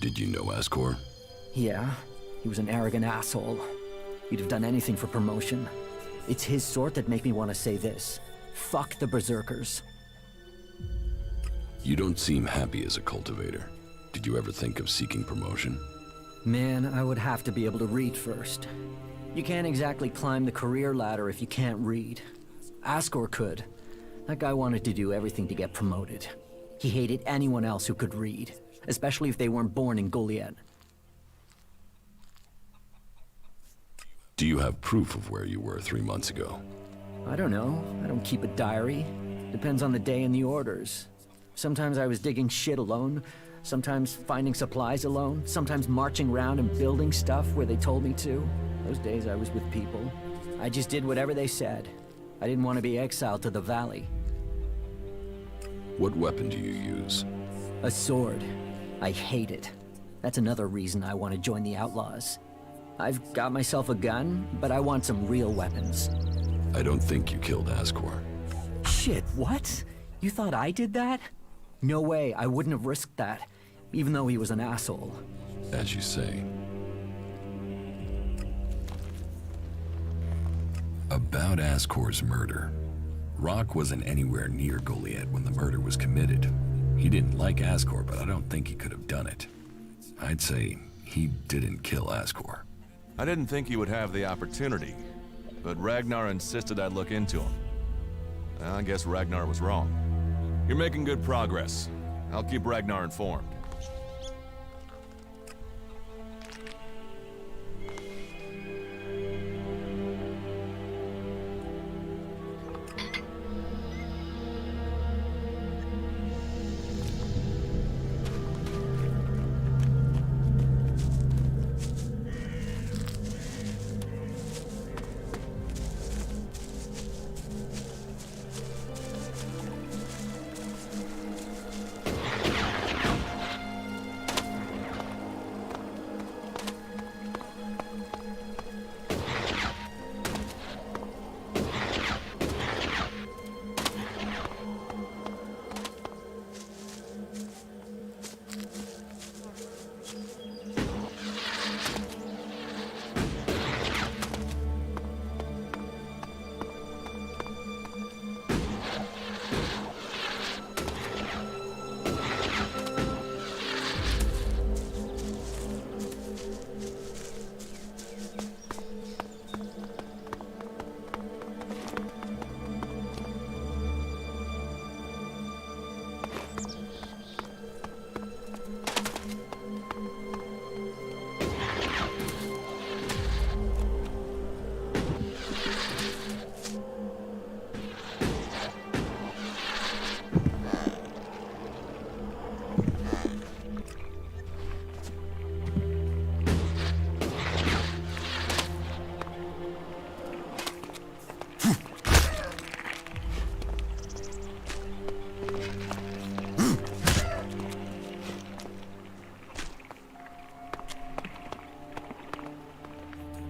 Did you know Asgore? Yeah, he was an arrogant asshole. He'd have done anything for promotion. It's his sort that make me want to say this. Fuck the Berserkers. You don't seem happy as a cultivator. Did you ever think of seeking promotion? Man, I would have to be able to read first. You can't exactly climb the career ladder if you can't read. Ascor could. That guy wanted to do everything to get promoted. He hated anyone else who could read, especially if they weren't born in Goliad. Do you have proof of where you were 3 months ago? I don't know. I don't keep a diary. Depends on the day and the orders. Sometimes I was digging shit alone, sometimes finding supplies alone, sometimes marching around and building stuff where they told me to. Those days I was with people. I just did whatever they said. I didn't want to be exiled to the valley. What weapon do you use? A sword. I hate it. That's another reason I want to join the Outlaws. I've got myself a gun, but I want some real weapons. I don't think you killed Ascor. Shit, what? You thought I did that? No way, I wouldn't have risked that, even though he was an asshole. As you say. About Ascor's murder. Rock wasn't anywhere near Goliad when the murder was committed. He didn't like Ascor, but I don't think he could have done it. I'd say he didn't kill Ascor. I didn't think you would have the opportunity, but Ragnar insisted I'd look into him. Well, I guess Ragnar was wrong. You're making good progress. I'll keep Ragnar informed.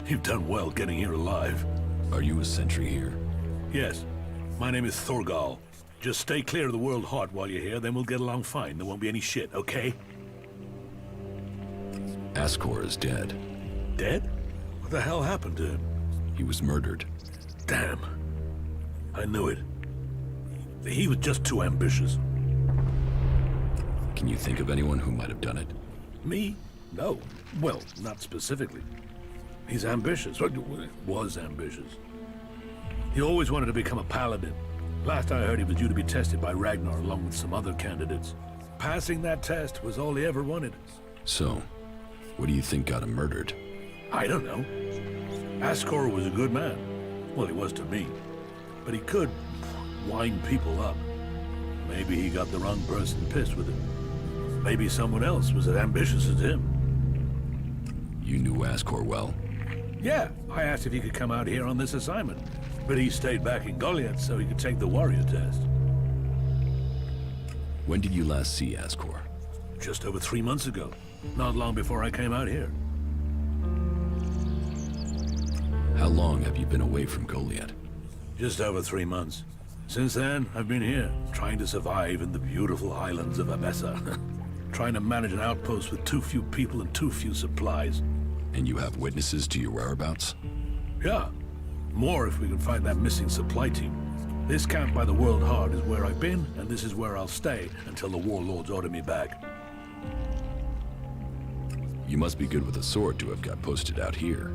You've done well getting here alive. Are you a sentry here? Yes. My name is Thorgal. Just stay clear of the World Heart while you're here, then we'll get along fine. There won't be any shit, okay? Ascor is dead. Dead? What the hell happened to him? He was murdered. Damn. I knew it. He was just too ambitious. Can you think of anyone who might have done it? Me? No. Well, not specifically. He's ambitious. Was ambitious. He always wanted to become a paladin. Last I heard, he was due to be tested by Ragnar along with some other candidates. Passing that test was all he ever wanted. So, what do you think got him murdered? I don't know. Ascor was a good man. Well, he was to me. But he could wind people up. Maybe he got the wrong person pissed with him. Maybe someone else was as ambitious as him. You knew Ascor well? Yeah, I asked if he could come out here on this assignment. But he stayed back in Goliath so he could take the warrior test. When did you last see Ascor? Just over 3 months ago. Not long before I came out here. How long have you been away from Goliath? Just over 3 months. Since then, I've been here, trying to survive in the beautiful highlands of Abessa. Trying to manage an outpost with too few people and too few supplies. And you have witnesses to your whereabouts? Yeah. More if we can find that missing supply team. This camp by the World Heart is where I've been, and this is where I'll stay until the warlords order me back. You must be good with a sword to have got posted out here.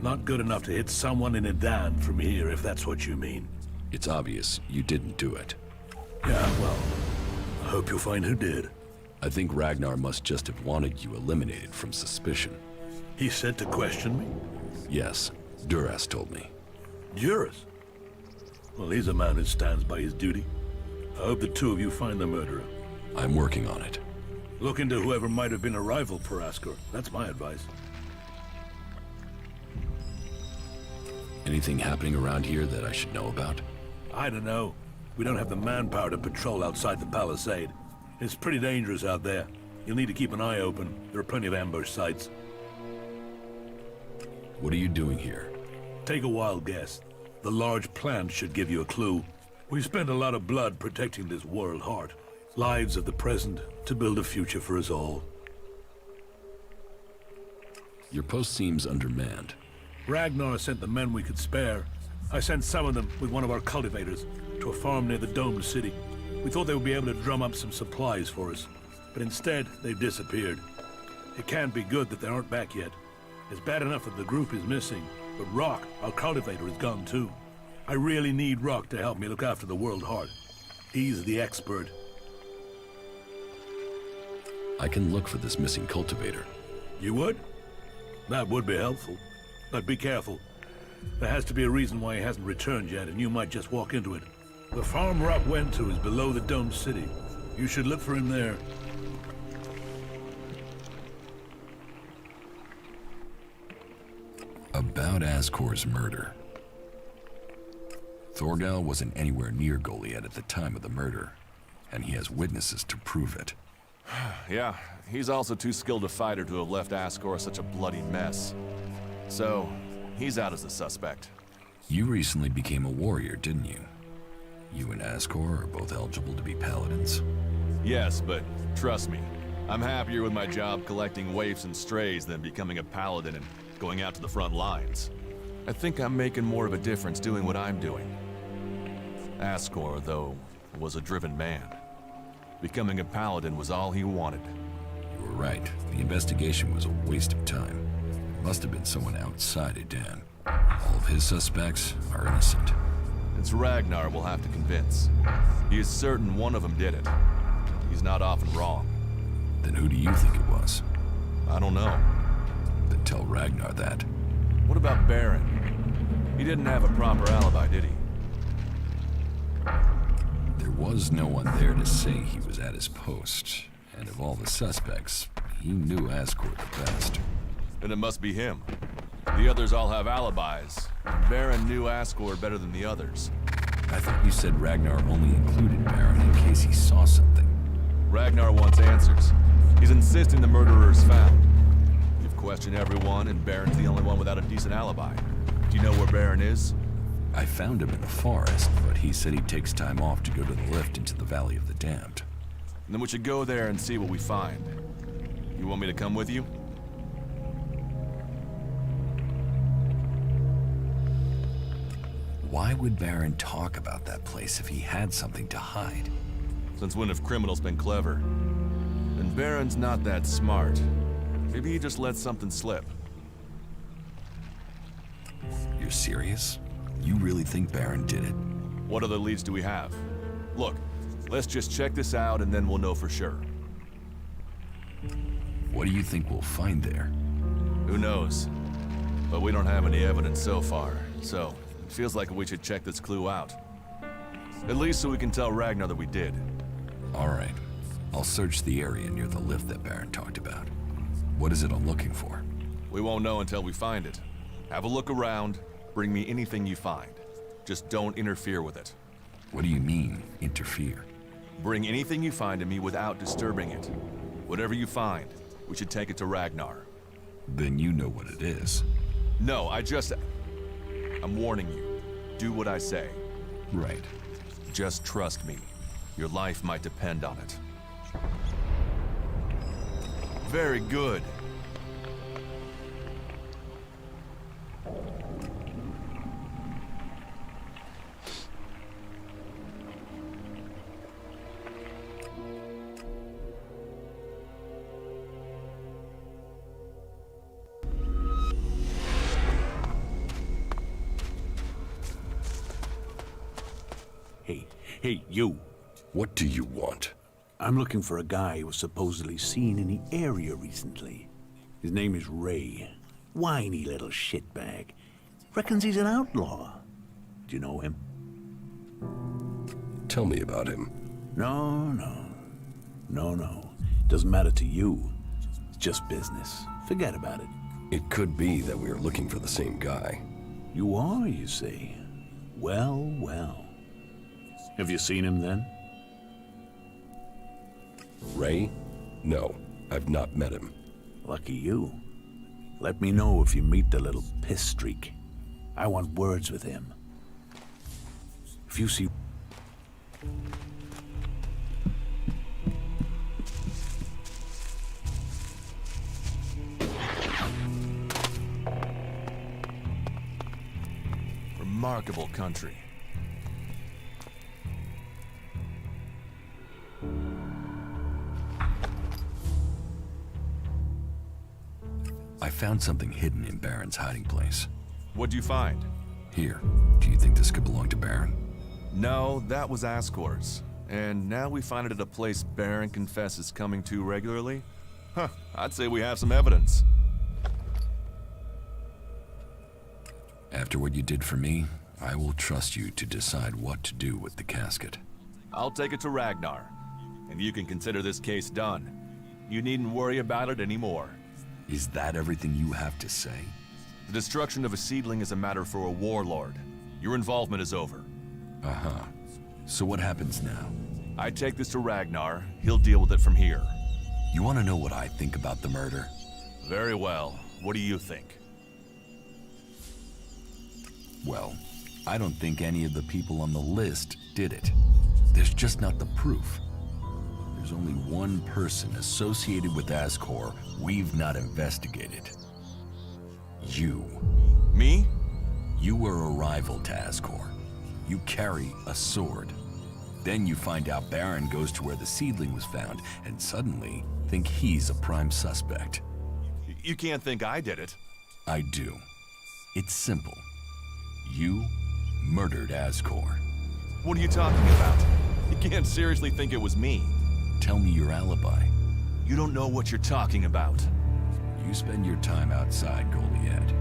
Not good enough to hit someone in a Dan from here, if that's what you mean. It's obvious you didn't do it. Yeah, well, I hope you'll find who did. I think Ragnar must just have wanted you eliminated from suspicion. He said to question me? Yes, Duras told me. Duras? Well, he's a man who stands by his duty. I hope the two of you find the murderer. I'm working on it. Look into whoever might have been a rival for Asgore. That's my advice. Anything happening around here that I should know about? I don't know. We don't have the manpower to patrol outside the palisade. It's pretty dangerous out there. You'll need to keep an eye open. There are plenty of ambush sites. What are you doing here? Take a wild guess. The large plant should give you a clue. We spent a lot of blood protecting this World Heart. Lives of the present to build a future for us all. Your post seems undermanned. Ragnar sent the men we could spare. I sent some of them with one of our cultivators to a farm near the domed city. We thought they would be able to drum up some supplies for us, but instead they've disappeared. It can't be good that they aren't back yet. It's bad enough that the group is missing, but Rock, our cultivator, is gone too. I really need Rock to help me look after the World Heart. He's the expert. I can look for this missing cultivator. You would? That would be helpful. But be careful. There has to be a reason why he hasn't returned yet, and you might just walk into it. The farm Rock went to is below the domed city. You should look for him there. About Asgore's murder. Thorgal wasn't anywhere near Goliath at the time of the murder, and he has witnesses to prove it. Yeah, he's also too skilled a fighter to have left Asgore such a bloody mess. So, he's out as a suspect. You recently became a warrior, didn't you? You and Asgore are both eligible to be paladins. Yes, but trust me, I'm happier with my job collecting waifs and strays than becoming a paladin and going out to the front lines. I think I'm making more of a difference doing what I'm doing. Asgore, though, was a driven man. Becoming a paladin was all he wanted. You were right. The investigation was a waste of time. It must have been someone outside Edan. All of his suspects are innocent. It's Ragnar we'll have to convince. He is certain one of them did it. He's not often wrong. Then who do you think it was? I don't know. Then tell Ragnar that. What about Baron? He didn't have a proper alibi, did he? There was no one there to say he was at his post. And of all the suspects, he knew Asgore the best. Then it must be him. The others all have alibis. Baron knew Asgore better than the others. I thought you said Ragnar only included Baron in case he saw something. Ragnar wants answers. He's insisting the murderer is found. You've questioned everyone, and Baron's the only one without a decent alibi. Do you know where Baron is? I found him in the forest, but he said he takes time off to go to the lift into the Valley of the Damned. Then we should go there and see what we find. You want me to come with you? Why would Baron talk about that place if he had something to hide? Since when have criminals been clever? And Baron's not that smart. Maybe he just let something slip. You're serious? You really think Baron did it? What other leads do we have? Look, let's just check this out and then we'll know for sure. What do you think we'll find there? Who knows? But we don't have any evidence so far, so it feels like we should check this clue out. At least so we can tell Ragnar that we did. All right. I'll search the area near the lift that Baron talked about. What is it I'm looking for? We won't know until we find it. Have a look around. Bring me anything you find. Just don't interfere with it. What do you mean, interfere? Bring anything you find to me without disturbing it. Whatever you find, we should take it to Ragnar. Then you know what it is. No, I'm warning you. Do what I say. Right. Just trust me. Your life might depend on it. Very good. Hey, you. What do you want? I'm looking for a guy who was supposedly seen in the area recently. His name is Ray. Whiny little shitbag. Reckons he's an outlaw. Do you know him? Tell me about him. No. Doesn't matter to you. It's just business. Forget about it. It could be that we are looking for the same guy. You are, you see. Well. Have you seen him then? Ray? No, I've not met him. Lucky you. Let me know if you meet the little piss streak. I want words with him. If you see... Remarkable country. I found something hidden in Baron's hiding place. What'd you find? Here. Do you think this could belong to Baron? No, that was Ascor's. And now we find it at a place Baron confesses coming to regularly? Huh, I'd say we have some evidence. After what you did for me, I will trust you to decide what to do with the casket. I'll take it to Ragnar, and you can consider this case done. You needn't worry about it anymore. Is that everything you have to say? The destruction of a seedling is a matter for a warlord. Your involvement is over. Uh-huh. So what happens now? I take this to Ragnar. He'll deal with it from here. You want to know what I think about the murder? Very well. What do you think? Well, I don't think any of the people on the list did it. There's just not the proof. There's only one person associated with Ascor we've not investigated. You. Me? You were a rival to Ascor. You carry a sword. Then you find out Baron goes to where the seedling was found, and suddenly think he's a prime suspect. You can't think I did it. I do. It's simple. You murdered Ascor. What are you talking about? You can't seriously think it was me. Tell me your alibi. You don't know what you're talking about. You spend your time outside Goliath,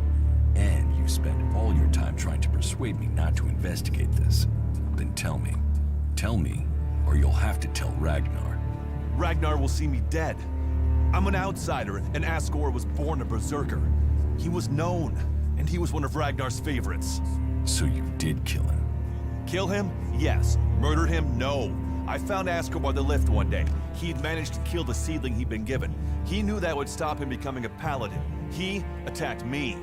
and you spend all your time trying to persuade me not to investigate this. Then tell me. Tell me, or you'll have to tell Ragnar. Ragnar will see me dead. I'm an outsider, and Ascor was born a berserker. He was known, and he was one of Ragnar's favorites. So you did kill him? Kill him? Yes. Murder him? No. I found Ascor by the lift one day. He'd managed to kill the seedling he'd been given. He knew that would stop him becoming a paladin. He attacked me.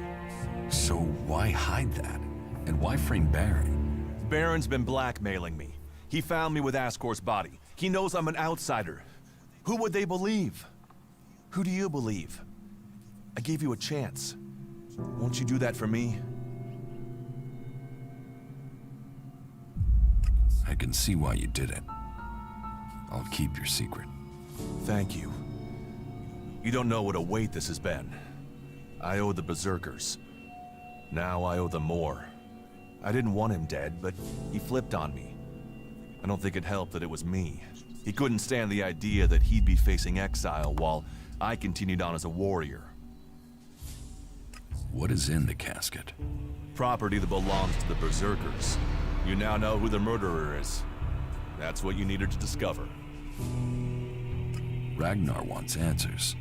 So why hide that? And why frame Baron? Baron's been blackmailing me. He found me with Ascor's body. He knows I'm an outsider. Who would they believe? Who do you believe? I gave you a chance. Won't you do that for me? I can see why you did it. I'll keep your secret. Thank you. You don't know what a weight this has been. I owe the Berserkers. Now I owe them more. I didn't want him dead, but he flipped on me. I don't think it helped that it was me. He couldn't stand the idea that he'd be facing exile while I continued on as a warrior. What is in the casket? Property that belongs to the Berserkers. You now know who the murderer is. That's what you needed to discover. Ragnar wants answers.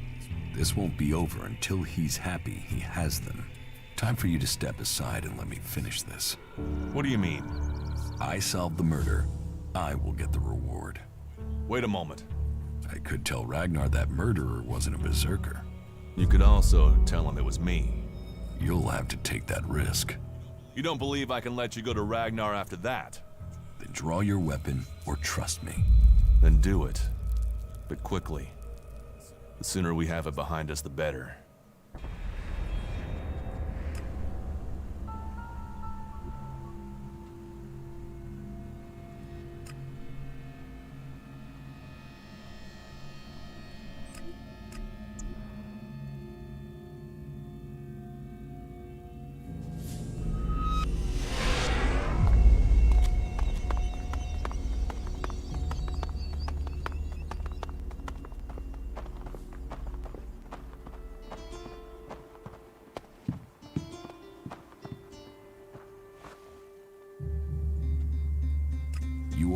This won't be over until he's happy he has them. Time for you to step aside and let me finish this. What do you mean? I solved the murder. I will get the reward. Wait a moment. I could tell Ragnar that murderer wasn't a berserker. You could also tell him it was me. You'll have to take that risk. You don't believe I can let you go to Ragnar after that? Then draw your weapon or trust me. Then do it. But quickly. The sooner we have it behind us, the better.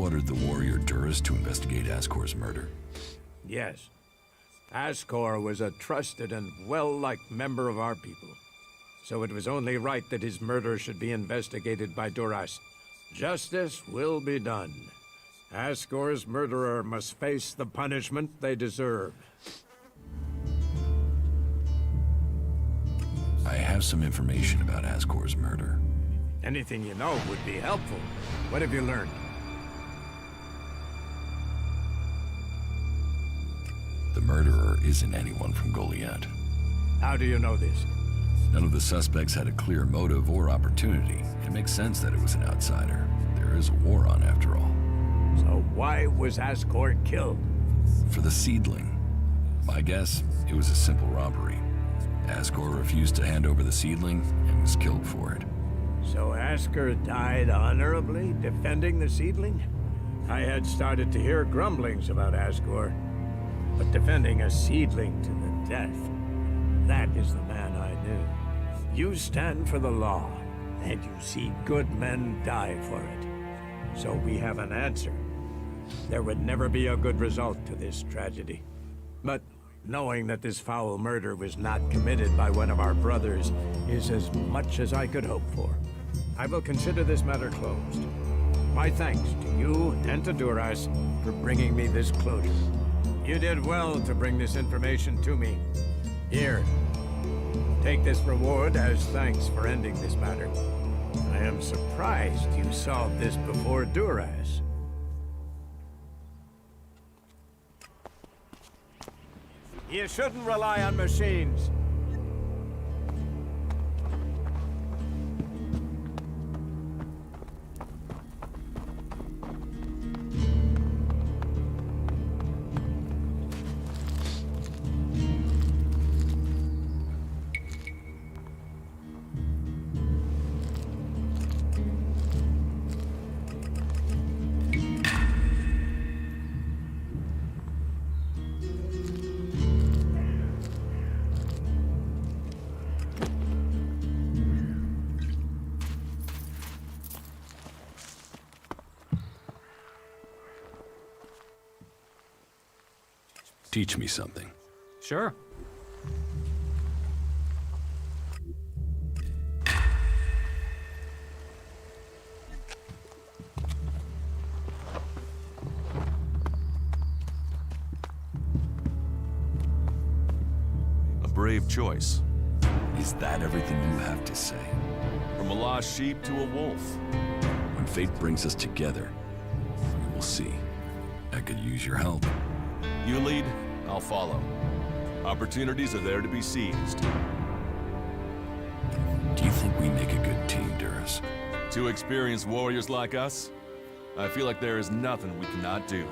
ordered the warrior Duras to investigate Ascor's murder? Yes. Ascor was a trusted and well-liked member of our people. So it was only right that his murder should be investigated by Duras. Justice will be done. Ascor's murderer must face the punishment they deserve. I have some information about Ascor's murder. Anything you know would be helpful. What have you learned? The murderer isn't anyone from Goliath. How do you know this? None of the suspects had a clear motive or opportunity. It makes sense that it was an outsider. There is a war on, after all. So why was Ascor killed? For the seedling. My guess, it was a simple robbery. Ascor refused to hand over the seedling and was killed for it. So Ascor died honorably, defending the seedling? I had started to hear grumblings about Ascor, but defending a seedling to the death, that is the man I knew. You stand for the law, and you see good men die for it. So we have an answer. There would never be a good result to this tragedy. But knowing that this foul murder was not committed by one of our brothers is as much as I could hope for. I will consider this matter closed. My thanks to you and to Duras for bringing me this closure. You did well to bring this information to me. Here, take this reward as thanks for ending this matter. I am surprised you solved this before Duras. You shouldn't rely on machines. Teach me something. Sure. A brave choice. Is that everything you have to say? From a lost sheep to a wolf. When fate brings us together, we will see. I could use your help. You lead, I'll follow. Opportunities are there to be seized. Do you think we make a good team, Duras? Two experienced warriors like us, I feel like there is nothing we cannot do.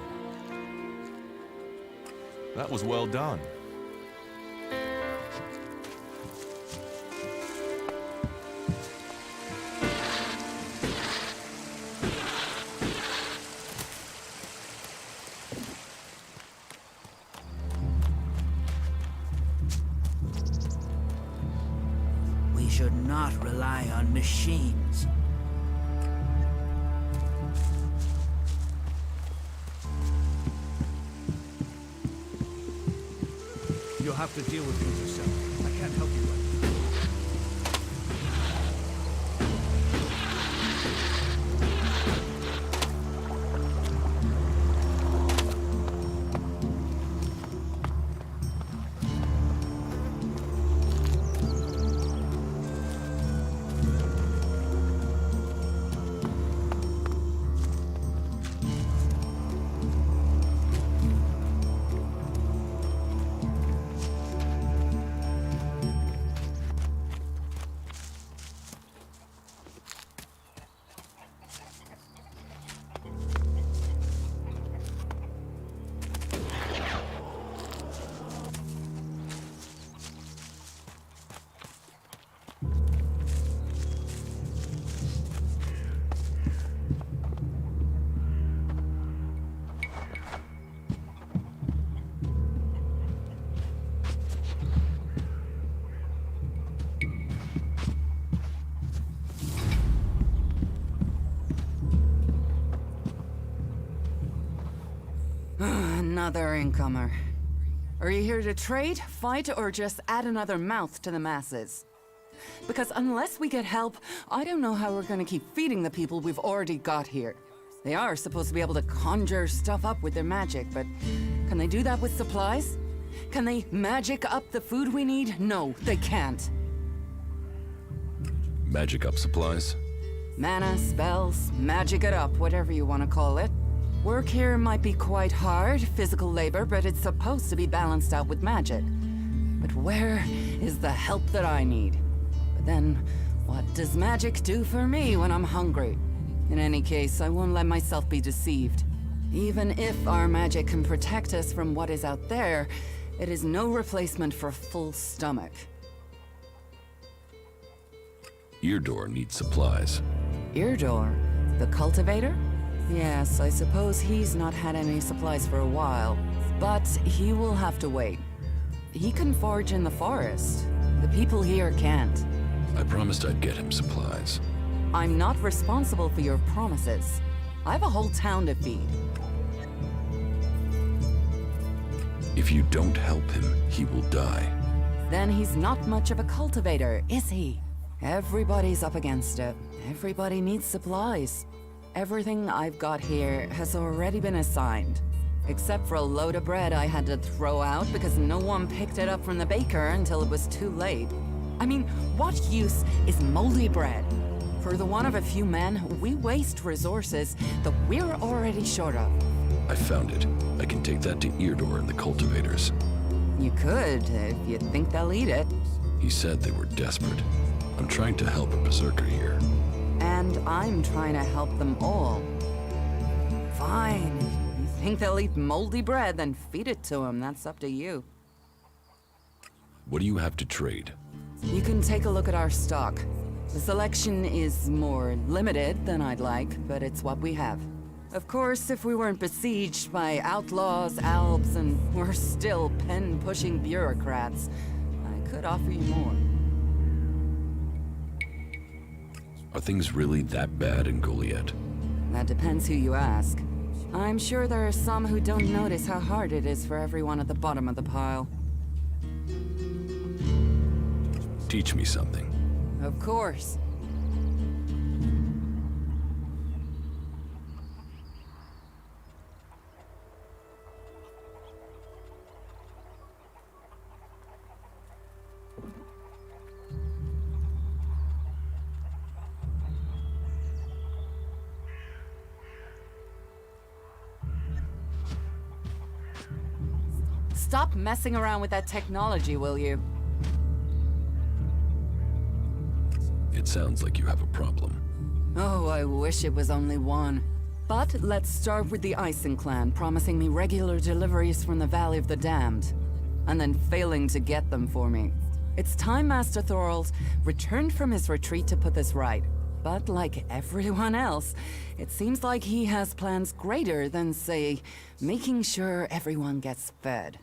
That was well done. We should not rely on machines. You'll have to deal with things yourself. I can't help you right now. Another incomer. Are you here to trade, fight, or just add another mouth to the masses? Because unless we get help, I don't know how we're gonna keep feeding the people we've already got here. They are supposed to be able to conjure stuff up with their magic, but can they do that with supplies? Can they magic up the food we need? No, they can't. Magic up supplies? Mana, spells, magic it up, whatever you want to call it. Work here might be quite hard, physical labor, but it's supposed to be balanced out with magic. But where is the help that I need? But then, what does magic do for me when I'm hungry? In any case, I won't let myself be deceived. Even if our magic can protect us from what is out there, it is no replacement for a full stomach. Eardoor needs supplies. Eardoor? The cultivator? Yes, I suppose he's not had any supplies for a while. But he will have to wait. He can forage in the forest. The people here can't. I promised I'd get him supplies. I'm not responsible for your promises. I have a whole town to feed. If you don't help him, he will die. Then he's not much of a cultivator, is he? Everybody's up against it. Everybody needs supplies. Everything I've got here has already been assigned. Except for a load of bread I had to throw out because no one picked it up from the baker until it was too late. I mean, what use is moldy bread? For the want of a few men, we waste resources that we're already short of. I found it. I can take that to Eardoor and the cultivators. You could, if you think they'll eat it. He said they were desperate. I'm trying to help a berserker here. And I'm trying to help them all. Fine. You think they'll eat moldy bread, then feed it to them. That's up to you. What do you have to trade? You can take a look at our stock. The selection is more limited than I'd like, but it's what we have. Of course, if we weren't besieged by outlaws, albs, and we're still pen-pushing bureaucrats, I could offer you more. Are things really that bad in Goliath? That depends who you ask. I'm sure there are some who don't notice how hard it is for everyone at the bottom of the pile. Teach me something. Of course. Stop messing around with that technology, will you? It sounds like you have a problem. Oh, I wish it was only one. But let's start with the Ison clan promising me regular deliveries from the Valley of the Damned, and then failing to get them for me. It's time Master Thorald returned from his retreat to put this right. But like everyone else, it seems like he has plans greater than, say, making sure everyone gets fed.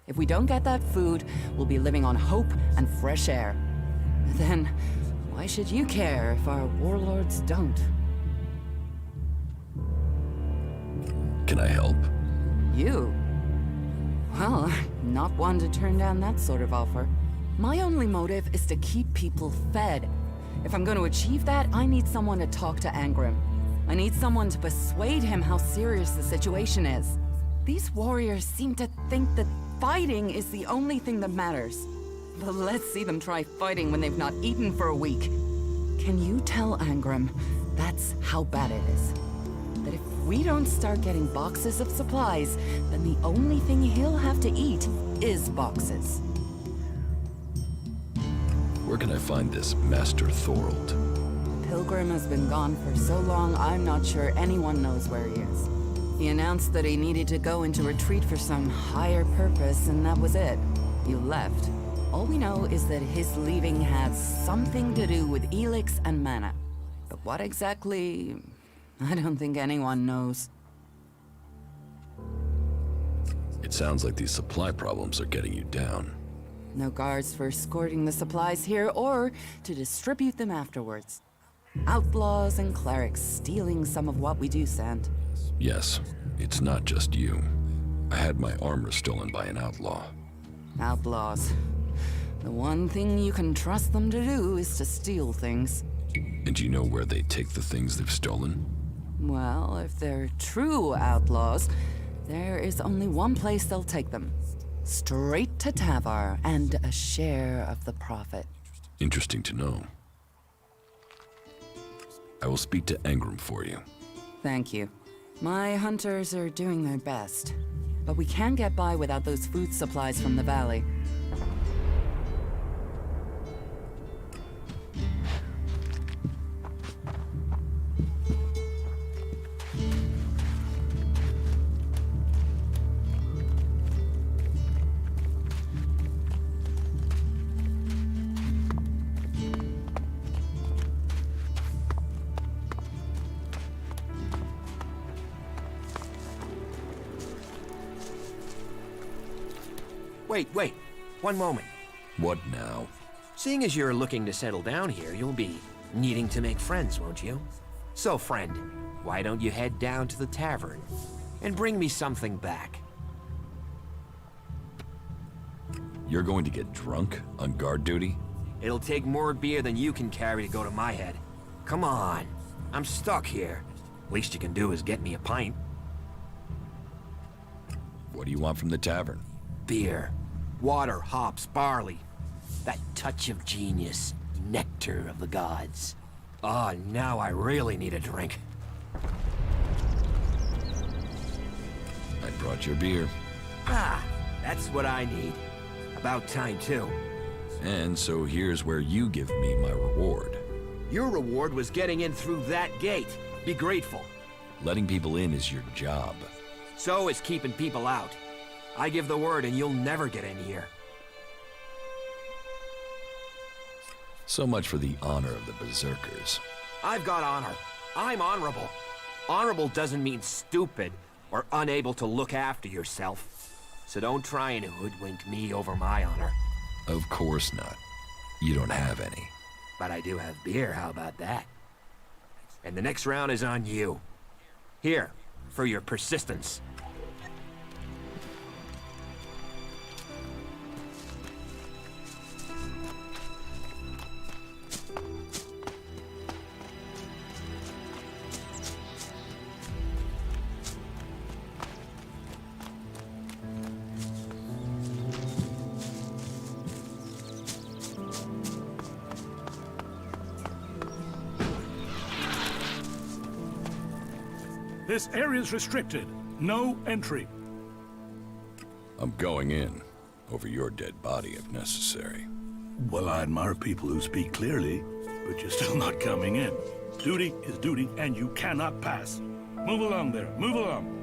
If we don't get that food, we'll be living on hope and fresh air. Then, why should you care if our warlords don't? Can I help? You? Well, I'm not one to turn down that sort of offer. My only motive is to keep people fed. If I'm going to achieve that, I need someone to talk to Angrim. I need someone to persuade him how serious the situation is. These warriors seem to think that fighting is the only thing that matters. But let's see them try fighting when they've not eaten for a week. Can you tell Angrim that's how bad it is? That if we don't start getting boxes of supplies, then the only thing he'll have to eat is boxes. Where can I find this Master Thorald? Pilgrim has been gone for so long, I'm not sure anyone knows where he is. He announced that he needed to go into retreat for some higher purpose, and that was it. He left. All we know is that his leaving had something to do with ELEX and mana. But what exactly, I don't think anyone knows. It sounds like these supply problems are getting you down. No guards for escorting the supplies here or to distribute them afterwards. Outlaws and clerics stealing some of what we do send. Yes, it's not just you. I had my armor stolen by an outlaw. Outlaws. The one thing you can trust them to do is to steal things. And do you know where they take the things they've stolen? Well, if they're true outlaws, there is only one place they'll take them. Straight to Tavar and a share of the profit. Interesting to know. I will speak to Engram for you. Thank you. My hunters are doing their best, but we can't get by without those food supplies from the valley. Wait. One moment. What now? Seeing as you're looking to settle down here, you'll be needing to make friends, won't you? So, friend, why don't you head down to the tavern and bring me something back? You're going to get drunk on guard duty? It'll take more beer than you can carry to go to my head. Come on. I'm stuck here. Least you can do is get me a pint. What do you want from the tavern? Beer. Water, hops, barley. That touch of genius. Nectar of the gods. Ah, now I really need a drink. I brought your beer. Ah, that's what I need. About time, too. And so here's where you give me my reward. Your reward was getting in through that gate. Be grateful. Letting people in is your job. So is keeping people out. I give the word and you'll never get in here. So much for the honor of the Berserkers. I've got honor. I'm honorable. Honorable doesn't mean stupid or unable to look after yourself. So don't try and hoodwink me over my honor. Of course not. You don't have any. But I do have beer, how about that? And the next round is on you. Here, for your persistence. This area's restricted. No entry. I'm going in. Over your dead body if necessary. Well, I admire people who speak clearly, but you're still not coming in. Duty is duty, and you cannot pass. Move along there. Move along.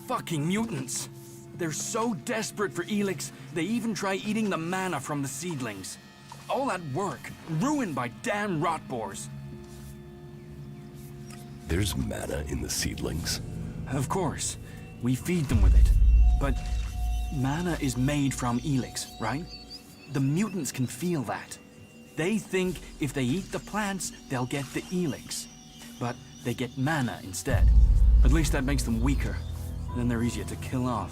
fucking mutants. They're so desperate for ELEX, they even try eating the mana from the seedlings. All that work, ruined by damn rotboars. There's mana in the seedlings. Of course, we feed them with it. But mana is made from ELEX, right? The mutants can feel that. They think if they eat the plants, they'll get the ELEX. But they get mana instead. At least that makes them weaker. Then they're easier to kill off.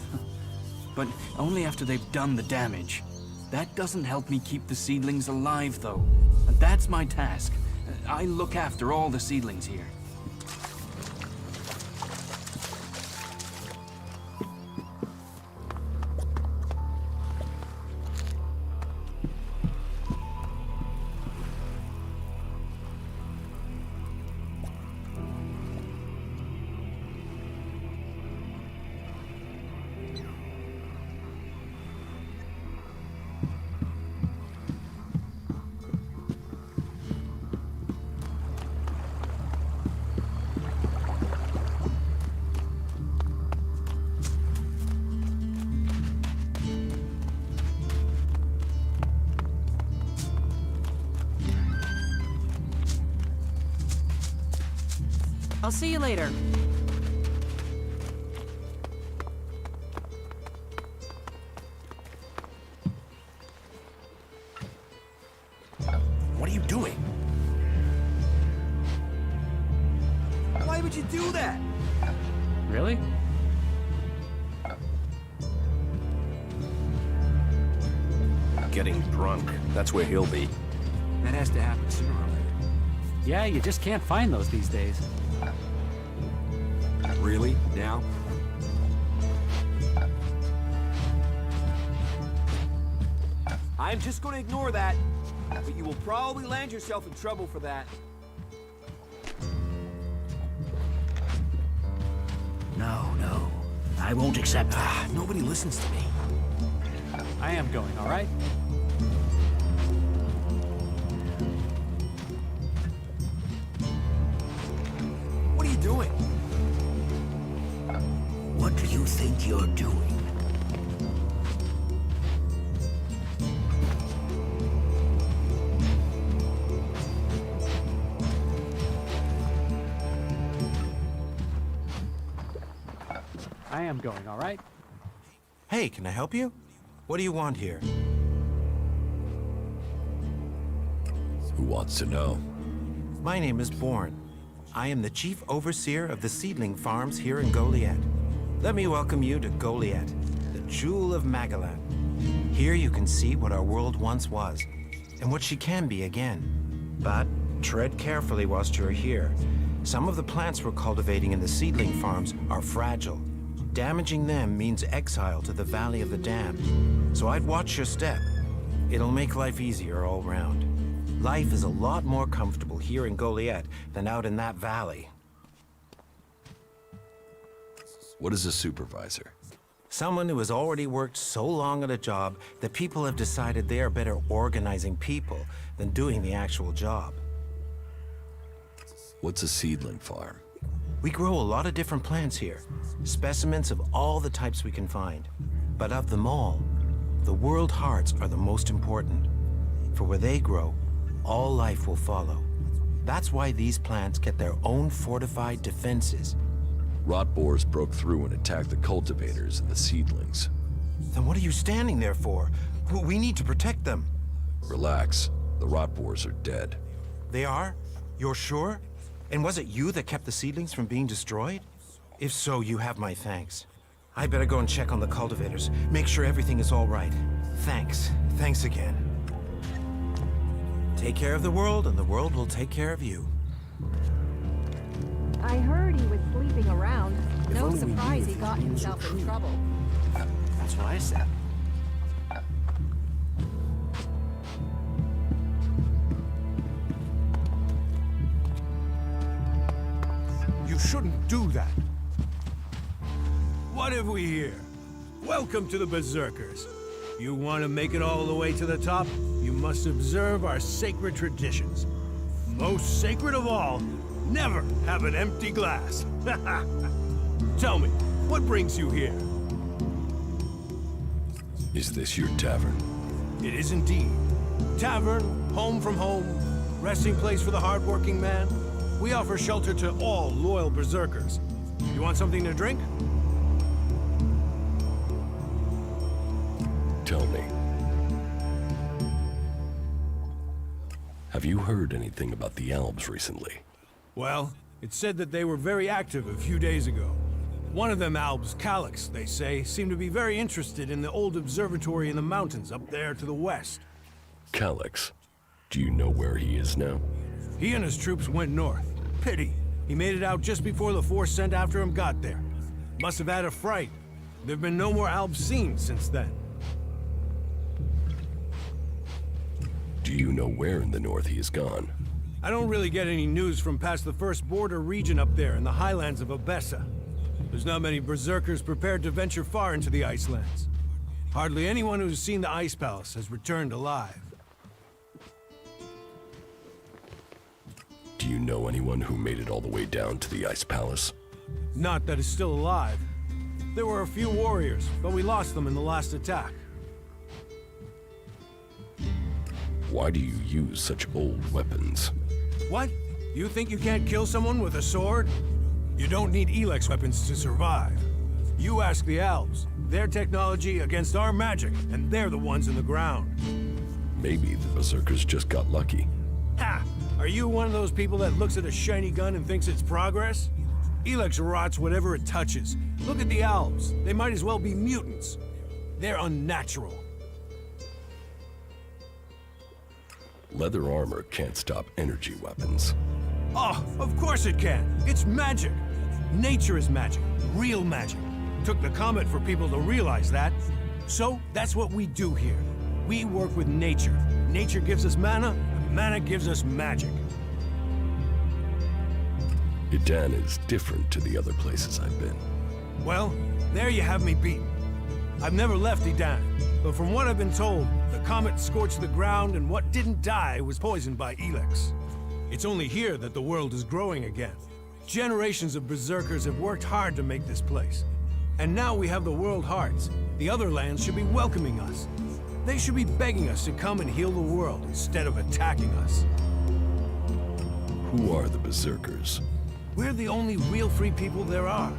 But only after they've done the damage. That doesn't help me keep the seedlings alive, though. And that's my task. I look after all the seedlings here. I'll see you later. What are you doing? Why would you do that? Really? Getting drunk. That's where he'll be. That has to happen sooner or later. Yeah, you just can't find those these days. Really? Now? I'm just gonna ignore that, but you will probably land yourself in trouble for that. No. I won't accept that. Nobody listens to me. I am going, all right? What are you doing? What do you think you're doing? I am going, all right? Hey, can I help you? What do you want here? Who wants to know? My name is Bourne. I am the chief overseer of the seedling farms here in Goliad. Let me welcome you to Goliad, the jewel of Magalan. Here you can see what our world once was, and what she can be again. But tread carefully whilst you're here. Some of the plants we're cultivating in the seedling farms are fragile. Damaging them means exile to the Valley of the Damned. So I'd watch your step. It'll make life easier all round. Life is a lot more comfortable here in Goliad than out in that valley. What is a supervisor? Someone who has already worked so long at a job that people have decided they are better organizing people than doing the actual job. What's a seedling farm? We grow a lot of different plants here, specimens of all the types we can find. But of them all, the world hearts are the most important. For where they grow, all life will follow. That's why these plants get their own fortified defenses. Rotboars broke through and attacked the cultivators and the seedlings. Then what are you standing there for? We need to protect them. Relax. The rotboars are dead. They are? You're sure? And was it you that kept the seedlings from being destroyed? If so, you have my thanks. I better go and check on the cultivators. Make sure everything is all right. Thanks. Thanks again. Take care of the world, and the world will take care of you. I heard he was sleeping around. If No only we surprise knew he if got his news himself were in true. trouble. That's what I said. You shouldn't do that. What have we here? Welcome to the Berserkers. You want to make it all the way to the top? You must observe our sacred traditions. Most sacred of all, never have an empty glass. Tell me, What brings you here? Is this your tavern? It is indeed. Tavern, home from home, resting place for the hardworking man. We offer shelter to all loyal berserkers. You want something to drink? Tell me. Have you heard anything about the Alps recently? Well, it's said that they were very active a few days ago. One of them Alps, Calyx, they say, seemed to be very interested in the old observatory in the mountains up there to the west. Calyx? Do you know where he is now? He and his troops went north. Pity. He made it out just before the force sent after him got there. Must have had a fright. There've been no more Alps seen since then. Do you know where in the north he has gone? I don't really get any news from past the first border region up there in the highlands of Abessa. There's not many berserkers prepared to venture far into the Icelands. Hardly anyone who's seen the Ice Palace has returned alive. Do you know anyone who made it all the way down to the Ice Palace? Not that is still alive. There were a few warriors, but we lost them in the last attack. Why do you use such old weapons? What? You think you can't kill someone with a sword? You don't need ELEX weapons to survive. You ask the Alps. Their technology against our magic, and they're the ones in the ground. Maybe the berserkers just got lucky. Ha! Are you one of those people that looks at a shiny gun and thinks it's progress? ELEX rots whatever it touches. Look at the Alps. They might as well be mutants. They're unnatural. Leather armor can't stop energy weapons. Oh, of course it can. It's magic. Nature is magic. Real magic. Took the comet for people to realize that. So, that's what we do here. We work with nature. Nature gives us mana, and mana gives us magic. Idan is different to the other places I've been. Well, there you have me beaten. I've never left Idan, but from what I've been told, the comet scorched the ground and what didn't die was poisoned by ELEX. It's only here that the world is growing again. Generations of berserkers have worked hard to make this place. And now we have the World Hearts. The other lands should be welcoming us. They should be begging us to come and heal the world instead of attacking us. Who are the berserkers? We're the only real free people there are.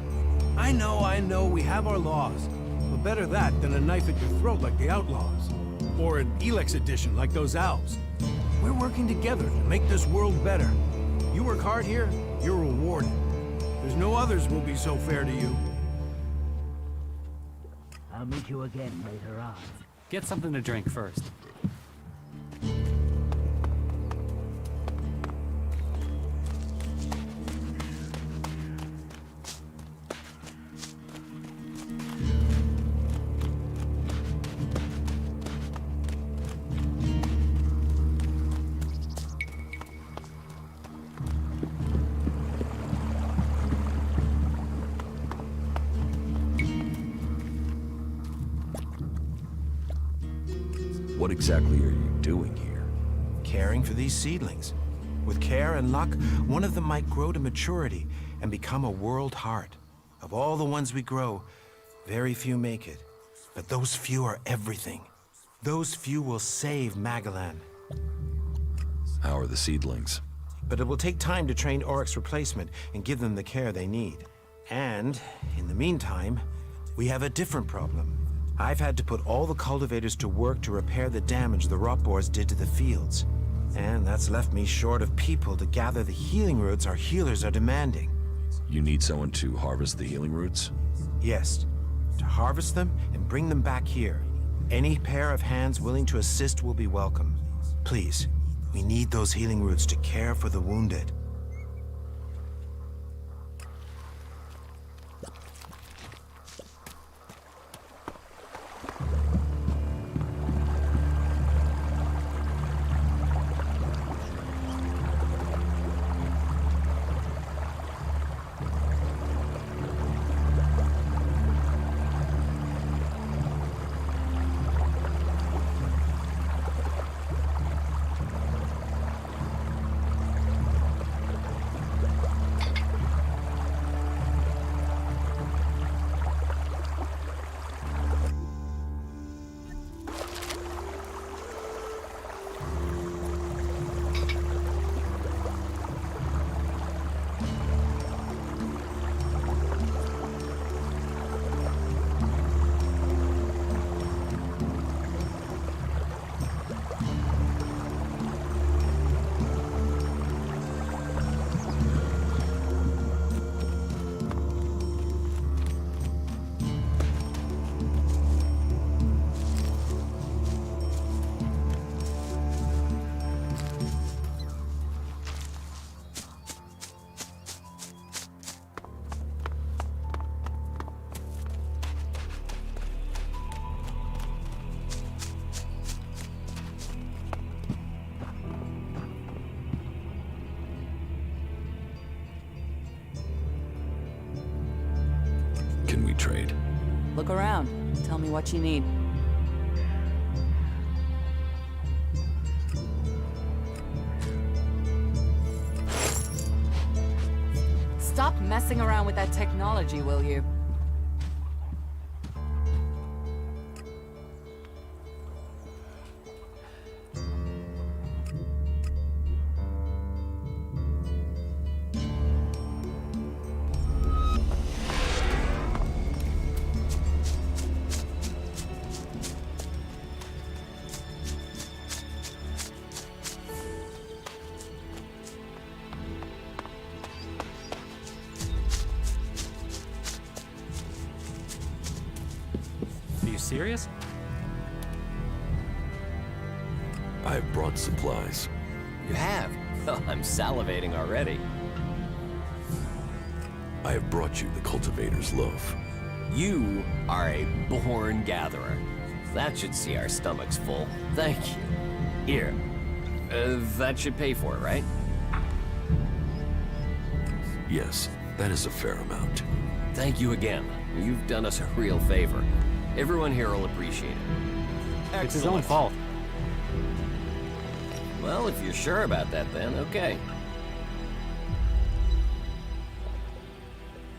I know, we have our laws. But better that than a knife at your throat like the outlaws. Or an ELEX edition like those Alps. We're working together to make this world better. You work hard here, you're rewarded. There's no others will be so fair to you. I'll meet you again later on. Get something to drink first. What exactly are you doing here? Caring for these seedlings. With care and luck, one of them might grow to maturity and become a world heart. Of all the ones we grow, very few make it. But those few are everything. Those few will save Magalan. How are the seedlings? But it will take time to train Oryx's replacement and give them the care they need. And, in the meantime, we have a different problem. I've had to put all the cultivators to work to repair the damage the rot boars did to the fields. And that's left me short of people to gather the healing roots our healers are demanding. You need someone to harvest the healing roots? Yes, to harvest them and bring them back here. Any pair of hands willing to assist will be welcome. Please, we need those healing roots to care for the wounded. look around. Tell me what you need. Stop messing around with that technology, will you? Serious? I've brought supplies. You have? Oh, I'm salivating already. I have brought you the cultivator's loaf. You are a born gatherer. That should see our stomachs full. Thank you. Here. That should pay for it, right? Yes, that is a fair amount. Thank you again. You've done us a real favor. Everyone here will appreciate it. It's his own fault. Well, if you're sure about that, then okay.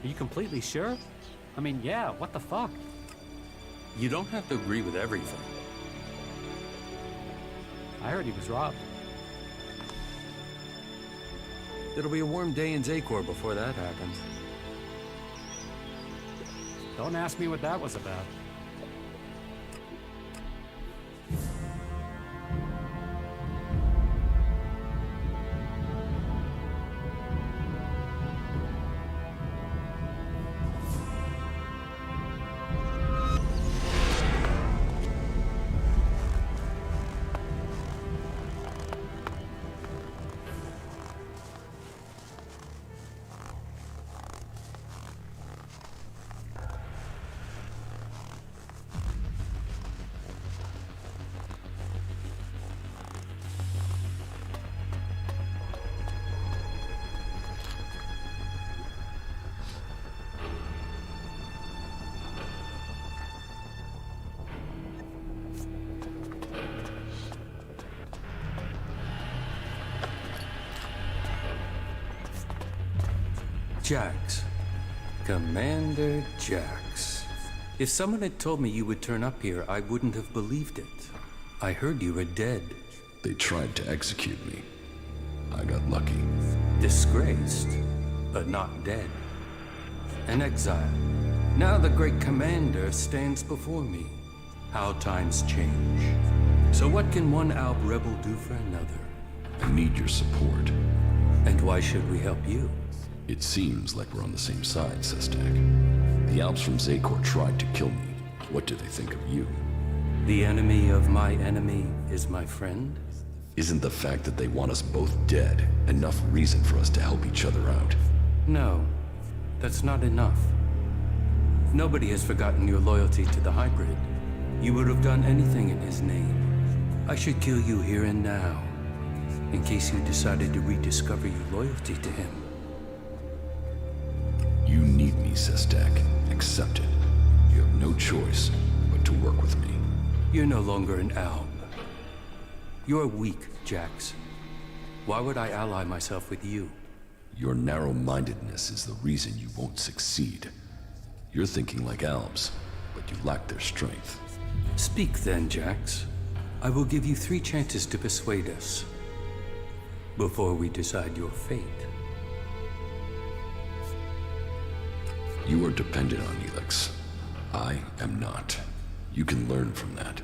Are you completely sure? I mean, yeah, what the fuck? You don't have to agree with everything. I heard he was robbed. It'll be a warm day in Zakor before that happens. Don't ask me what that was about. Jax. Commander Jax. If someone had told me you would turn up here, I wouldn't have believed it. I heard you were dead. They tried to execute me. I got lucky. Disgraced, but not dead. An exile. Now the great commander stands before me. How times change. So what can one Alb rebel do for another? I need your support. And why should we help you? It seems like we're on the same side, Sestak. The Alps from Zakor tried to kill me. What do they think of you? The enemy of my enemy is my friend? Isn't the fact that they want us both dead enough reason for us to help each other out? No, that's not enough. Nobody has forgotten your loyalty to the hybrid. You would have done anything in his name. I should kill you here and now, in case you decided to rediscover your loyalty to him. You need me, Sestak. Accept it. You have no choice but to work with me. You're no longer an Alb. You're weak, Jax. Why would I ally myself with you? Your narrow-mindedness is the reason you won't succeed. You're thinking like Albs, but you lack their strength. Speak then, Jax. I will give you 3 chances to persuade us, before we decide your fate. You are dependent on ELEX. I am not. You can learn from that.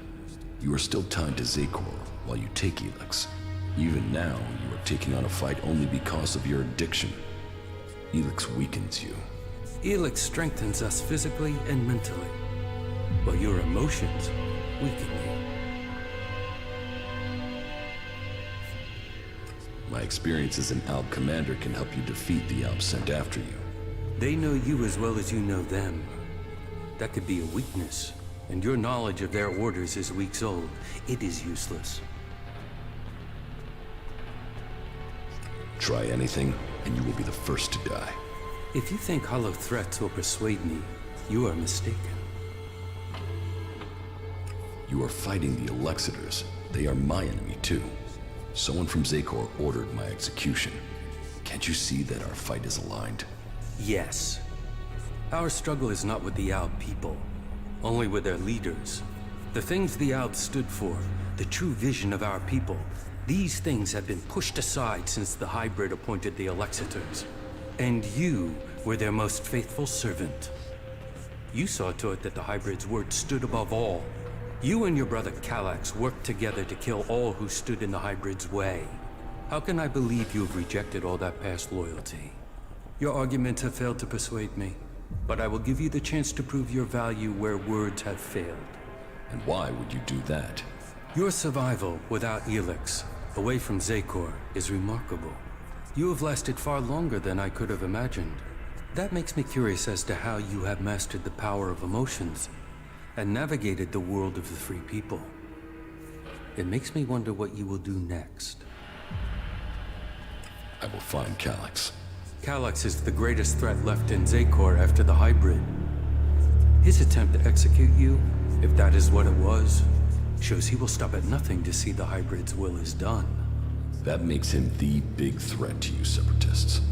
You are still tied to Zakor while you take ELEX. Even now, you are taking on a fight only because of your addiction. ELEX weakens you. ELEX strengthens us physically and mentally, while your emotions weaken you. My experience as an Alb commander can help you defeat the Alb sent after you. They know you as well as you know them. That could be a weakness, and your knowledge of their orders is weeks old. It is useless. Try anything, and you will be the first to die. If you think hollow threats will persuade me, you are mistaken. You are fighting the Elexitors. They are my enemy too. Someone from Zakor ordered my execution. Can't you see that our fight is aligned? Yes. Our struggle is not with the Alb people, only with their leaders. The things the Alb stood for, the true vision of our people, these things have been pushed aside since the hybrid appointed the Elexitors. And you were their most faithful servant. You saw to it that the hybrid's word stood above all. You and your brother Kallax worked together to kill all who stood in the hybrid's way. How can I believe you have rejected all that past loyalty? Your arguments have failed to persuade me, but I will give you the chance to prove your value where words have failed. And why would you do that? Your survival without ELEX, away from Zakor, is remarkable. You have lasted far longer than I could have imagined. That makes me curious as to how you have mastered the power of emotions and navigated the world of the free people. It makes me wonder what you will do next. I will find Kallax. Kallax is the greatest threat left in Zakor after the hybrid. His attempt to execute you, if that is what it was, shows he will stop at nothing to see the hybrid's will is done. That makes him the big threat to you separatists.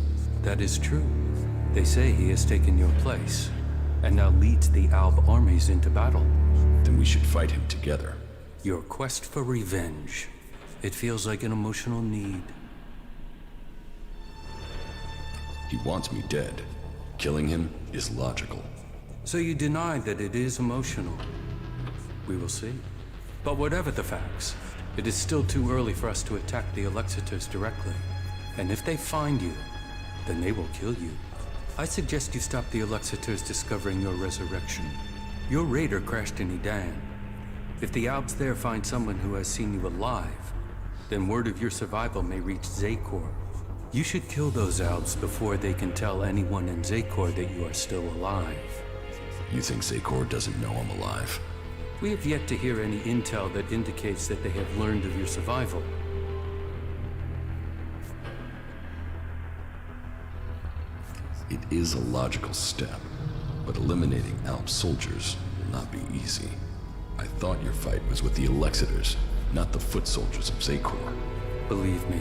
That is true. They say he has taken your place, and now leads the Alb armies into battle. Then we should fight him together. Your quest for revenge. It feels like an emotional need. He wants me dead. Killing him is logical. So you deny that it is emotional? We will see. But whatever the facts, it is still too early for us to attack the Elexitors directly. And if they find you, then they will kill you. I suggest you stop the Elexitors discovering your resurrection. Your raider crashed in Edan. If the Albs there find someone who has seen you alive, then word of your survival may reach Zakor. You should kill those Albs before they can tell anyone in Zakor that you are still alive. You think Zakor doesn't know I'm alive? We have yet to hear any intel that indicates that they have learned of your survival. It is a logical step, but eliminating Alb soldiers will not be easy. I thought your fight was with the Elexitors, not the foot soldiers of Zakor. Believe me,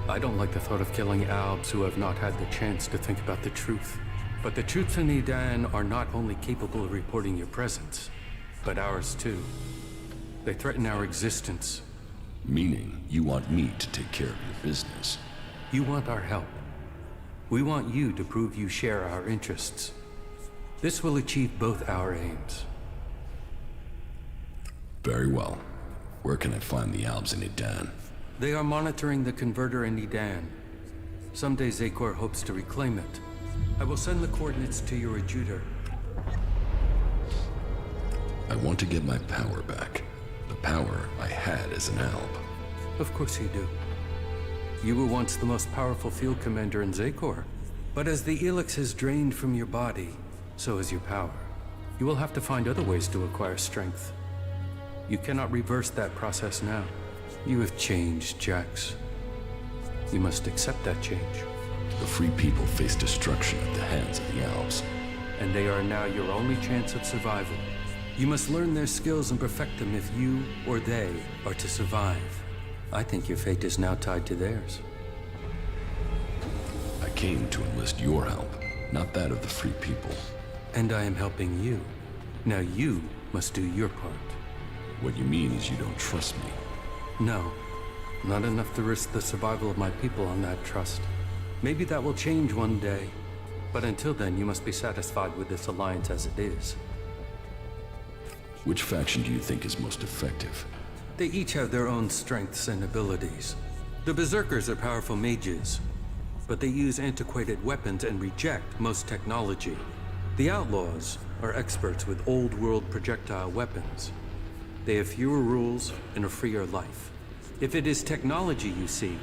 I don't like the thought of killing Albs who have not had the chance to think about the truth. But the troops in Edan are not only capable of reporting your presence, but ours too. They threaten our existence. Meaning, you want me to take care of your business. You want our help. We want you to prove you share our interests. This will achieve both our aims. Very well. Where can I find the Albs in Edan? They are monitoring the converter in Edan. Someday Zakor hopes to reclaim it. I will send the coordinates to your adjutor. I want to get my power back. The power I had as an Alb. Of course you do. You were once the most powerful field commander in Zakor. But as the ELEX has drained from your body, so has your power. You will have to find other ways to acquire strength. You cannot reverse that process now. You have changed, Jax. You must accept that change. The free people face destruction at the hands of the Albs. And they are now your only chance of survival. You must learn their skills and perfect them if you or they are to survive. I think your fate is now tied to theirs. I came to enlist your help, not that of the free people. And I am helping you. Now you must do your part. What you mean is you don't trust me? No. Not enough to risk the survival of my people on that trust. Maybe that will change one day. But until then, you must be satisfied with this alliance as it is. Which faction do you think is most effective? They each have their own strengths and abilities. The Berserkers are powerful mages, but they use antiquated weapons and reject most technology. The Outlaws are experts with old-world projectile weapons. They have fewer rules and a freer life. If it is technology you seek,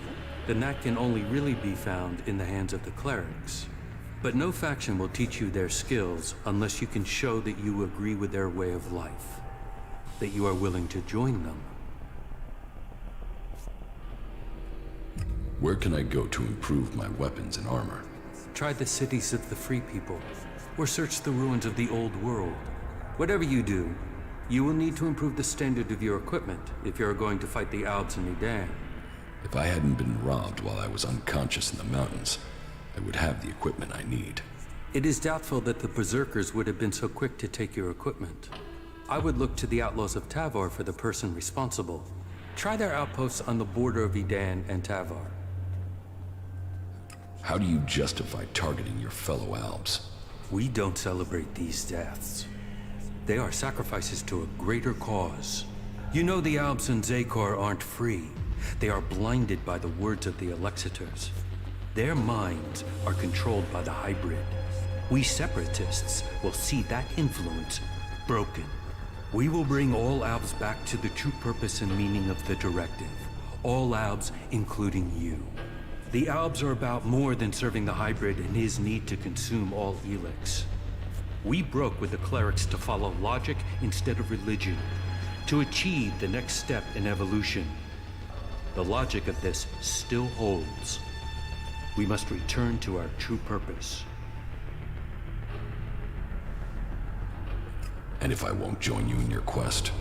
then that can only really be found in the hands of the clerics. But no faction will teach you their skills unless you can show that you agree with their way of life, that you are willing to join them. Where can I go to improve my weapons and armor? Try the cities of the free people, or search the ruins of the old world. Whatever you do, You will need to improve the standard of your equipment if you are going to fight the Albs in Edan. If I hadn't been robbed while I was unconscious in the mountains, I would have the equipment I need. It is doubtful that the Berserkers would have been so quick to take your equipment. I would look to the Outlaws of Tavor for the person responsible. Try their outposts on the border of Edan and Tavor. How do you justify targeting your fellow Albs? We don't celebrate these deaths. They are sacrifices to a greater cause. You know the Albs and Zakor aren't free. They are blinded by the words of the Elexitors. Their minds are controlled by the hybrid. We separatists will see that influence broken. We will bring all Albs back to the true purpose and meaning of the directive. All Albs, including you. The Albs are about more than serving the hybrid and his need to consume all ELEX. We broke with the clerics to follow logic instead of religion, to achieve the next step in evolution. The logic of this still holds. We must return to our true purpose. And if I won't join you in your quest?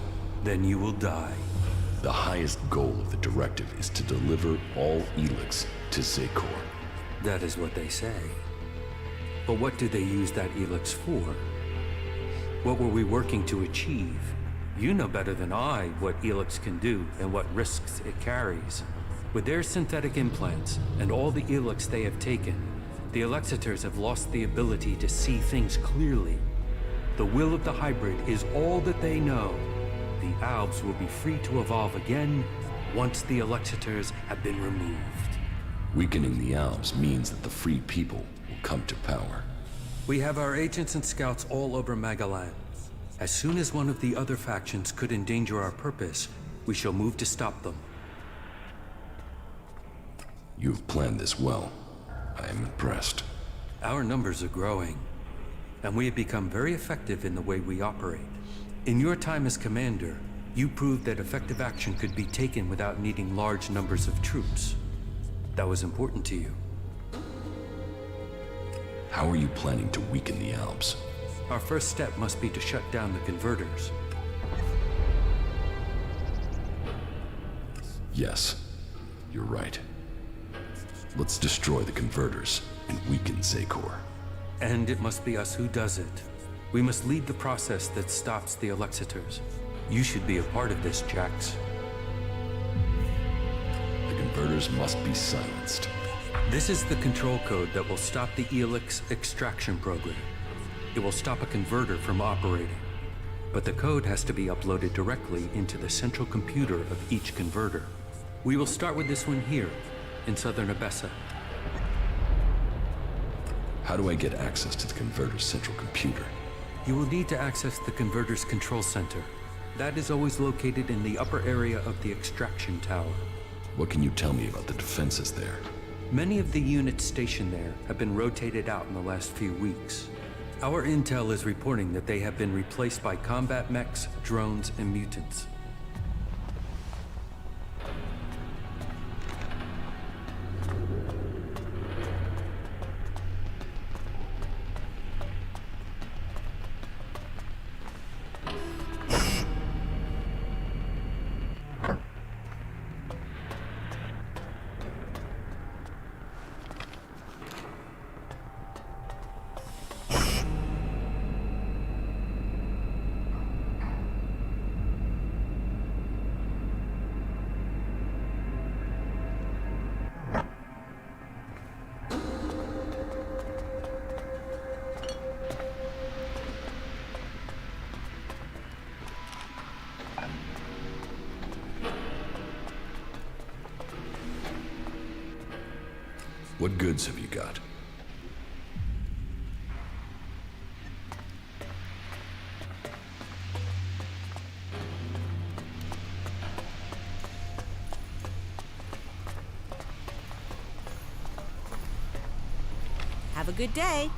Then you will die. The highest goal of the directive is to deliver all ELEX to Zakor. That is what they say. But what do they use that ELEX for? What were we working to achieve? You know better than I what ELEX can do and what risks it carries. With their synthetic implants and all the ELEX they have taken, the Elexitors have lost the ability to see things clearly. The will of the hybrid is all that they know. The Albs will be free to evolve again once the Elexitors have been removed. Weakening the Albs means that the free people will come to power. We have our agents and scouts all over Magalan. As soon as one of the other factions could endanger our purpose, we shall move to stop them. You've planned this well. I am impressed. Our numbers are growing, and we have become very effective in the way we operate. In your time as commander, you proved that effective action could be taken without needing large numbers of troops. That was important to you. How are you planning to weaken the Albs? Our first step must be to shut down the converters. Yes, you're right. Let's destroy the converters and weaken Zakor. And it must be us who does it. We must lead the process that stops the Elexitors. You should be a part of this, Jax. The converters must be silenced. This is the control code that will stop the ELEX extraction program. It will stop a converter from operating. But the code has to be uploaded directly into the central computer of each converter. We will start with this one here, in southern Abessa. How do I get access to the converter's central computer? You will need to access the converter's control center. That is always located in the upper area of the extraction tower. What can you tell me about the defenses there? Many of the units stationed there have been rotated out in the last few weeks. Our intel is reporting that they have been replaced by combat mechs, drones, and mutants. What goods have you got? Have a good day.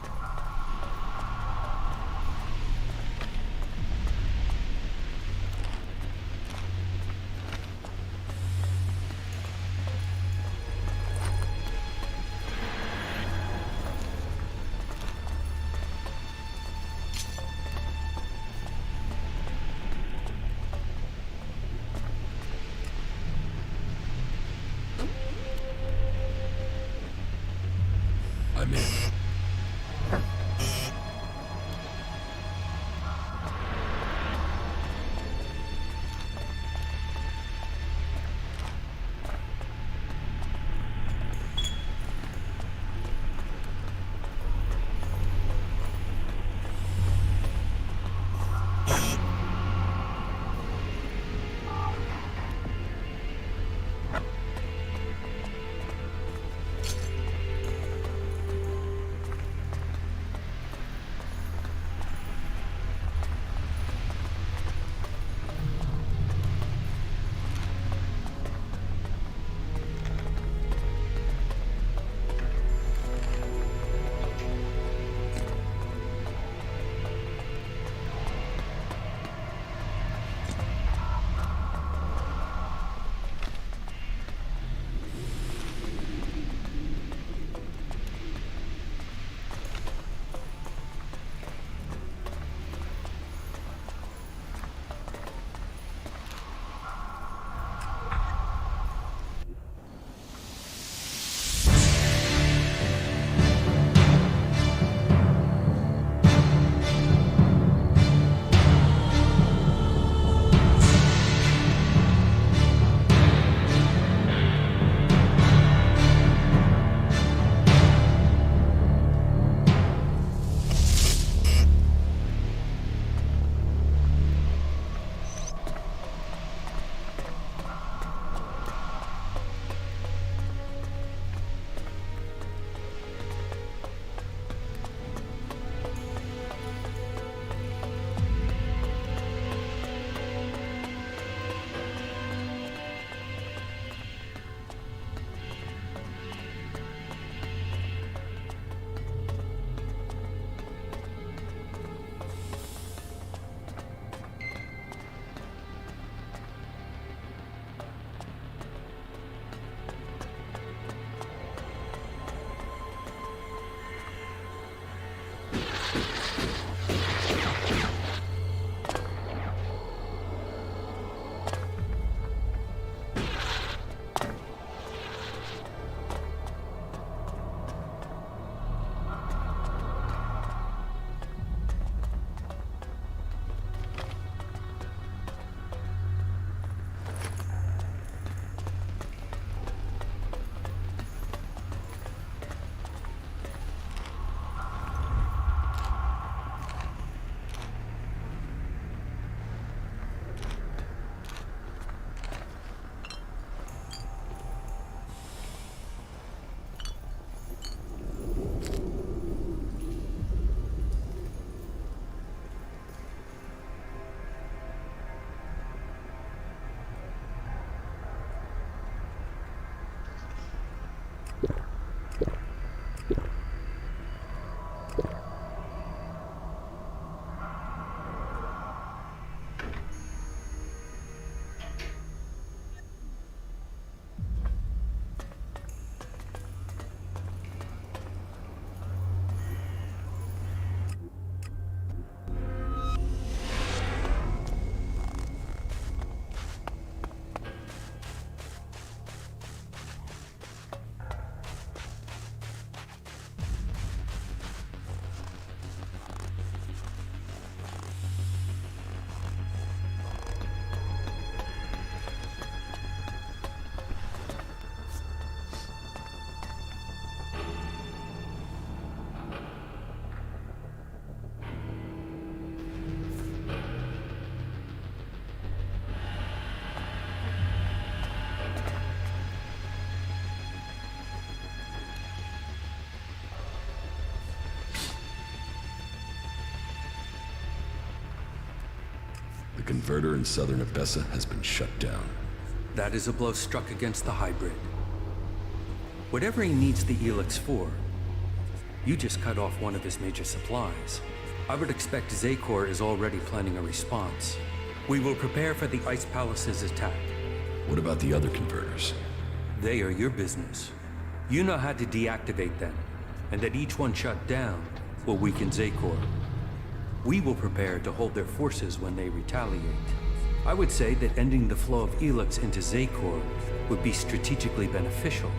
converter in southern Abessa has been shut down. That is a blow struck against the hybrid. Whatever he needs the ELEX for, you just cut off one of his major supplies. I would expect Zakor is already planning a response. We will prepare for the Ice Palace's attack. What about the other converters? They are your business. You know how to deactivate them, and that each one shut down will weaken Zakor. We will prepare to hold their forces when they retaliate. I would say that ending the flow of ELEX into Zakor would be strategically beneficial,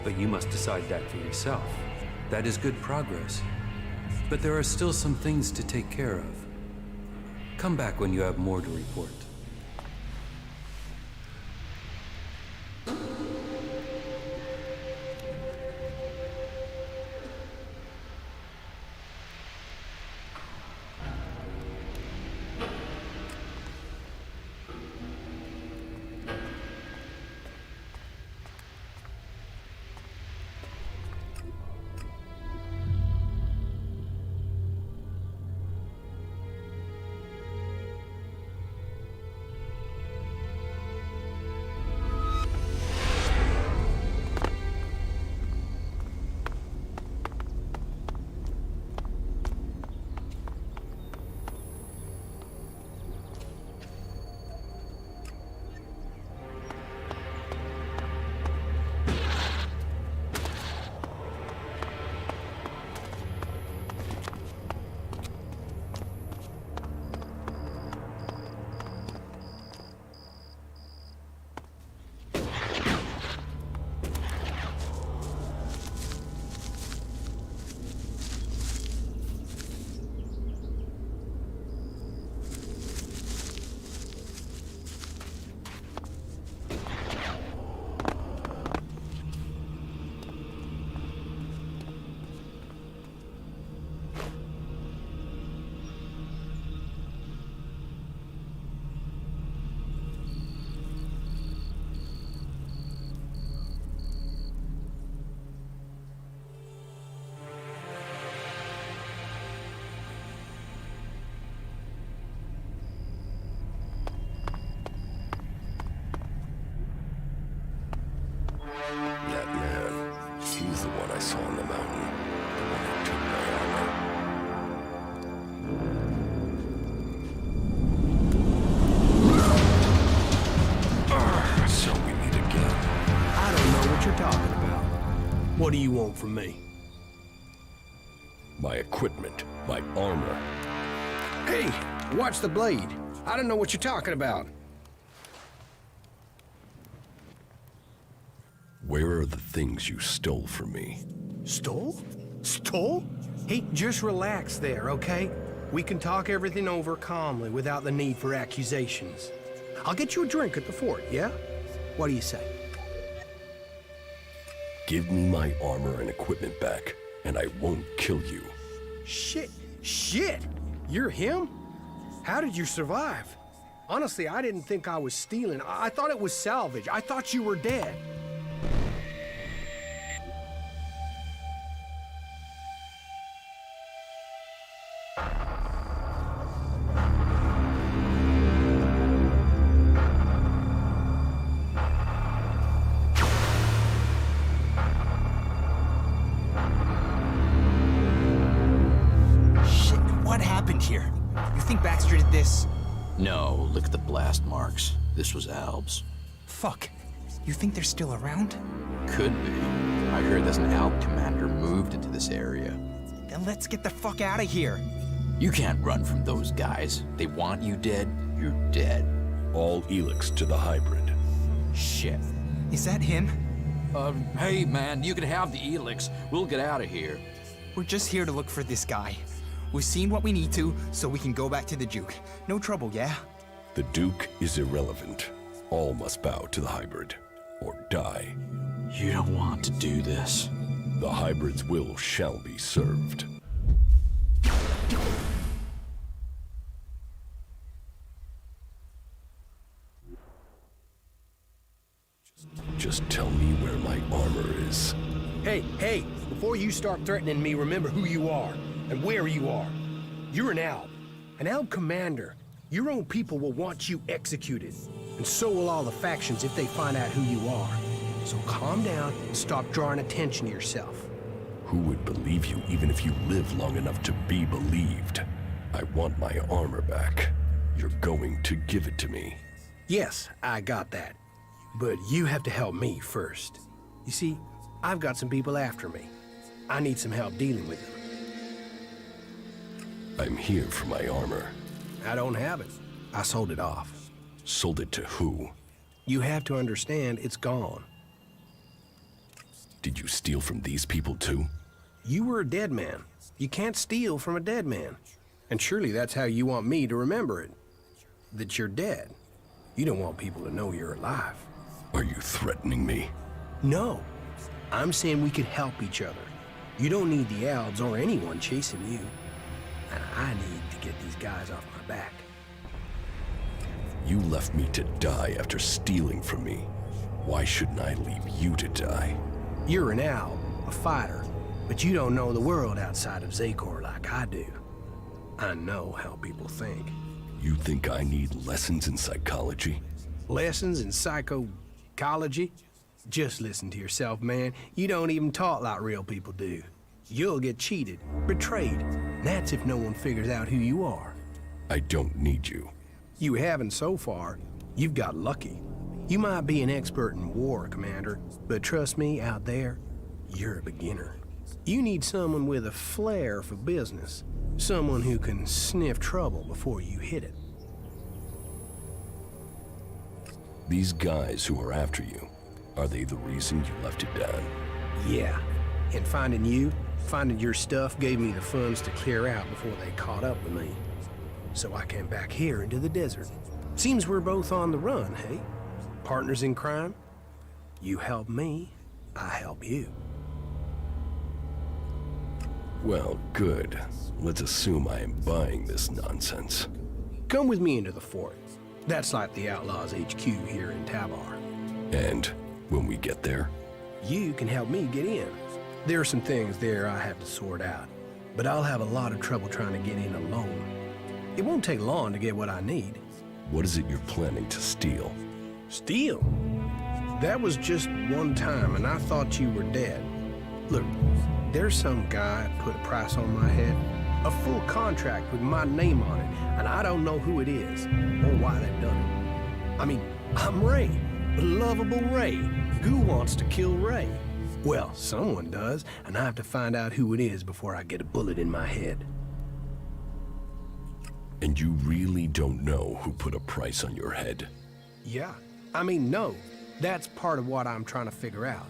but you must decide that for yourself. That is good progress, but there are still some things to take care of. Come back when you have more to report. That man, he's the one I saw on the mountain. The one who took my armor. So we meet again. I don't know what you're talking about. What do you want from me? My equipment, my armor. Hey, watch the blade. I don't know what you're talking about. Where are the things you stole from me? Stole? Stole? Hey, just relax there, okay? We can talk everything over calmly without the need for accusations. I'll get you a drink at the fort, yeah? What do you say? Give me my armor and equipment back, and I won't kill you. Shit! You're him? How did you survive? Honestly, I didn't think I was stealing. I thought it was salvage. I thought you were dead. What happened here? You think Baxter did this? No, look at the blast marks. This was Alb's. Fuck. You think they're still around? Could be. I heard that an Alb commander moved into this area. Then let's get the fuck out of here. You can't run from those guys. They want you dead, you're dead. All ELEX to the hybrid. Shit. Is that him? Hey man, you can have the ELEX. We'll get out of here. We're just here to look for this guy. We've seen what we need to, so we can go back to the Duke. No trouble, yeah? The Duke is irrelevant. All must bow to the hybrid, or die. You don't want to do this. The hybrid's will shall be served. Just tell me where my armor is. Hey, before you start threatening me, remember who you are and where you are. You're an Alb commander. Your own people will want you executed, and so will all the factions if they find out who you are. So calm down and stop drawing attention to yourself. Who would believe you even if you live long enough to be believed? I want my armor back. You're going to give it to me. Yes, I got that. But you have to help me first. You see, I've got some people after me. I need some help dealing with them. I'm here for my armor. I don't have it. I sold it off. Sold it to who? You have to understand, it's gone. Did you steal from these people too? You were a dead man. You can't steal from a dead man. And surely that's how you want me to remember it. That you're dead. You don't want people to know you're alive. Are you threatening me? No. I'm saying we could help each other. You don't need the Albs or anyone chasing you. And I need to get these guys off my back. You left me to die after stealing from me. Why shouldn't I leave you to die? You're an Alb, a fighter, but you don't know the world outside of Zakor like I do. I know how people think. You think I need lessons in psychology? Lessons in psychology? Just listen to yourself, man. You don't even talk like real people do. You'll get cheated, betrayed. That's if no one figures out who you are. I don't need you. You haven't so far. You've got lucky. You might be an expert in war, Commander, but trust me, out there, you're a beginner. You need someone with a flair for business. Someone who can sniff trouble before you hit it. These guys who are after you, are they the reason you left it down? Yeah. And finding your stuff gave me the funds to clear out before they caught up with me. So I came back here into the desert. Seems we're both on the run, hey? Partners in crime? You help me, I help you. Well, good. Let's assume I am buying this nonsense. Come with me into the fort. That's like the Outlaws HQ here in Tabar. And when we get there? You can help me get in. There are some things there I have to sort out, but I'll have a lot of trouble trying to get in alone. It won't take long to get what I need. What is it you're planning to steal? Steal? That was just one time, and I thought you were dead. Look, there's some guy put a price on my head, a full contract with my name on it, and I don't know who it is, or why they've done it. I mean, I'm Ray, lovable Ray. Who wants to kill Ray? Well, someone does, and I have to find out who it is before I get a bullet in my head. And you really don't know who put a price on your head? Yeah. I mean, no. That's part of what I'm trying to figure out.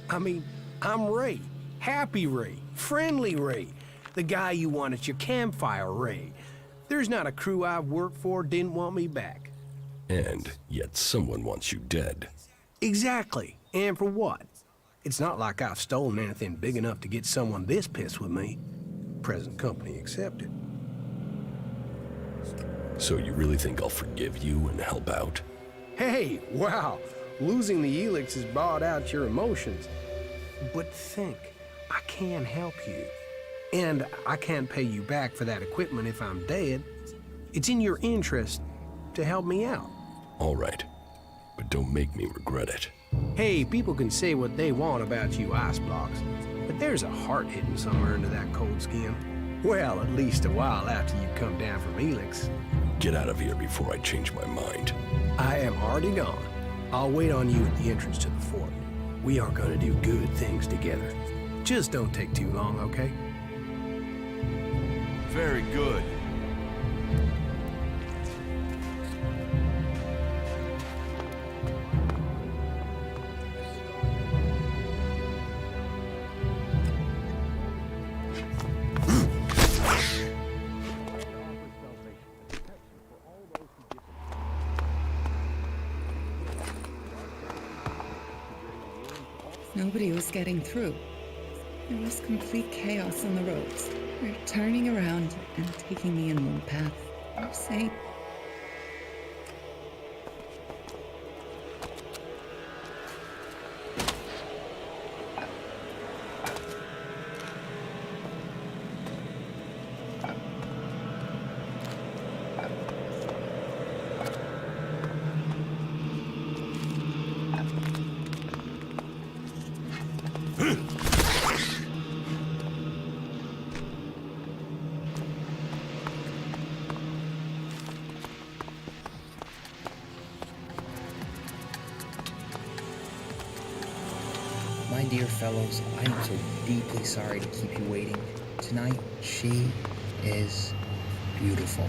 I mean, I'm Ray. Happy Ray. Friendly Ray. The guy you want at your campfire, Ray. There's not a crew I've worked for didn't want me back. And yet someone wants you dead. Exactly. And for what? It's not like I've stolen anything big enough to get someone this pissed with me. Present company accepted. So you really think I'll forgive you and help out? Hey, wow. Losing the ELEX has brought out your emotions. But think, I can help you. And I can't pay you back for that equipment if I'm dead. It's in your interest to help me out. All right, but don't make me regret it. Hey, people can say what they want about you ice blocks, but there's a heart hidden somewhere under that cold skin. Well, at least a while after you come down from ELEX. Get out of here before I change my mind. I am already gone. I'll wait on you at the entrance to the fort. We are gonna do good things together. Just don't take too long, okay? Very good. Nobody was getting through. There was complete chaos on the roads. They're turning around and taking me in one path. I'm safe. My dear fellows, I am so deeply sorry to keep you waiting. Tonight, she is beautiful.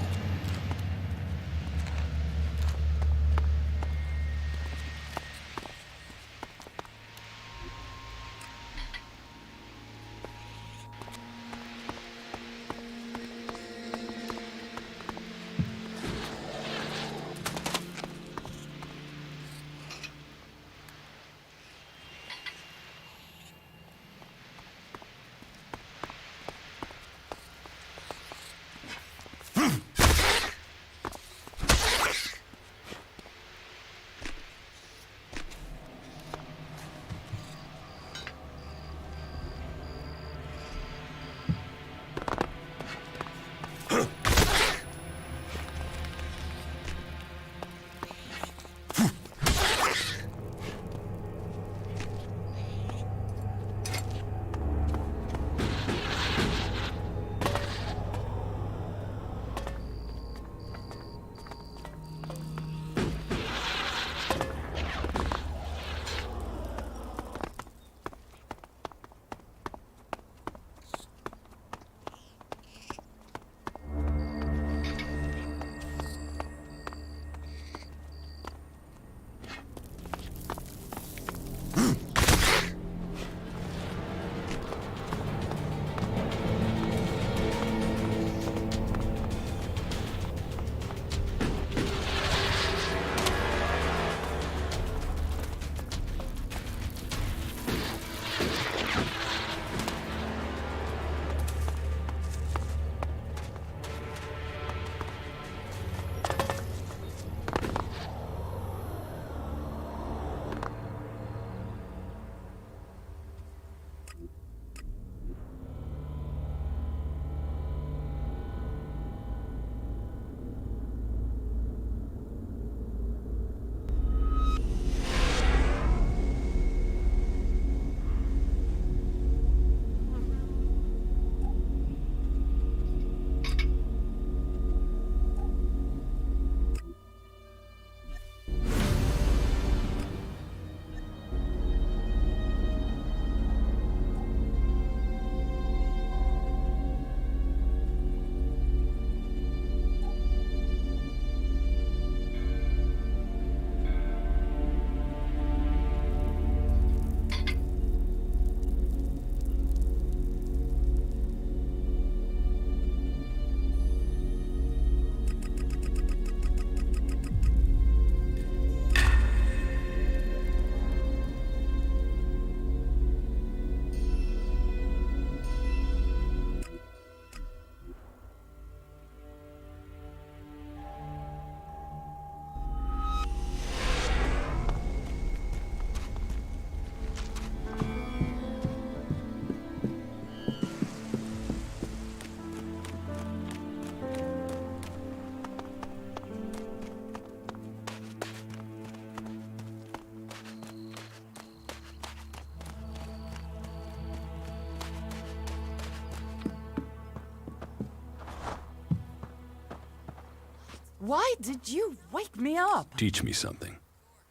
Why did you wake me up? Teach me something.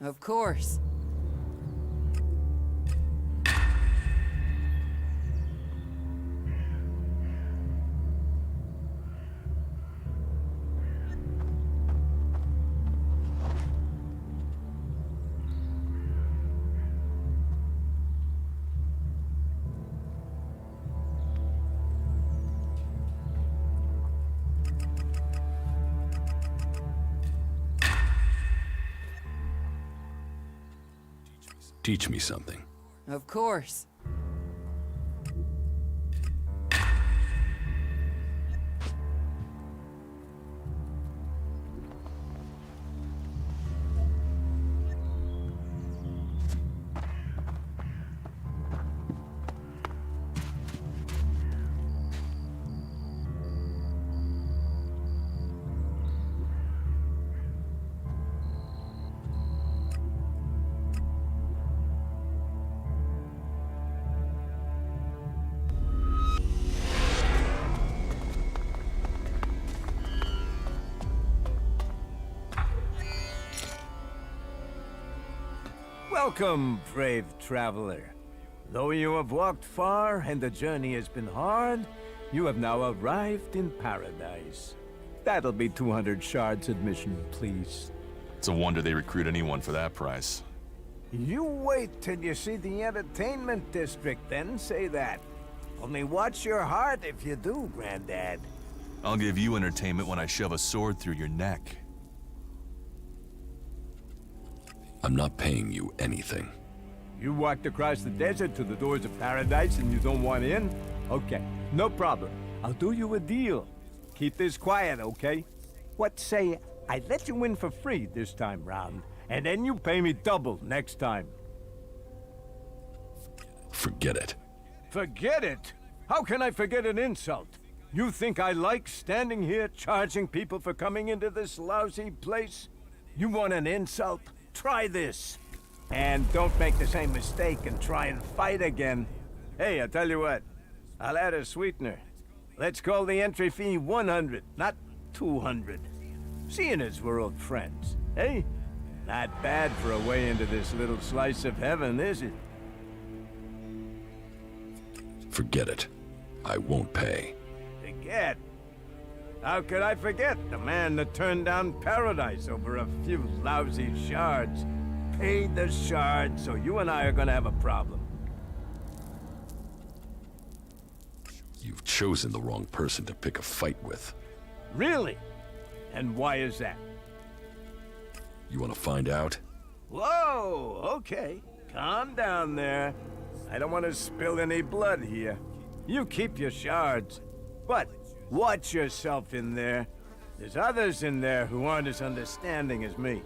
Of course. Teach me something. Of course. Welcome, brave traveler. Though you have walked far and the journey has been hard, you have now arrived in paradise. That'll be 200 shards admission, please. It's a wonder they recruit anyone for that price. You wait till you see the entertainment district, then say that. Only watch your heart if you do, Granddad. I'll give you entertainment when I shove a sword through your neck. I'm not paying you anything. You walked across the desert to the doors of paradise and you don't want in? Okay, no problem. I'll do you a deal. Keep this quiet, okay? What say I let you in for free this time round, and then you pay me double next time. Forget it. Forget it? How can I forget an insult? You think I like standing here charging people for coming into this lousy place? You want an insult? Try this. And don't make the same mistake and try and fight again. Hey, I tell you what, I'll add a sweetener. Let's call the entry fee 100, not 200. Seeing as we're old friends, eh? Not bad for a way into this little slice of heaven, is it? Forget it. I won't pay. Forget? How could I forget the man that turned down paradise over a few lousy shards? Paid the shards, so you and I are gonna have a problem. You've chosen the wrong person to pick a fight with. Really? And why is that? You want to find out? Whoa, okay. Calm down there. I don't want to spill any blood here. You keep your shards. But watch yourself in there. There's others in there who aren't as understanding as me.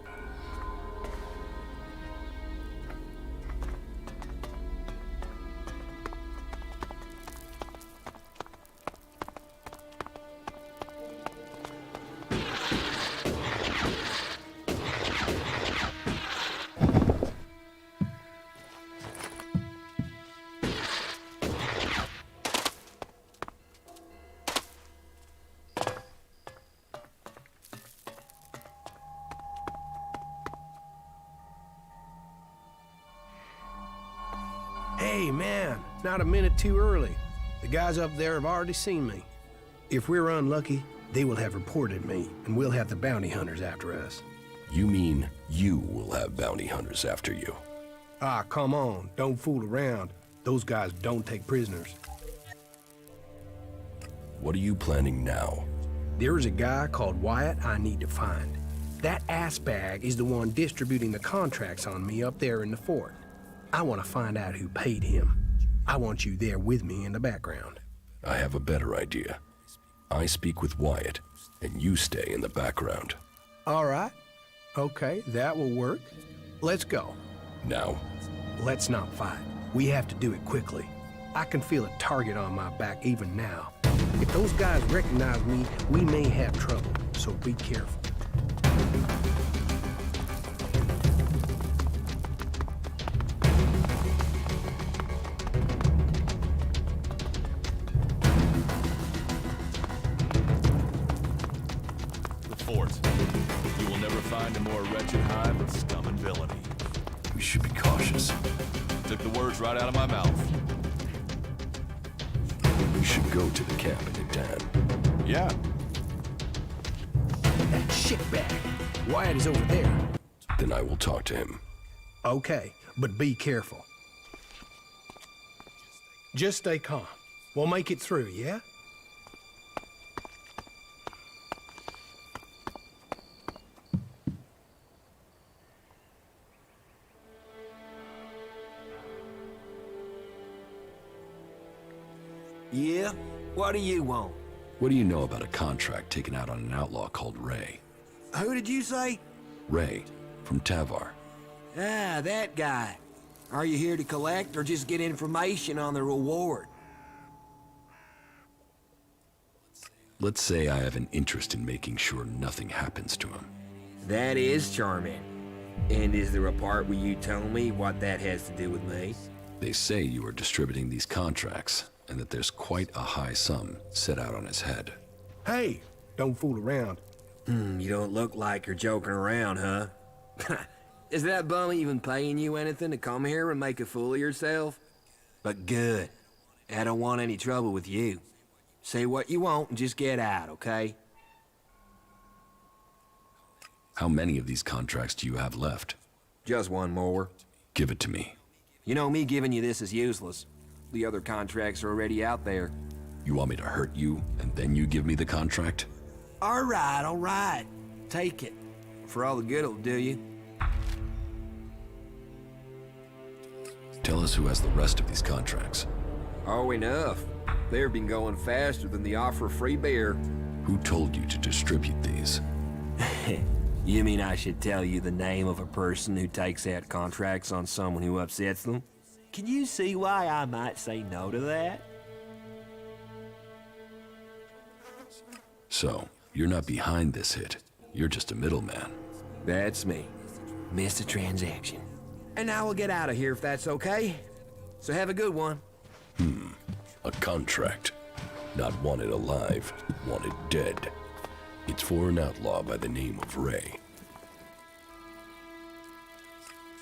Hey, man, not a minute too early. The guys up there have already seen me. If we're unlucky, they will have reported me, and we'll have the bounty hunters after us. You mean you will have bounty hunters after you? Ah, come on, don't fool around. Those guys don't take prisoners. What are you planning now? There's a guy called Wyatt I need to find. That ass bag is the one distributing the contracts on me up there in the fort. I want to find out who paid him. I want you there with me in the background. I have a better idea. I speak with Wyatt, and you stay in the background. All right. Okay, that will work. Let's go. Now? Let's not fight. We have to do it quickly. I can feel a target on my back even now. If those guys recognize me, we may have trouble, so be careful. You will never find a more wretched hive of scum and villainy. We should be cautious. Took the words right out of my mouth. We should go to the camp in Idan. Yeah. That shitbag. Wyatt is over there. Then I will talk to him. Okay, but be careful. Just stay calm. We'll make it through, yeah? Yeah? What do you want? What do you know about a contract taken out on an outlaw called Ray? Who did you say? Ray, from Tavar. Ah, that guy. Are you here to collect or just get information on the reward? Let's say I have an interest in making sure nothing happens to him. That is charming. And is there a part where you tell me what that has to do with me? They say you are distributing these contracts, and that there's quite a high sum set out on his head. Hey, don't fool around. You don't look like you're joking around, huh? Is that bum even paying you anything to come here and make a fool of yourself? But good. I don't want any trouble with you. Say what you want and just get out, okay? How many of these contracts do you have left? Just one more. Give it to me. You know, me giving you this is useless. The other contracts are already out there. You want me to hurt you, and then you give me the contract? All right. Take it. For all the good it'll do you. Tell us who has the rest of these contracts. Oh, enough. They've been going faster than the offer of free beer. Who told you to distribute these? You mean I should tell you the name of a person who takes out contracts on someone who upsets them? Can you see why I might say no to that? So, you're not behind this hit. You're just a middleman. That's me. Missed a transaction. And now we'll get out of here if that's okay. So have a good one. A contract. Not wanted alive, wanted dead. It's for an outlaw by the name of Ray.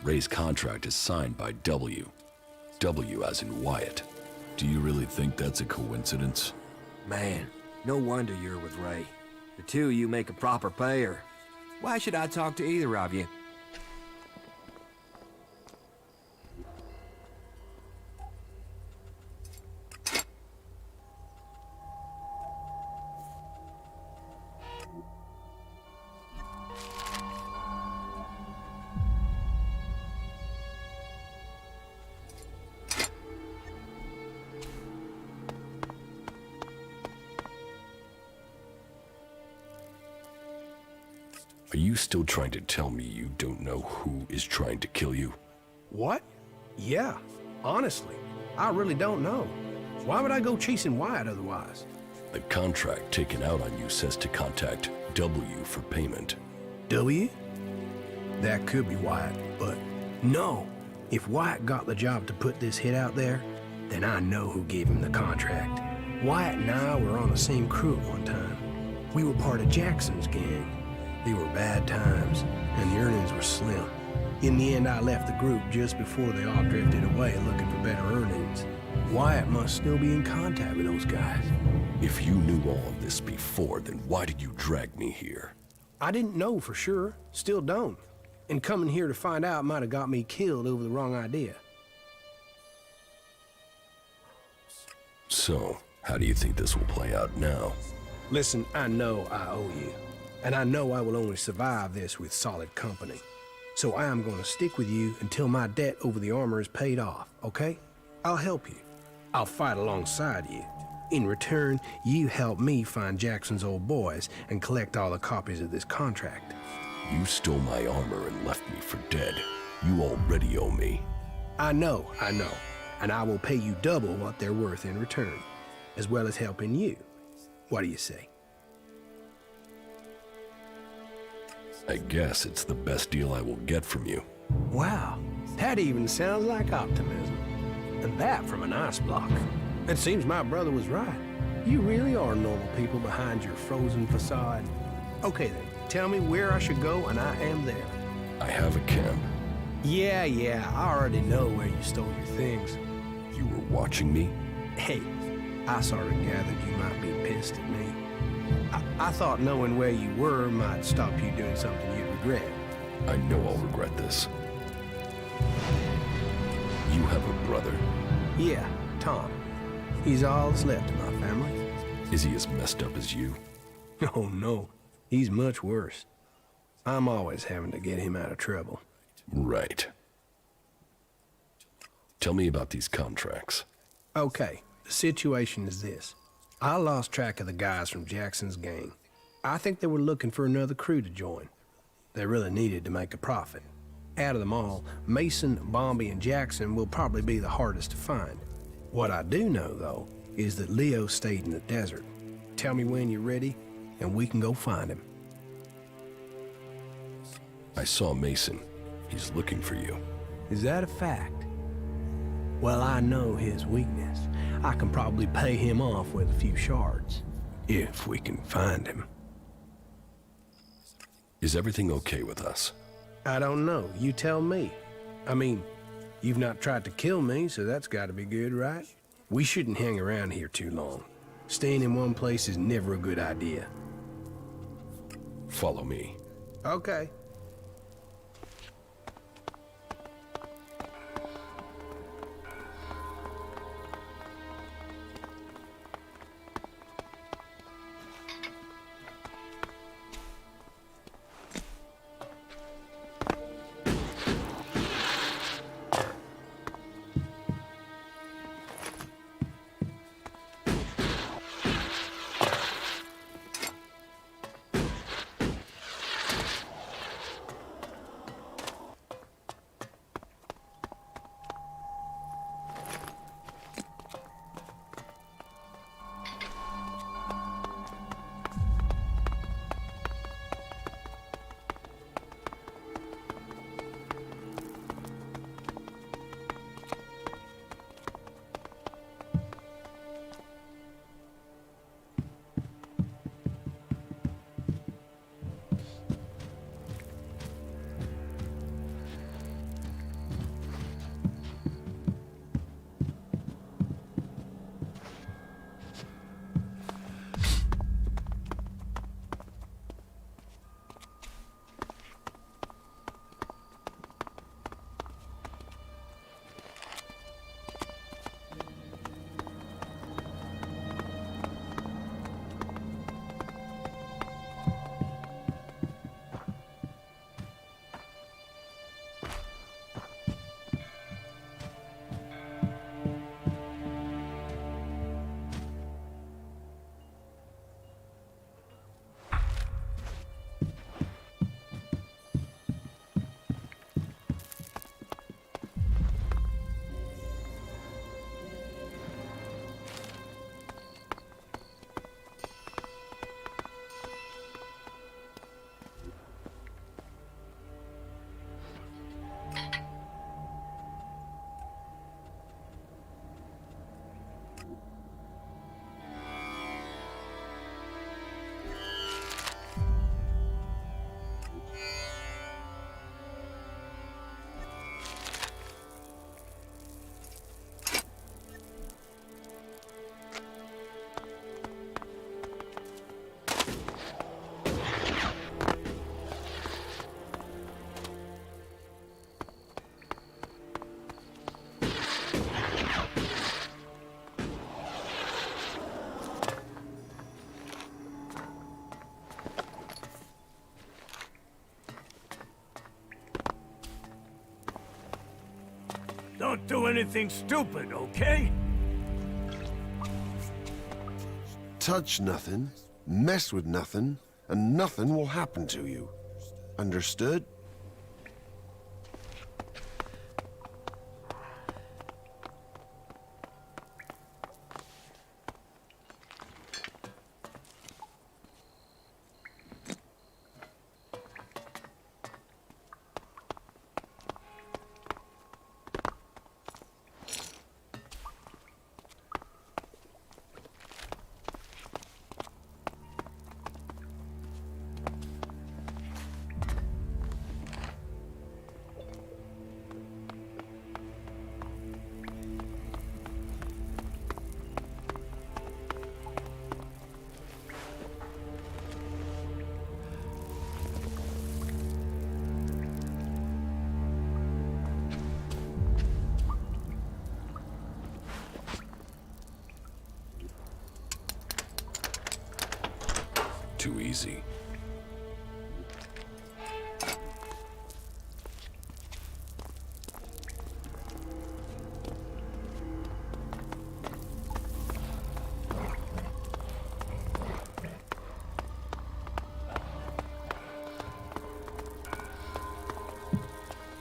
Ray's contract is signed by W. W as in Wyatt. Do you really think that's a coincidence? Man, no wonder you're with Ray. The two of you make a proper pair. Why should I talk to either of you? Are you still trying to tell me you don't know who is trying to kill you? What? Yeah, honestly, I really don't know. Why would I go chasing Wyatt otherwise? The contract taken out on you says to contact W for payment. W? That could be Wyatt, but no. If Wyatt got the job to put this hit out there, then I know who gave him the contract. Wyatt and I were on the same crew at one time. We were part of Jackson's gang. They were bad times, and the earnings were slim. In the end, I left the group just before they all drifted away looking for better earnings. Wyatt must still be in contact with those guys. If you knew all of this before, then why did you drag me here? I didn't know for sure, still don't. And coming here to find out might have got me killed over the wrong idea. So, how do you think this will play out now? Listen, I know I owe you. And I know I will only survive this with solid company. So I am going to stick with you until my debt over the armor is paid off, okay? I'll help you. I'll fight alongside you. In return, you help me find Jackson's old boys and collect all the copies of this contract. You stole my armor and left me for dead. You already owe me. I know. And I will pay you double what they're worth in return, as well as helping you. What do you say? I guess it's the best deal I will get from you. Wow, that even sounds like optimism. And that from an ice block. It seems my brother was right. You really are normal people behind your frozen facade. Okay then, tell me where I should go and I am there. I have a camp. Yeah, I already know where you stole your things. You were watching me? Hey, I sort of gathered you might be pissed at me. I thought knowing where you were might stop you doing something you'd regret. I know I'll regret this. You have a brother? Yeah, Tom. He's all that's left of my family. Is he as messed up as you? Oh, no. He's much worse. I'm always having to get him out of trouble. Right. Tell me about these contracts. Okay, the situation is this. I lost track of the guys from Jackson's gang. I think they were looking for another crew to join. They really needed to make a profit. Out of them all, Mason, Bombi, and Jackson will probably be the hardest to find. What I do know, though, is that Leo stayed in the desert. Tell me when you're ready, and we can go find him. I saw Mason. He's looking for you. Is that a fact? Well, I know his weakness. I can probably pay him off with a few shards, if we can find him. Is everything okay with us? I don't know. You tell me. I mean, You've not tried to kill me, so that's gotta be good, right? We shouldn't hang around here too long. Staying in one place is never a good idea. Follow me. Okay. Don't do anything stupid, okay? Touch nothing, mess with nothing, and nothing will happen to you. Understood? Too easy.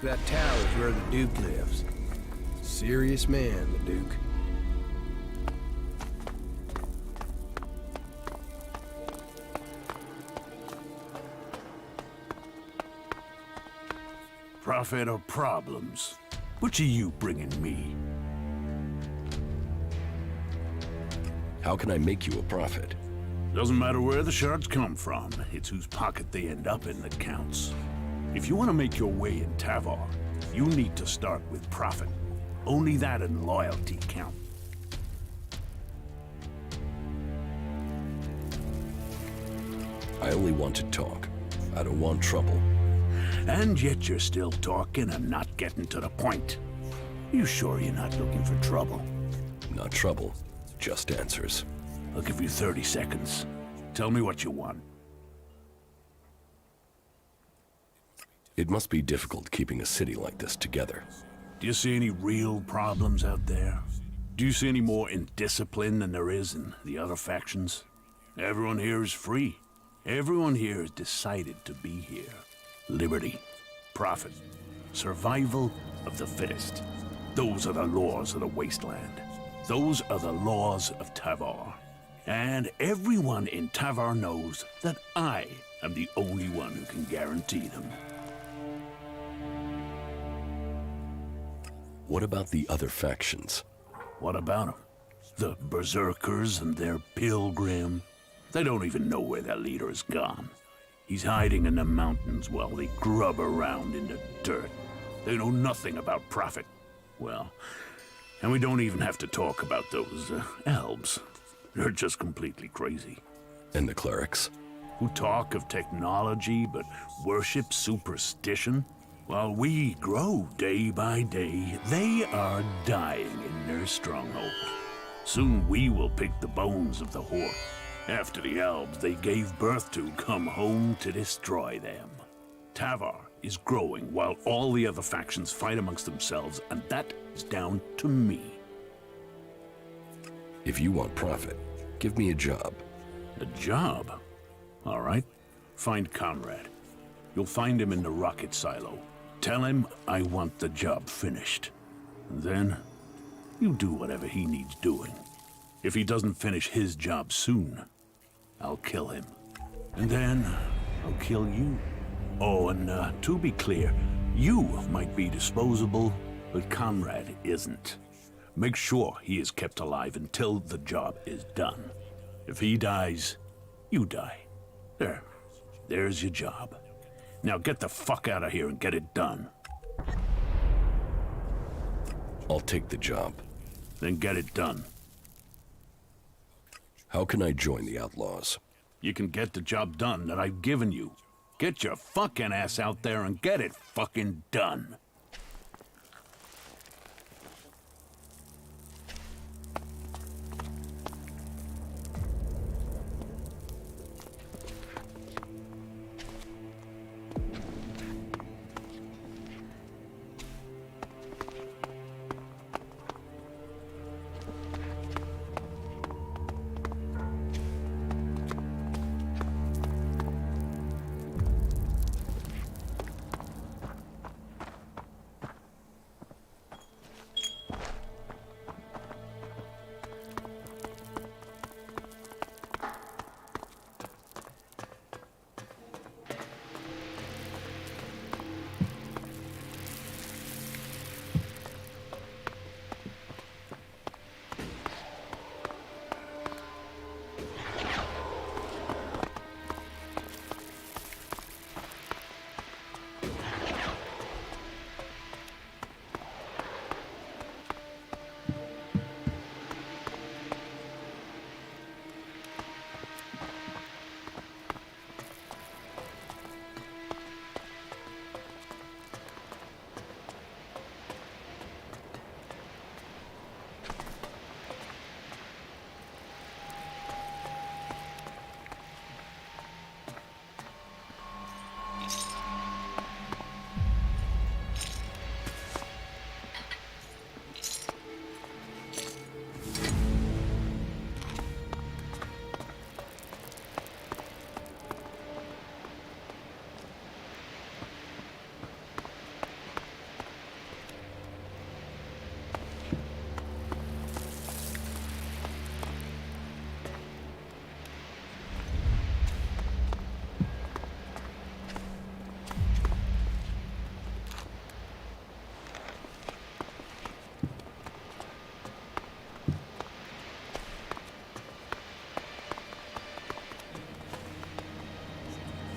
That tower's where the Duke lives. Serious man, the Duke. Prophet of problems. What are you bringing me? How can I make you a prophet? Doesn't matter where the shards come from. It's whose pocket they end up in that counts. If you want to make your way in Tavar, You need to start with profit. Only that and loyalty count. I only want to talk. I don't want trouble. And yet you're still talking and not getting to the point. You sure you're not looking for trouble? Not trouble, just answers. I'll give you 30 seconds. Tell me what you want. It must be difficult keeping a city like this together. Do you see any real problems out there? Do you see any more indiscipline than there is in the other factions? Everyone here is free. Everyone here has decided to be here. Liberty, profit, survival of the fittest. Those are the laws of the wasteland. Those are the laws of Tavar. And everyone in Tavar knows that I am the only one who can guarantee them. What about the other factions? What about them? The Berserkers and their pilgrim. They don't even know where their leader is gone. He's hiding in the mountains while they grub around in the dirt. They know nothing about profit. Well, and we don't even have to talk about those elves. They're just completely crazy. And the clerics? Who talk of technology but worship superstition? While we grow day by day, they are dying in their stronghold. Soon we will pick the bones of the Horde. After the elves they gave birth to come home to destroy them. Tavar is growing while all the other factions fight amongst themselves, and that is down to me. If you want profit, give me a job. A job? All right. Find Conrad. You'll find him in the rocket silo. Tell him I want the job finished. And then, you do whatever he needs doing. If he doesn't finish his job soon, I'll kill him. And then, I'll kill you. Oh, and to be clear, you might be disposable, but Conrad isn't. Make sure he is kept alive until the job is done. If he dies, you die. There's your job. Now get the fuck out of here and get it done. I'll take the job. Then get it done. How can I join the Outlaws? You can get the job done that I've given you. Get your fucking ass out there and get it fucking done.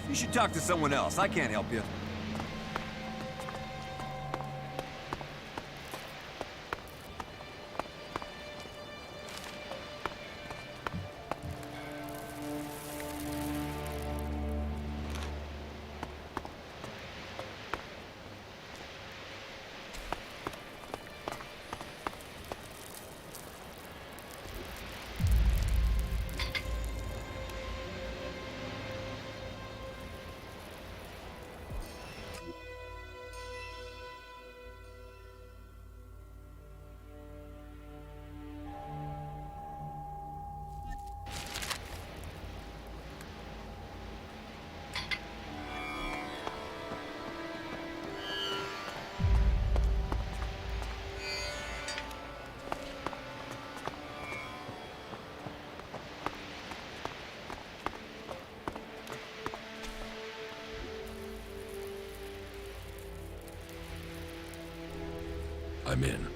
You should talk to someone else. I can't help you. I'm in.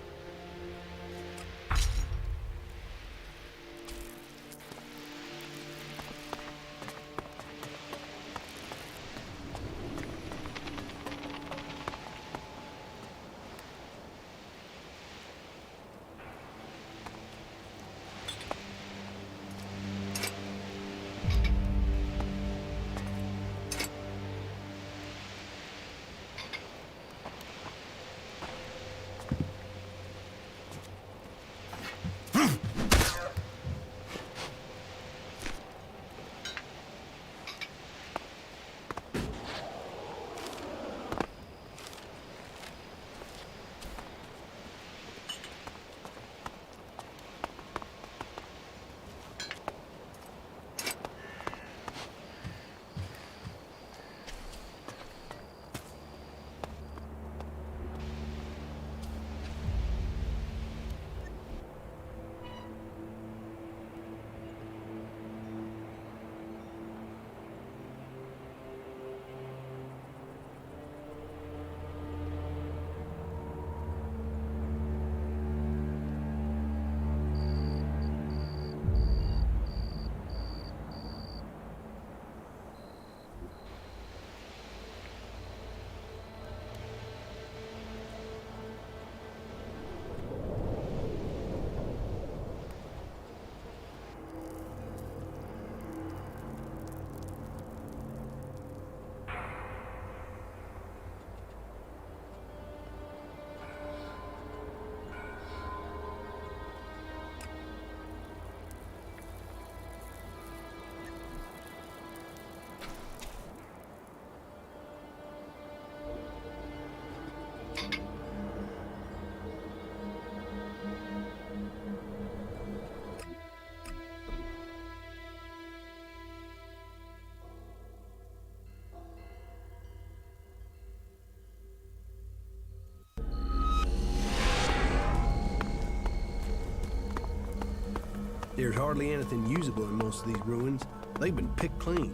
There's hardly anything usable in most of these ruins. They've been picked clean.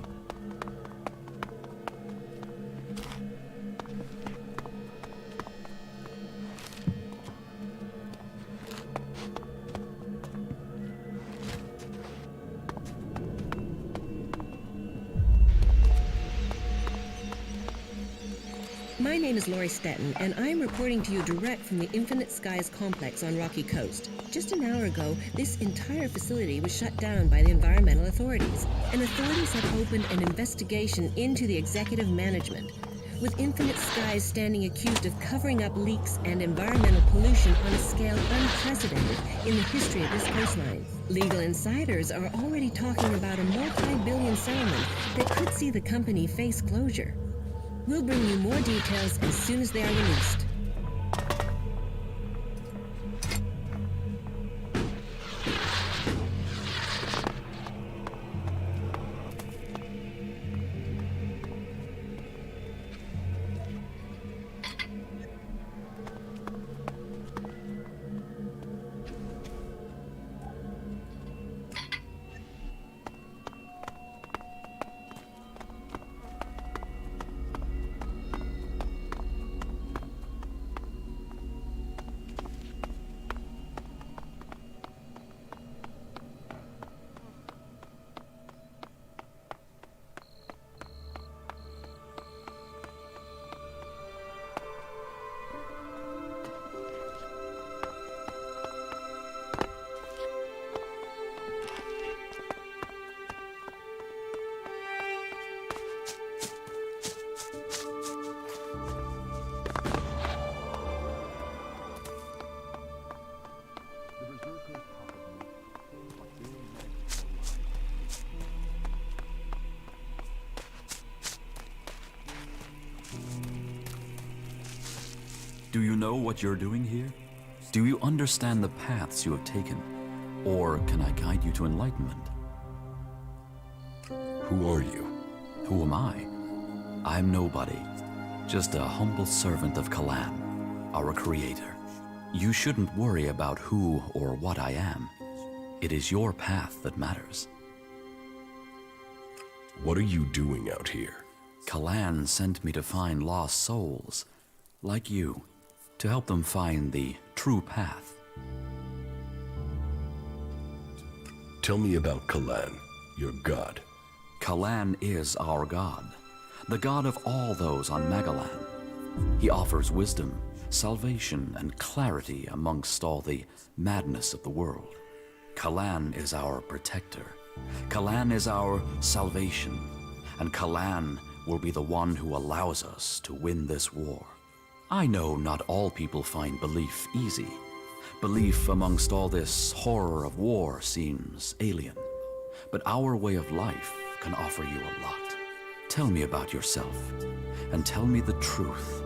My name is Lori Stetton, and I'm reporting to you direct from the Infinite Skies complex on Rocky Coast. Just an hour ago, this entire facility was shut down by the environmental authorities, and authorities have opened an investigation into the executive management, with Infinite Skies standing accused of covering up leaks and environmental pollution on a scale unprecedented in the history of this coastline. Legal insiders are already talking about a multi-billion settlement that could see the company face closure. We'll bring you more details as soon as they are released. Do you know what you're doing here? Do you understand the paths you have taken? Or can I guide you to enlightenment? Who are you? Who am I? I'm nobody. Just a humble servant of Kalan, our creator. You shouldn't worry about who or what I am. It is your path that matters. What are you doing out here? Kalan sent me to find lost souls, like you. to help them find the true path. Tell me about Kalan, your god. Kalan is our god, the god of all those on Magalan. He offers wisdom, salvation, and clarity amongst all the madness of the world. Kalan is our protector. Kalan is our salvation. And Kalan will be the one who allows us to win this war. I know not all people find belief easy. Belief amongst all this horror of war seems alien. But our way of life can offer you a lot. Tell me about yourself, and tell me the truth.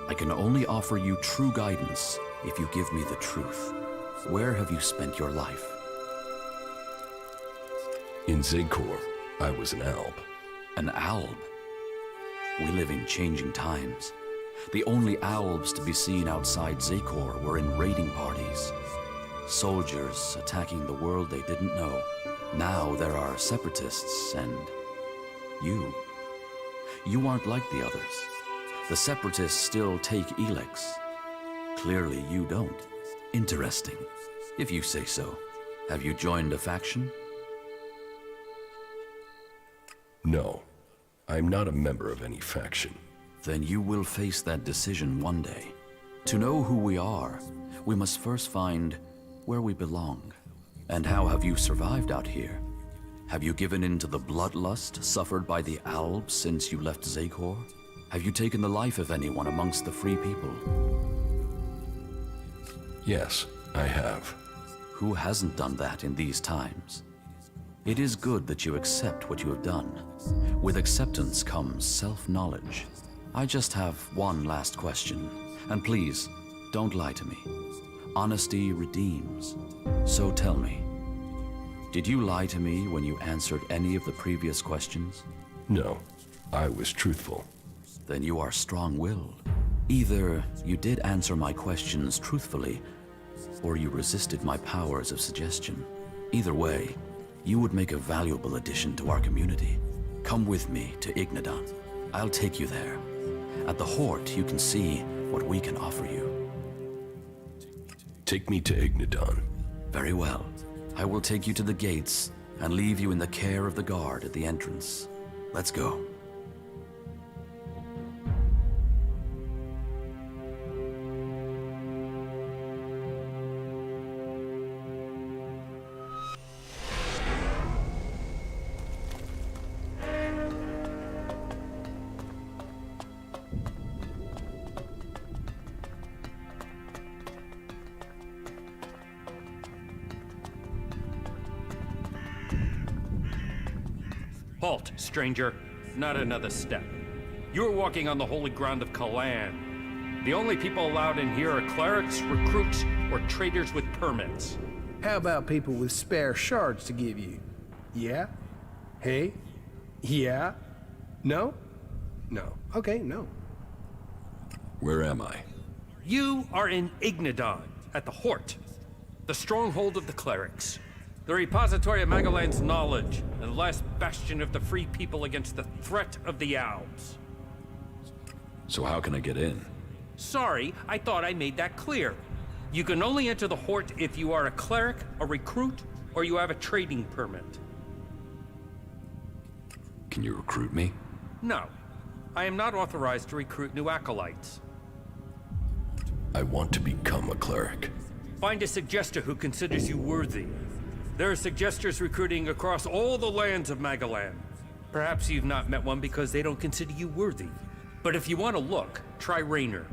I can only offer you true guidance if you give me the truth. Where have you spent your life? In Zakor, I was an alb. An alb? We live in changing times. The only albs to be seen outside Zakor were in raiding parties. Soldiers attacking the world they didn't know. Now there are separatists and you. You aren't like the others. The separatists still take ELEX. Clearly you don't. Interesting, if you say so. Have you joined a faction? No, I'm not a member of any faction. Then you will face that decision one day. To know who we are, we must first find where we belong. And how have you survived out here? Have you given in to the bloodlust suffered by the Albs since you left Zakor? Have you taken the life of anyone amongst the free people? Yes, I have. Who hasn't done that in these times? It is good that you accept what you have done. With acceptance comes self-knowledge. I just have one last question, and please, don't lie to me. Honesty redeems. So tell me, did you lie to me when you answered any of the previous questions? No, I was truthful. Then you are strong-willed. Either you did answer my questions truthfully, or you resisted my powers of suggestion. Either way, you would make a valuable addition to our community. Come with me to Ignadon. I'll take you there. At the Hort, you can see what we can offer you. Take me to Ignadon. Very well. I will take you to the gates and leave you in the care of the guard at the entrance. Let's go. Halt, stranger. Not another step. You're walking on the holy ground of Kalan. The only people allowed in here are clerics, recruits, or traders with permits. How about people with spare shards to give you? Yeah? Hey? Yeah? No? No. Okay, no. Where am I? You are in Ignadon, at the Hort, the stronghold of the clerics. The repository of Magalan's knowledge, and the last bastion of the free people against the threat of the Albs. So how can I get in? Sorry, I thought I made that clear. You can only enter the Hort if you are a cleric, a recruit, or you have a trading permit. Can you recruit me? No. I am not authorized to recruit new acolytes. I want to become a cleric. Find a suggester who considers you worthy. There are suggesters recruiting across all the lands of Magalan. Perhaps you've not met one because they don't consider you worthy. But if you want to look, try Raynor.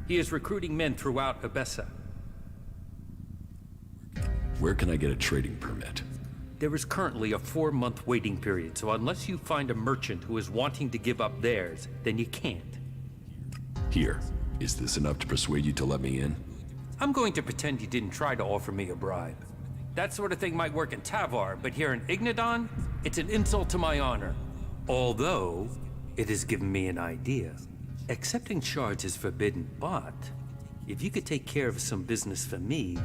He is recruiting men throughout Abessa. Where can I get a trading permit? There is currently a 4-month waiting period, so unless you find a merchant who is wanting to give up theirs, then you can't. Here. Is this enough to persuade you to let me in? I'm going to pretend you didn't try to offer me a bribe. That sort of thing might work in Tavar, but here in Ignadon, it's an insult to my honor. Although, it has given me an idea. Accepting shards is forbidden, but if you could take care of some business for me,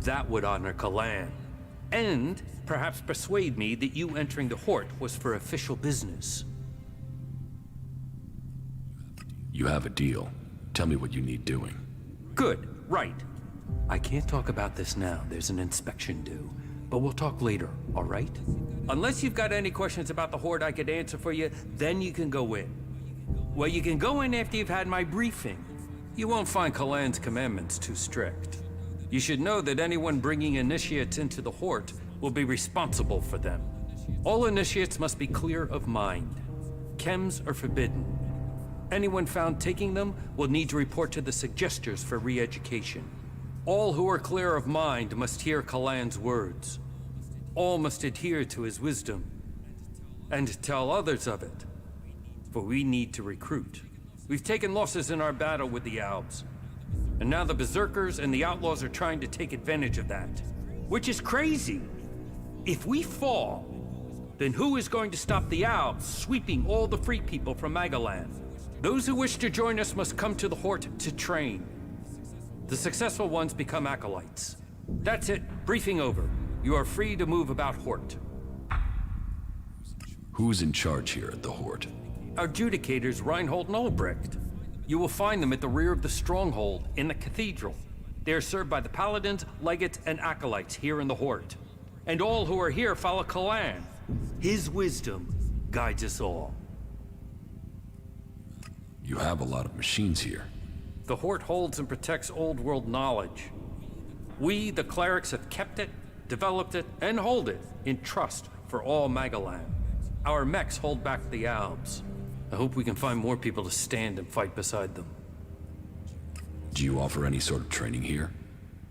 that would honor Kalan. And perhaps persuade me that you entering the Hort was for official business. You have a deal. Tell me what you need doing. Good, right. I can't talk about this now. There's an inspection due. But we'll talk later, all right? Unless you've got any questions about the Horde I could answer for you, then you can go in. Well, you can go in after you've had my briefing. You won't find Kalan's commandments too strict. You should know that anyone bringing initiates into the Horde will be responsible for them. All initiates must be clear of mind. Chems are forbidden. Anyone found taking them will need to report to the Suggestors for re-education. All who are clear of mind must hear Kalan's words. All must adhere to his wisdom, and tell others of it. For we need to recruit. We've taken losses in our battle with the Albs, and now the Berserkers and the Outlaws are trying to take advantage of that. Which is crazy. If we fall, then who is going to stop the Albs sweeping all the free people from Magalan? Those who wish to join us must come to the Horde to train. The successful ones become acolytes. That's it. Briefing over. You are free to move about Hort. Who's in charge here at the Horde? Our adjudicators, Reinhold and Albrecht. You will find them at the rear of the stronghold in the cathedral. They are served by the paladins, legates, and acolytes here in the Horde. And all who are here follow Kalan. His wisdom guides us all. You have a lot of machines here. The Horde holds and protects old world knowledge. We, the clerics, have kept it, developed it, and hold it in trust for all Magalan. Our mechs hold back the Albs. I hope we can find more people to stand and fight beside them. Do you offer any sort of training here?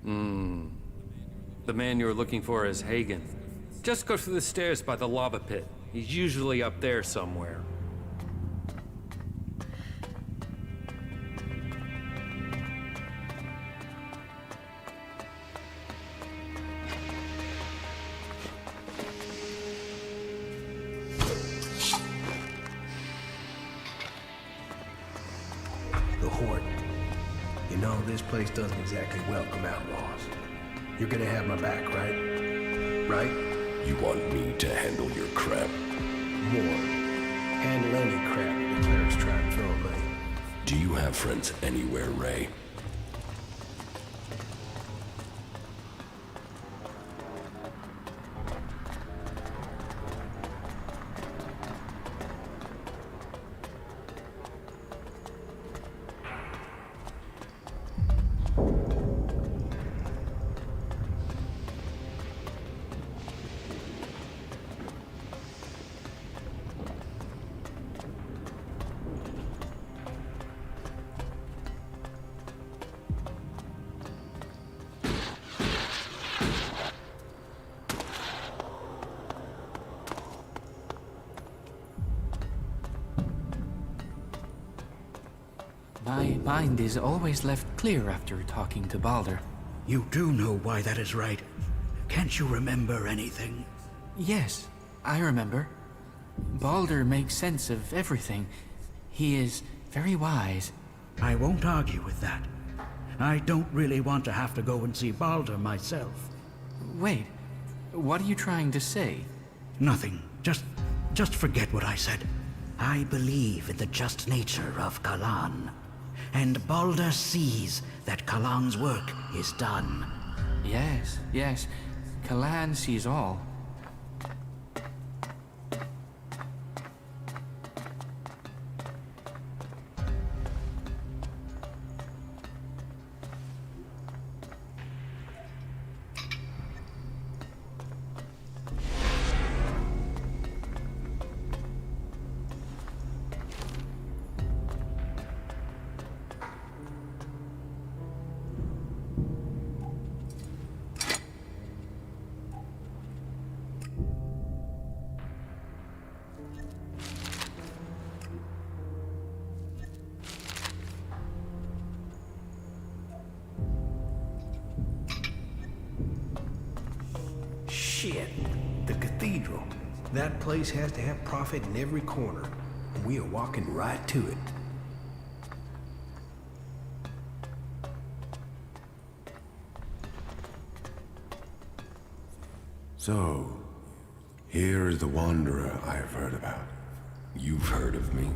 The man you're looking for is Hagen. Just go through the stairs by the lava pit. He's usually up there somewhere. The Horde. You know, this place doesn't exactly welcome outlaws. You're gonna have my back, right? Right? You want me to handle your crap? More. Handle any crap the clerics try to throw at me. Do you have friends anywhere, Ray? My mind is always left clear after talking to Balder. You do know why that is, right? Can't you remember anything? Yes, I remember. Balder makes sense of everything. He is very wise. I won't argue with that. I don't really want to have to go and see Balder myself. Wait, what are you trying to say? Nothing. Just forget what I said. I believe in the just nature of Kalan. And Balder sees that Kalan's work is done. Yes, yes. Kalan sees all. Shit. The cathedral. That place has to have profit in every corner. And we are walking right to it. So, here is the Wanderer I have heard about. You've heard of me?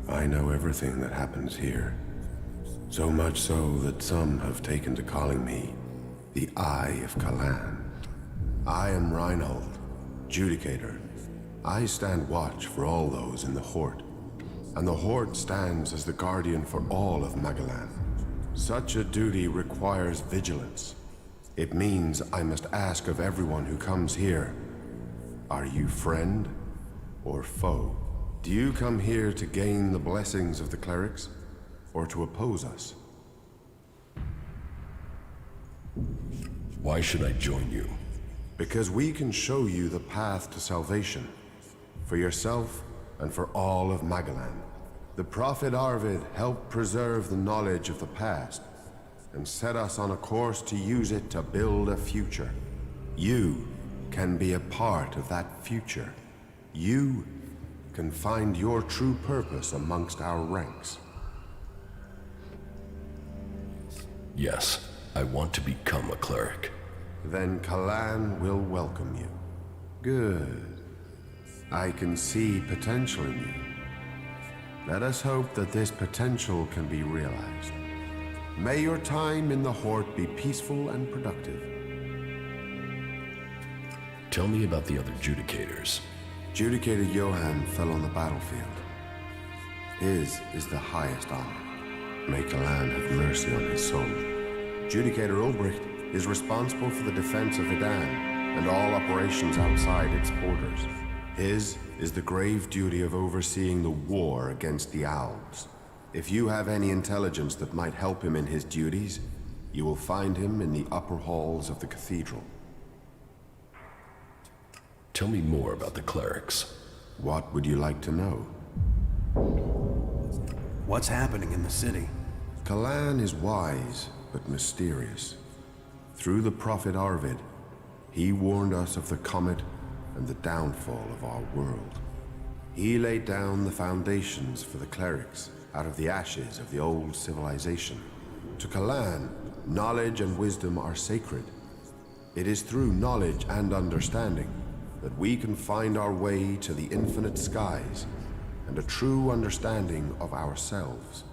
I know everything that happens here. So much so that some have taken to calling me the Eye of Kalan. I am Reinhold, Judicator. I stand watch for all those in the Horde, and the Horde stands as the guardian for all of Magalan. Such a duty requires vigilance. It means I must ask of everyone who comes here, are you friend or foe? Do you come here to gain the blessings of the clerics, or to oppose us? Why should I join you? Because we can show you the path to salvation, for yourself and for all of Magalan. The Prophet Arvid helped preserve the knowledge of the past, and set us on a course to use it to build a future. You can be a part of that future. You can find your true purpose amongst our ranks. Yes, I want to become a cleric. Then Kalan will welcome you. Good. I can see potential in you. Let us hope that this potential can be realized. May your time in the Horde be peaceful and productive. Tell me about the other Judicators. Judicator Johann fell on the battlefield. His is the highest honor. May Kalan have mercy on his soul. Judicator Ulbricht is responsible for the defense of Vidan and all operations outside its borders. His is the grave duty of overseeing the war against the Owls. If you have any intelligence that might help him in his duties, you will find him in the upper halls of the cathedral. Tell me more about the clerics. What would you like to know? What's happening in the city? Kalan is wise, but mysterious. Through the Prophet Arvid, he warned us of the comet and the downfall of our world. He laid down the foundations for the clerics out of the ashes of the old civilization. To Kalan, knowledge and wisdom are sacred. It is through knowledge and understanding that we can find our way to the infinite skies and a true understanding of ourselves.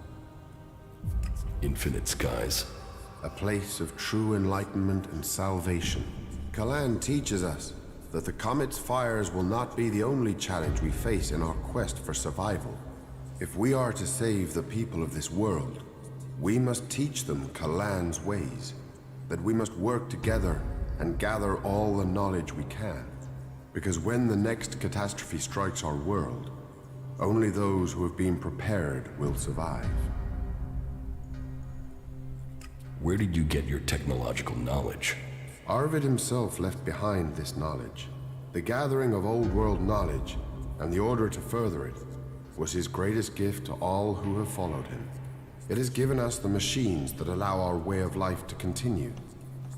Infinite skies? A place of true enlightenment and salvation. Kalan teaches us that the comet's fires will not be the only challenge we face in our quest for survival. If we are to save the people of this world, we must teach them Kalan's ways, that we must work together and gather all the knowledge we can. Because when the next catastrophe strikes our world, only those who have been prepared will survive. Where did you get your technological knowledge? Arvid himself left behind this knowledge. The gathering of old world knowledge, and the order to further it, was his greatest gift to all who have followed him. It has given us the machines that allow our way of life to continue.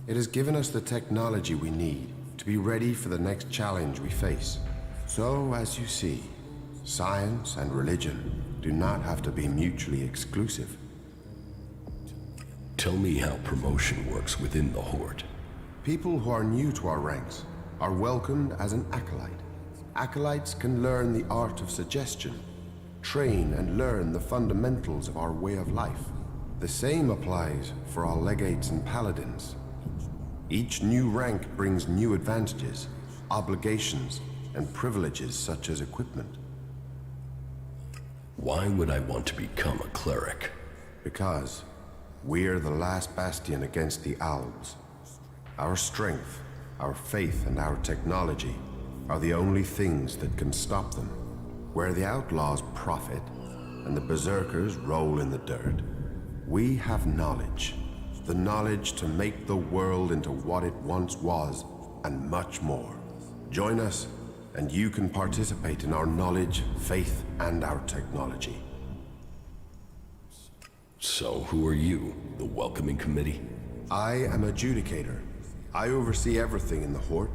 It has given us the technology we need to be ready for the next challenge we face. So, as you see, science and religion do not have to be mutually exclusive. Tell me how promotion works within the Horde. People who are new to our ranks are welcomed as an acolyte. Acolytes can learn the art of suggestion, train and learn the fundamentals of our way of life. The same applies for our legates and paladins. Each new rank brings new advantages, obligations, and privileges such as equipment. Why would I want to become a cleric? Because we are the last bastion against the Owls. Our strength, our faith, and our technology are the only things that can stop them. Where the outlaws profit and the berserkers roll in the dirt, we have knowledge. The knowledge to make the world into what it once was, and much more. Join us, and you can participate in our knowledge, faith, and our technology. So, who are you? The welcoming committee? I am a Judicator. I oversee everything in the Horde,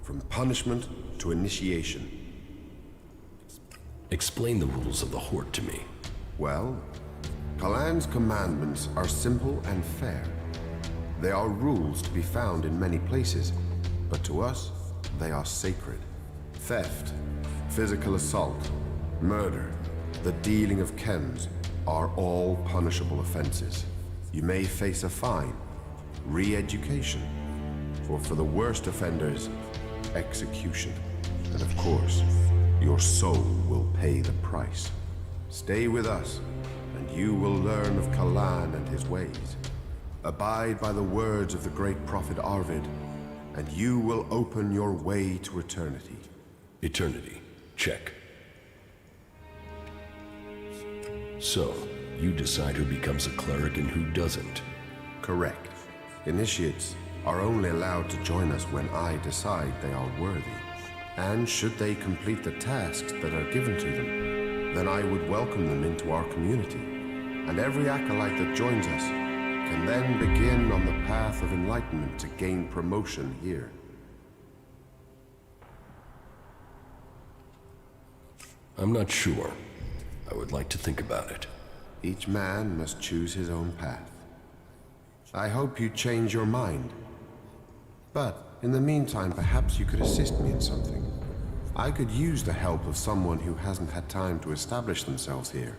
from punishment to initiation. Explain the rules of the Horde to me. Well, Kalan's commandments are simple and fair. They are rules to be found in many places, but to us, they are sacred. Theft, physical assault, murder, the dealing of chems, are all punishable offenses. You may face a fine, re-education, or for the worst offenders, execution. And of course, your soul will pay the price. Stay with us, and you will learn of Kalan and his ways. Abide by the words of the great prophet Arvid, and you will open your way to eternity. Eternity. Check. So, you decide who becomes a cleric and who doesn't. Correct. Initiates are only allowed to join us when I decide they are worthy. And should they complete the tasks that are given to them, then I would welcome them into our community. And every acolyte that joins us can then begin on the path of enlightenment to gain promotion here. I'm not sure. I would like to think about it. Each man must choose his own path. I hope you change your mind. But in the meantime, perhaps you could assist me in something. I could use the help of someone who hasn't had time to establish themselves here.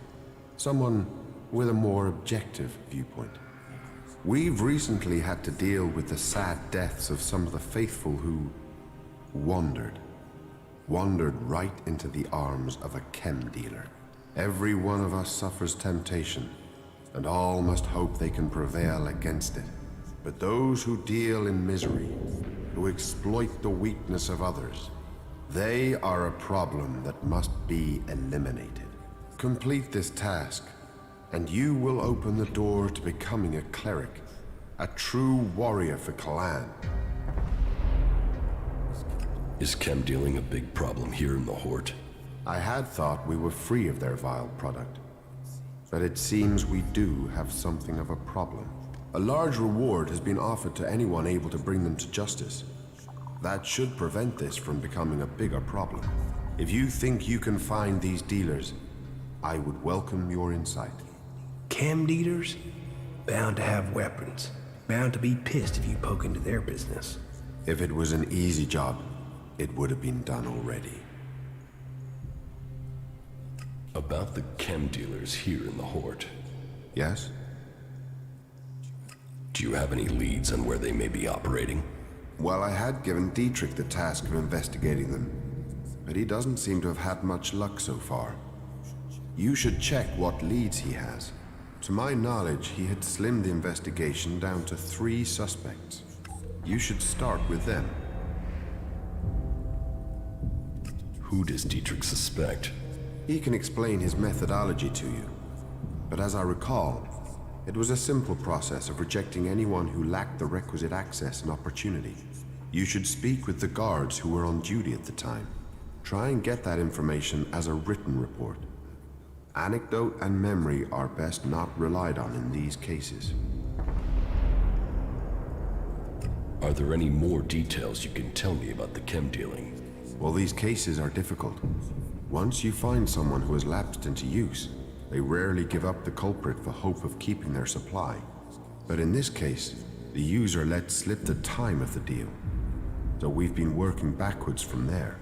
Someone with a more objective viewpoint. We've recently had to deal with the sad deaths of some of the faithful who wandered right into the arms of a chem dealer. Every one of us suffers temptation, and all must hope they can prevail against it. But those who deal in misery, who exploit the weakness of others, they are a problem that must be eliminated. Complete this task, and you will open the door to becoming a cleric, a true warrior for Kalan. Is chem dealing a big problem here in the Hort? I had thought we were free of their vile product, but it seems we do have something of a problem. A large reward has been offered to anyone able to bring them to justice. That should prevent this from becoming a bigger problem. If you think you can find these dealers, I would welcome your insight. Chem dealers? Bound to have weapons. Bound to be pissed if you poke into their business. If it was an easy job, it would have been done already. About the chem dealers here in the Hort. Yes? Do you have any leads on where they may be operating? Well, I had given Dietrich the task of investigating them, but he doesn't seem to have had much luck so far. You should check what leads he has. To my knowledge, he had slimmed the investigation down to 3 suspects. You should start with them. Who does Dietrich suspect? He can explain his methodology to you, but as I recall, it was a simple process of rejecting anyone who lacked the requisite access and opportunity. You should speak with the guards who were on duty at the time. Try and get that information as a written report. Anecdote and memory are best not relied on in these cases. Are there any more details you can tell me about the chem dealing? Well, these cases are difficult. Once you find someone who has lapsed into use, they rarely give up the culprit for hope of keeping their supply. But in this case, the user let slip the time of the deal. So we've been working backwards from there.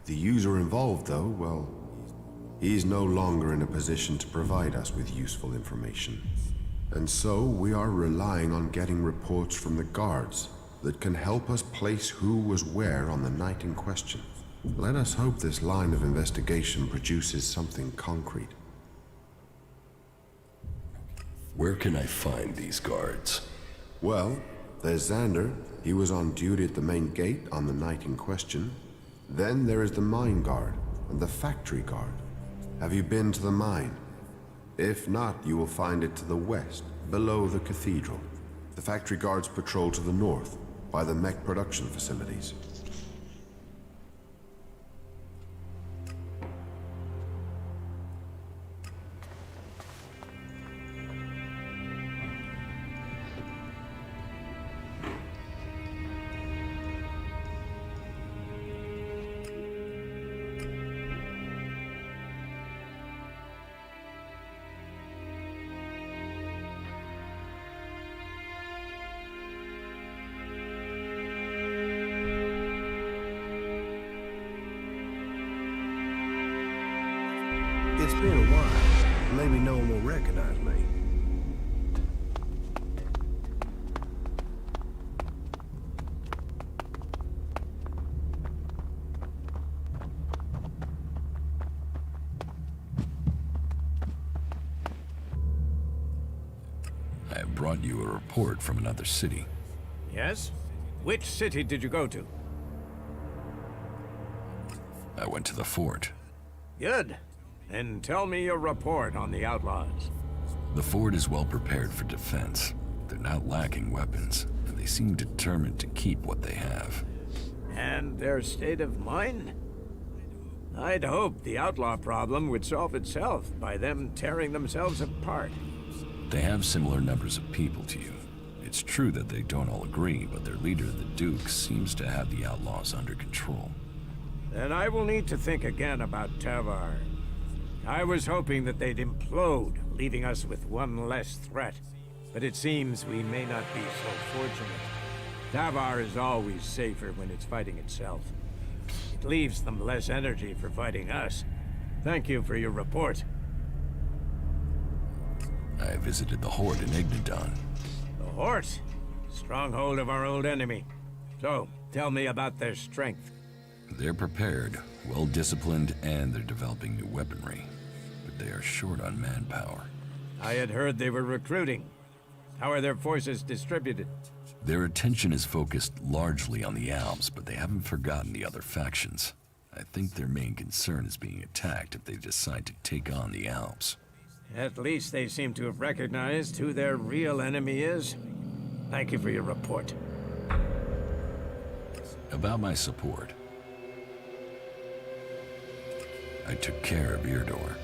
The user involved, though, well, he's no longer in a position to provide us with useful information. And so we are relying on getting reports from the guards that can help us place who was where on the night in question. Let us hope this line of investigation produces something concrete. Where can I find these guards? Well, there's Xander. He was on duty at the main gate on the night in question. Then there is the mine guard and the factory guard. Have you been to the mine? If not, you will find it to the west, below the cathedral. The factory guards patrol to the north, by the mech production facilities. Maybe no one will recognize me. I have brought you a report from another city. Yes? Which city did you go to? I went to the fort. Good. Then tell me your report on the outlaws. The fort is well prepared for defense. They're not lacking weapons, and they seem determined to keep what they have. And their state of mind? I'd hoped the outlaw problem would solve itself by them tearing themselves apart. They have similar numbers of people to you. It's true that they don't all agree, but their leader, the Duke, seems to have the outlaws under control. Then I will need to think again about Tavar. I was hoping that they'd implode, leaving us with one less threat. But it seems we may not be so fortunate. Tavar is always safer when it's fighting itself. It leaves them less energy for fighting us. Thank you for your report. I visited the Horde in Ignadon. The Horde? Stronghold of our old enemy. So, tell me about their strength. They're prepared, well-disciplined, and they're developing new weaponry. But they are short on manpower. I had heard they were recruiting. How are their forces distributed? Their attention is focused largely on the Alps, but they haven't forgotten the other factions. I think their main concern is being attacked if they decide to take on the Alps. At least they seem to have recognized who their real enemy is. Thank you for your report. About my support. I took care of Eardor.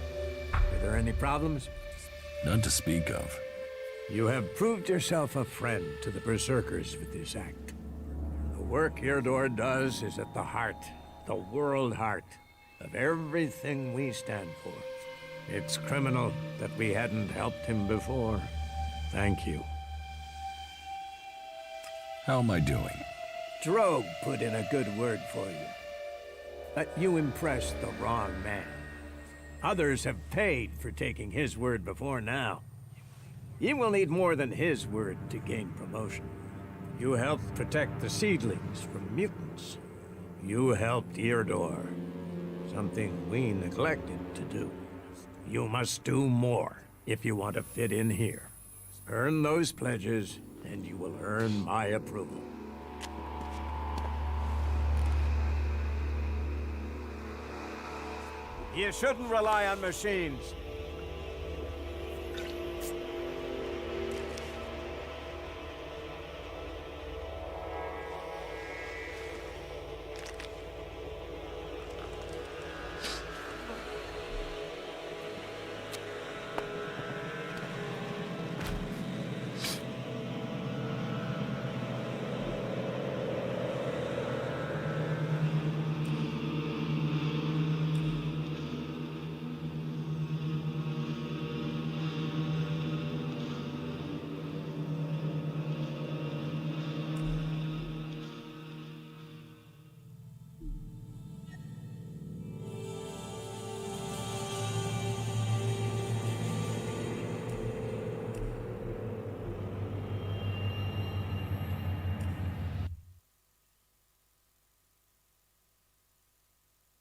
Were there any problems? None to speak of. You have proved yourself a friend to the Berserkers with this act. The work Eardor does is at the heart, the world heart, of everything we stand for. It's criminal that we hadn't helped him before. Thank you. How am I doing? Drogue put in a good word for you. But you impressed the wrong man. Others have paid for taking his word before now. You will need more than his word to gain promotion. You helped protect the seedlings from mutants. You helped Eardor, something we neglected to do. You must do more if you want to fit in here. Earn those pledges, and you will earn my approval. You shouldn't rely on machines.